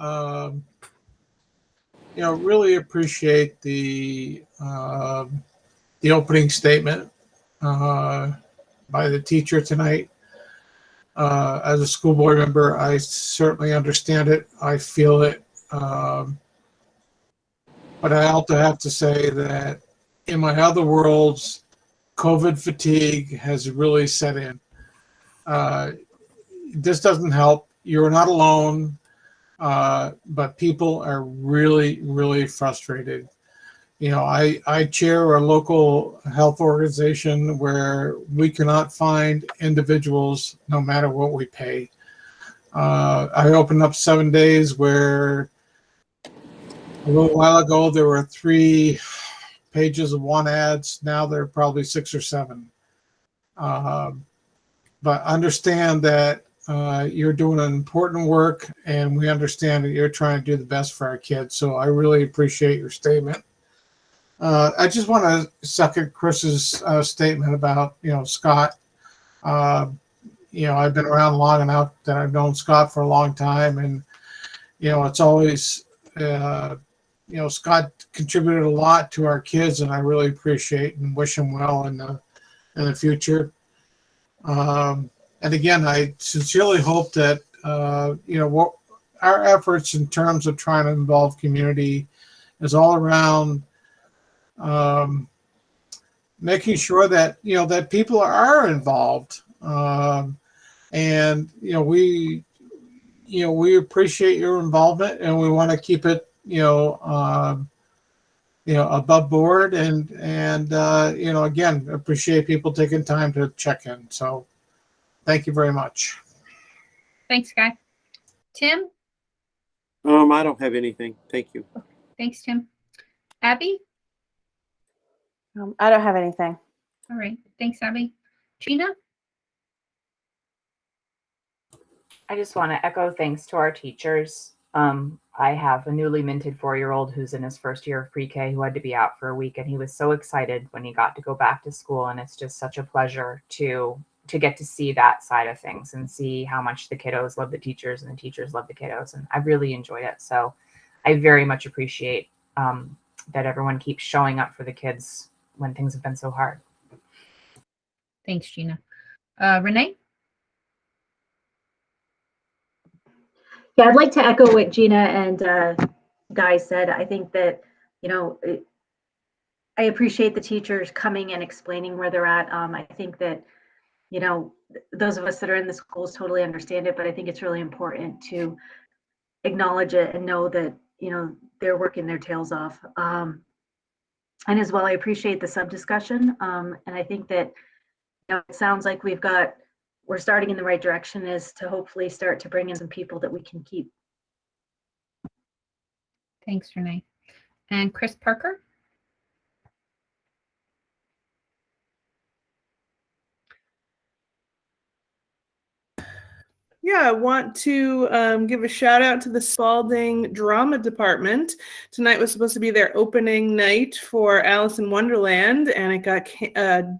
Really appreciate the opening statement by the teacher tonight. As a school board member, I certainly understand it. I feel it. But I also have to say that in my other worlds, COVID fatigue has really set in. This doesn't help. You're not alone, but people are really, really frustrated. I chair a local health organization where we cannot find individuals no matter what we pay. I opened up 7 days where a little while ago there were 3 pages of want ads. Now there are probably 6 or 7. But understand that you're doing an important work, and we understand that you're trying to do the best for our kids. So I really appreciate your statement. I just want to second Chris's statement about, Scott. I've been around long enough that I've known Scott for a long time, and, it's always, Scott contributed a lot to our kids, and I really appreciate and wish him well in the future. And again, I sincerely hope that, what our efforts in terms of trying to involve community is all around making sure that, that people are involved. And, we appreciate your involvement, and we want to keep it, above board, and again, appreciate people taking time to check in. So thank you very much. Thanks, Guy. Tim? I don't have anything. Thank you. Thanks, Tim. Abby? I don't have anything. All right. Thanks, Abby. Gina? I just want to echo thanks to our teachers. I have a newly minted 4-year-old who's in his first year of pre-K who had to be out for a week, and he was so excited when he got to go back to school. And it's just such a pleasure to get to see that side of things and see how much the kiddos love the teachers and the teachers love the kiddos. And I really enjoyed it. So I very much appreciate that everyone keeps showing up for the kids when things have been so hard. Thanks, Gina. Renee? Yeah, I'd like to echo what Gina and Guy said. I think that, I appreciate the teachers coming and explaining where they're at. I think that, those of us that are in the schools totally understand it, but I think it's really important to acknowledge it and know that, they're working their tails off. And as well, I appreciate the sub discussion. And I think that, it sounds like we're starting in the right direction, is to hopefully start to bring in some people that we can keep. Thanks, Renee. And Chris Parker? Yeah, I want to give a shout out to the Spalding Drama Department. Tonight was supposed to be their opening night for Alice in Wonderland, and it got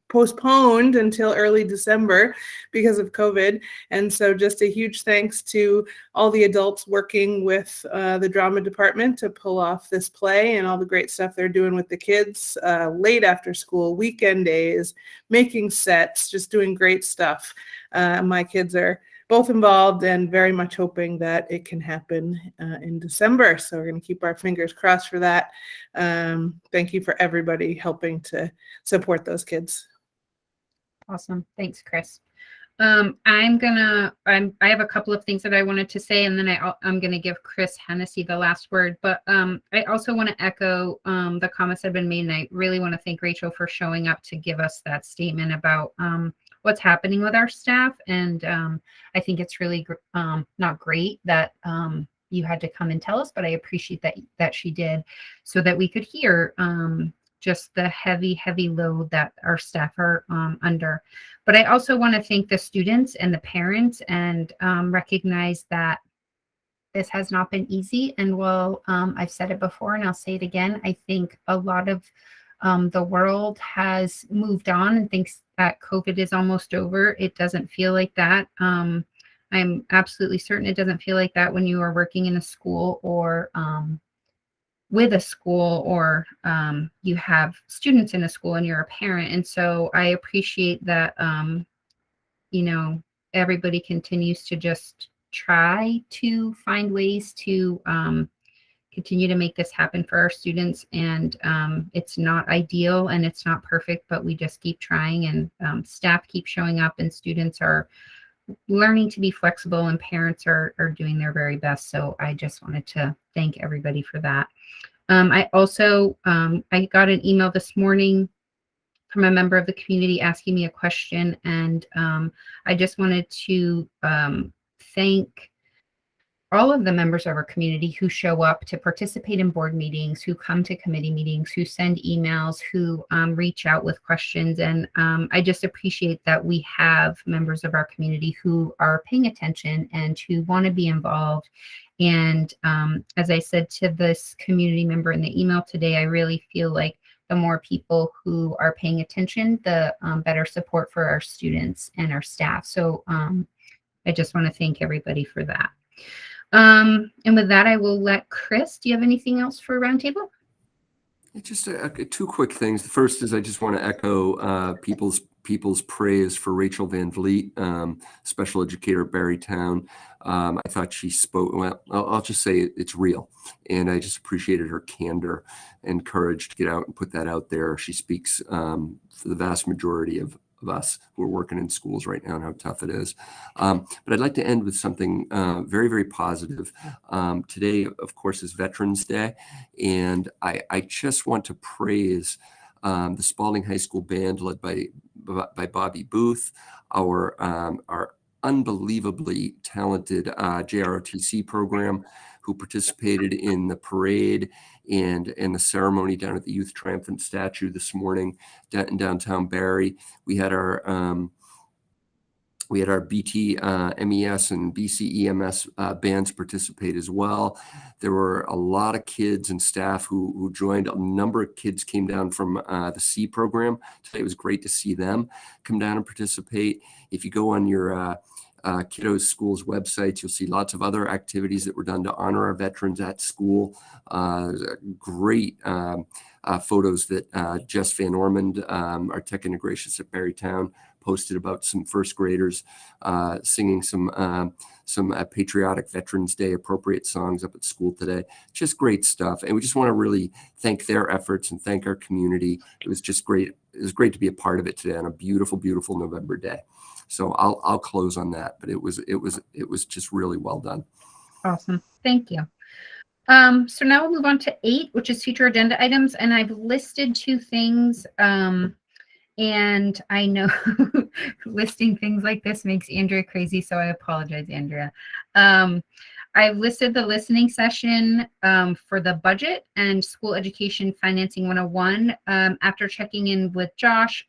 postponed until early December because of COVID. And so just a huge thanks to all the adults working with the drama department to pull off this play, and all the great stuff they're doing with the kids, late after school, weekend days, making sets, just doing great stuff. My kids are both involved and very much hoping that it can happen in December. So we're going to keep our fingers crossed for that. Thank you for everybody helping to support those kids. Awesome. Thanks, Chris. I have a couple of things that I wanted to say, and then I'm going to give Chris Hennessy the last word. But I also want to echo the comments that have been made, and I really want to thank Rachel for showing up to give us that statement about what's happening with our staff. And I think it's really not great that you had to come and tell us, but I appreciate that she did, so that we could hear just the heavy load that our staff are under. But I also want to thank the students and the parents, and recognize that this has not been easy. And well, I've said it before and I'll say it again. I think a lot of the world has moved on and thinks that COVID is almost over. It doesn't feel like that. I'm absolutely certain it doesn't feel like that when you are working in a school or with a school, or you have students in a school and you're a parent. And so I appreciate that, you know, everybody continues to just try to find ways to continue to make this happen for our students. And it's not ideal and it's not perfect, but we just keep trying, and staff keep showing up, and students are learning to be flexible, and parents are doing their very best. So I just wanted to thank everybody for that. I also, I got an email this morning from a member of the community asking me a question, and I just wanted to thank all of the members of our community who show up to participate in board meetings, who come to committee meetings, who send emails, who reach out with questions. And I just appreciate that we have members of our community who are paying attention and who want to be involved. And as I said to this community member in the email today, I really feel like the more people who are paying attention, the better support for our students and our staff. So I just want to thank everybody for that. And with that, I will let Chris, do you have anything else for Roundtable? Just two quick things. The first is I just want to echo people's praise for Rachel Van Vliet, special educator at Barrytown. I thought she spoke, well, I'll just say it's real. And I just appreciated her candor and courage to get out and put that out there. She speaks for the vast majority of us who are working in schools right now and how tough it is. But I'd like to end with something very, very positive. Today, of course, is Veterans Day. And I just want to praise the Spalding High School Band led by Bobby Booth, our unbelievably talented JROTC program, who participated in the parade and the ceremony down at the Youth Triumphant Statue this morning in downtown Barrie. We had our BT MES and BC EMS bands participate as well. There were a lot of kids and staff who joined. A number of kids came down from the C program today. It was great to see them come down and participate. If you go on your kiddos' schools websites, you'll see lots of other activities that were done to honor our veterans at school. Great photos that Jess Van Ormond, our tech integrationist at Barrytown, posted about some first graders singing some patriotic Veterans Day appropriate songs up at school today. Just great stuff. And we just want to really thank their efforts and thank our community. It was just great. It was great to be a part of it today on a beautiful, beautiful November day. So I'll close on that, but it was just really well done. Awesome. Thank you. So now we'll move on to 8, which is future agenda items. And I've listed 2 things. And I know listing things like this makes Andrea crazy, so I apologize, Andrea. I've listed the listening session for the budget and school education financing 101 after checking in with Josh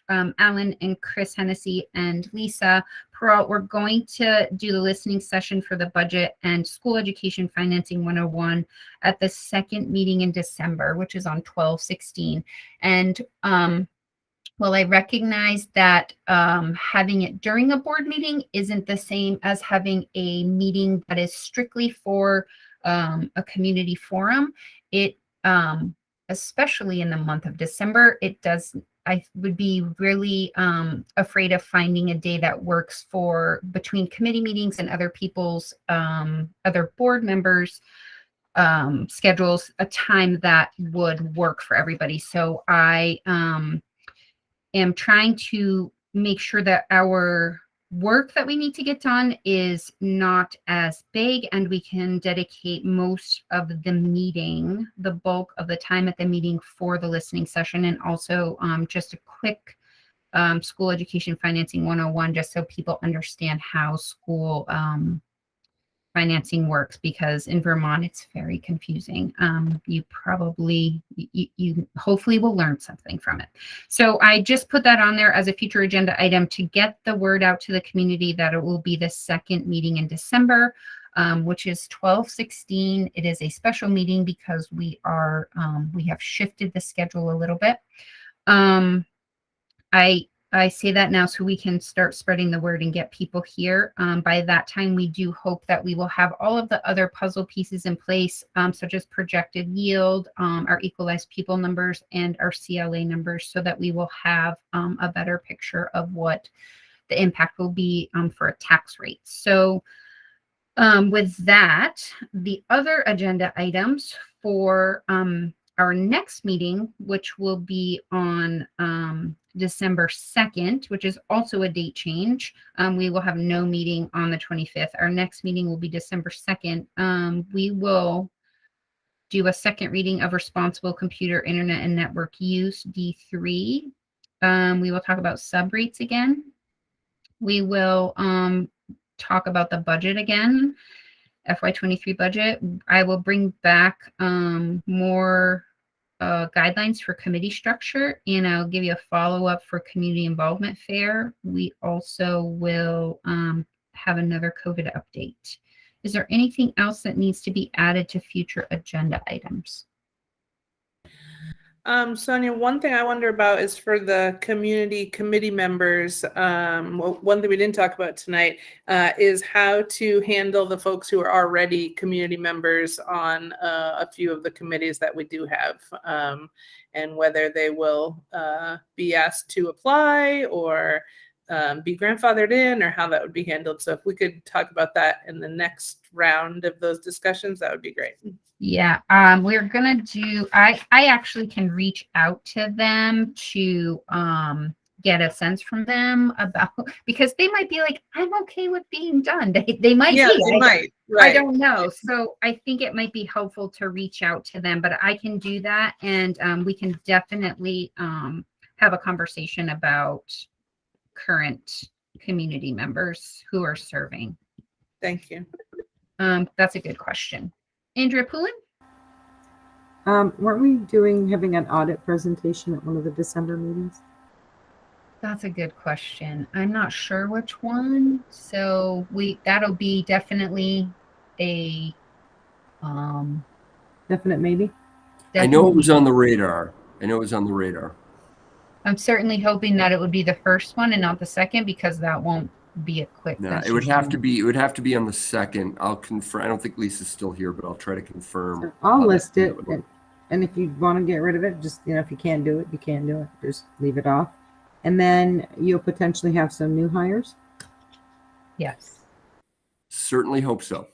Allen and Chris Hennessy and Lisa Peralt. We're going to do the listening session for the budget and school education financing 101 at the second meeting in December, which is on 12/16. And well, I recognize that having it during a board meeting isn't the same as having a meeting that is strictly for a community forum. It, especially in the month of December, I would be really afraid of finding a day that works for between committee meetings and other people's, other board members' schedules, a time that would work for everybody. So I am trying to make sure that our work that we need to get done is not as big, and we can dedicate most of the meeting, the bulk of the time at the meeting, for the listening session. And also just a quick school education financing 101, just so people understand how school financing works, because in Vermont it's very confusing. You probably, you hopefully will learn something from it. So I just put that on there as a future agenda item to get the word out to the community that it will be the second meeting in December. which is 12:16. It is a special meeting because we have shifted the schedule a little bit. I say that now so we can start spreading the word and get people here. By that time, we do hope that we will have all of the other puzzle pieces in place, such as projected yield, our equalized pupil numbers, and our CLA numbers, so that we will have a better picture of what the impact will be for a tax rate. So with that, the other agenda items for our next meeting, which will be on December 2nd, which is also a date change. We will have no meeting on the 25th. Our next meeting will be December 2nd. We will do a second reading of Responsible Computer, Internet, and Network Use, D3. We will talk about sub rates again. We will talk about the budget again, FY23 budget. I will bring back more guidelines for committee structure, and I'll give you a follow-up for community involvement fair. We also will have another COVID update. Is there anything else that needs to be added to future agenda items? Sonia, one thing I wonder about is for the community committee members. Well, one thing we didn't talk about tonight is how to handle the folks who are already community members on a few of the committees that we do have, and whether they will be asked to apply or be grandfathered in, or how that would be handled. So if we could talk about that in the next round of those discussions, that would be great. Yeah, we're gonna do, I actually can reach out to them to get a sense from them about, because they might be like, I'm okay with being done. They might yeah, be. they might. Right. I don't know. So I think it might be helpful to reach out to them, but I can do that, and we can definitely have a conversation about current community members who are serving. Thank you. That's a good question. Andrea Poulin? Weren't we having an audit presentation at one of the December meetings? That's a good question. I'm not sure which one. So that'll be definitely a definite maybe. I know it was on the radar. I'm certainly hoping that it would be the first one and not the second, because that won't be a quick. No, it would have to be. It would have to be on the second. I'll confirm. I don't think Lisa's still here, but I'll try to confirm. I'll list it, and if you want to get rid of it, just if you can't do it, you can't do it. Just leave it off, and then you'll potentially have some new hires. Yes. Certainly hope so.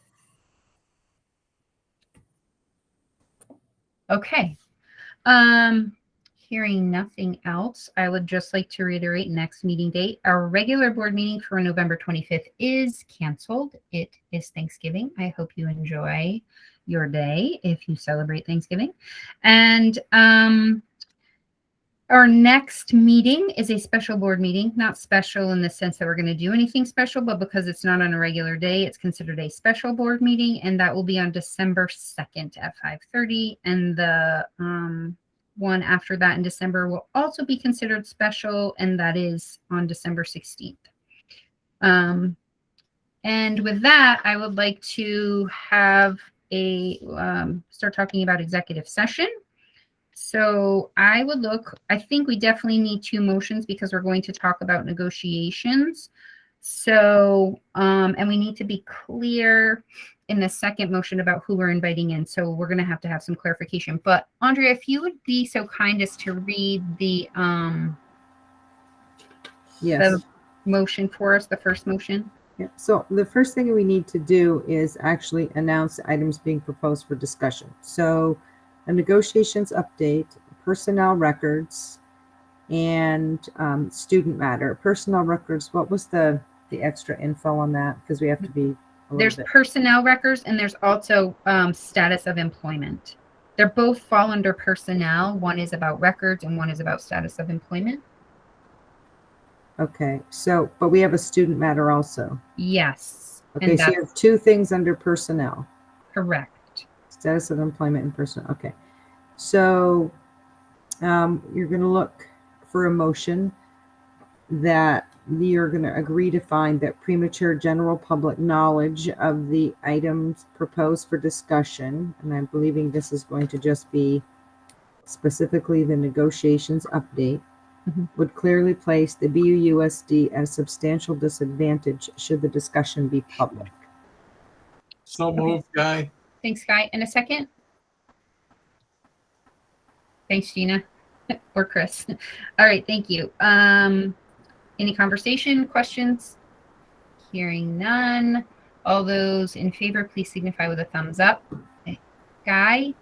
Okay. Hearing nothing else, I would just like to reiterate next meeting date. Our regular board meeting for November 25th is canceled. It is Thanksgiving. I hope you enjoy your day if you celebrate Thanksgiving. And our next meeting is a special board meeting, not special in the sense that we're going to do anything special, but because it's not on a regular day, it's considered a special board meeting, and that will be on December 2nd at 5:30. And the one after that in December will also be considered special, and that is on December 16th. And with that, I would like to have start talking about executive session. So I think we definitely need 2 motions because we're going to talk about negotiations. So, and we need to be clear in the second motion about who we're inviting in. So we're going to have some clarification. But Andrea, if you would be so kind as to read the Yes. the motion for us, the first motion. Yeah. So the first thing we need to do is actually announce the items being proposed for discussion. So a negotiations update, personnel records, and student matter. Personnel records, what was the extra info on that? Because we have to be There's personnel records, and there's also status of employment. They're both fall under personnel. One is about records and one is about status of employment. Okay, so, but we have a student matter also. Yes. Okay, so you have 2 things under personnel. Correct. Status of employment and personnel. Okay, so you're going to look for a motion that you're going to agree to find that premature general public knowledge of the items proposed for discussion, and I'm believing this is going to just be specifically the negotiations update, would clearly place the BUUSD at a substantial disadvantage should the discussion be public. So moved, Guy. Thanks, Guy. And a second? Thanks, Gina. Or Chris. All right, thank you. Any conversation, questions? Hearing none. All those in favor, please signify with a thumbs up. Okay. Guy?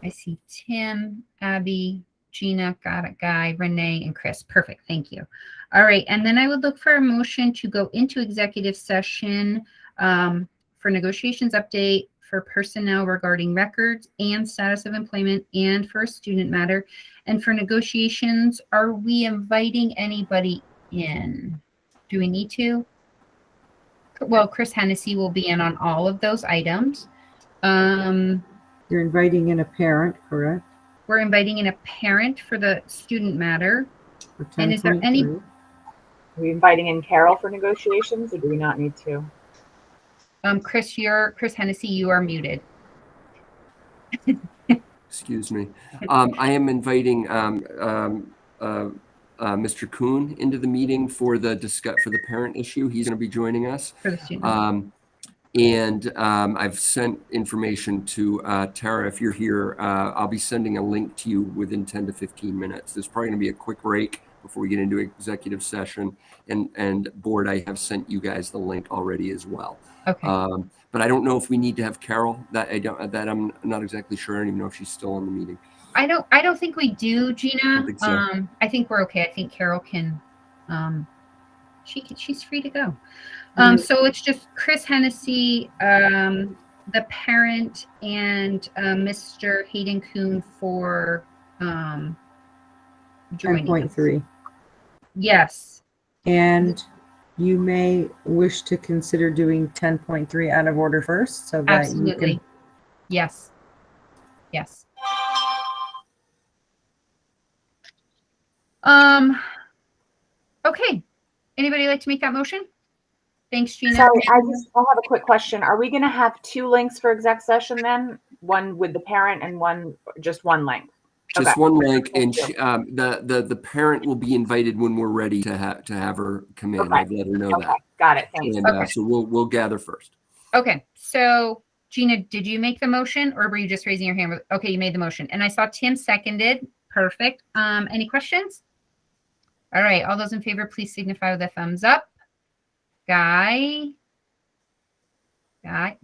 I see Tim, Abby, Gina, got it, Guy, Renee, and Chris. Perfect, thank you. All right, and then I would look for a motion to go into executive session for negotiations update for personnel regarding records and status of employment and for a student matter. And for negotiations, are we inviting anybody in? Do we need to? Well, Chris Hennessy will be in on all of those items. You're inviting in a parent, correct? We're inviting in a parent for the student matter. For And is there any? 10.3. Are we inviting in Carol for negotiations, or do we not need to? Chris Hennessy, you are muted. Excuse me. I am inviting Mr. Kuhn into the meeting for the parent issue. He's going to be joining us. For the student. And I've sent information to Tara. If you're here, I'll be sending a link to you within 10 to 15 minutes. There's probably going to be a quick break before we get into executive session. And board, I have sent you guys the link already as well. Okay. But I don't know if we need to have Carol. I'm not exactly sure. I don't even know if she's still in the meeting. I don't think we do, Gina. I think so. I think we're okay. I think Carol can. She's free to go. So it's just Chris Hennessy, the parent, and Mr. Hayden Kuhn for joining. 10.3. Yes. And you may wish to consider doing 10.3 out of order first, so that Absolutely. you can. Yes. Yes. Okay. Anybody like to make that motion? Thanks, Gina. Sorry, I have a quick question. Are we going to have two links for exec session then? One with the parent and just one link? Just Okay. one link, and Thank the parent will be invited when we're ready to have her come in. Okay. I've let her know Okay. that. Got it. Thanks. And so we'll gather first. Okay. So Gina, did you make the motion or were you just raising your hand? Okay, you made the motion. And I saw Tim seconded. Perfect. Any questions? All right. All those in favor, please signify with a thumbs up. Guy. Got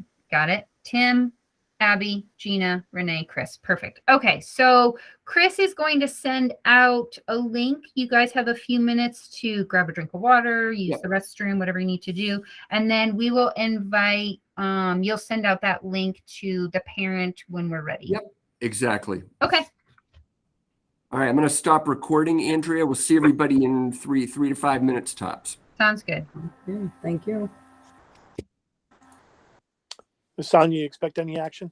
it. Tim, Abby, Gina, Renee, Chris. Perfect. Okay. So Chris is going to send out a link. You guys have a few minutes to grab a drink of water, use the restroom, whatever you need to do. And then we will invite, you'll send out that link to the parent when we're ready. Yep, exactly. Okay. All right, I'm going to stop recording, Andrea. We'll see everybody in three to 5 minutes tops. Sounds good. Okay, thank you. Ms. Sonia, you expect any action?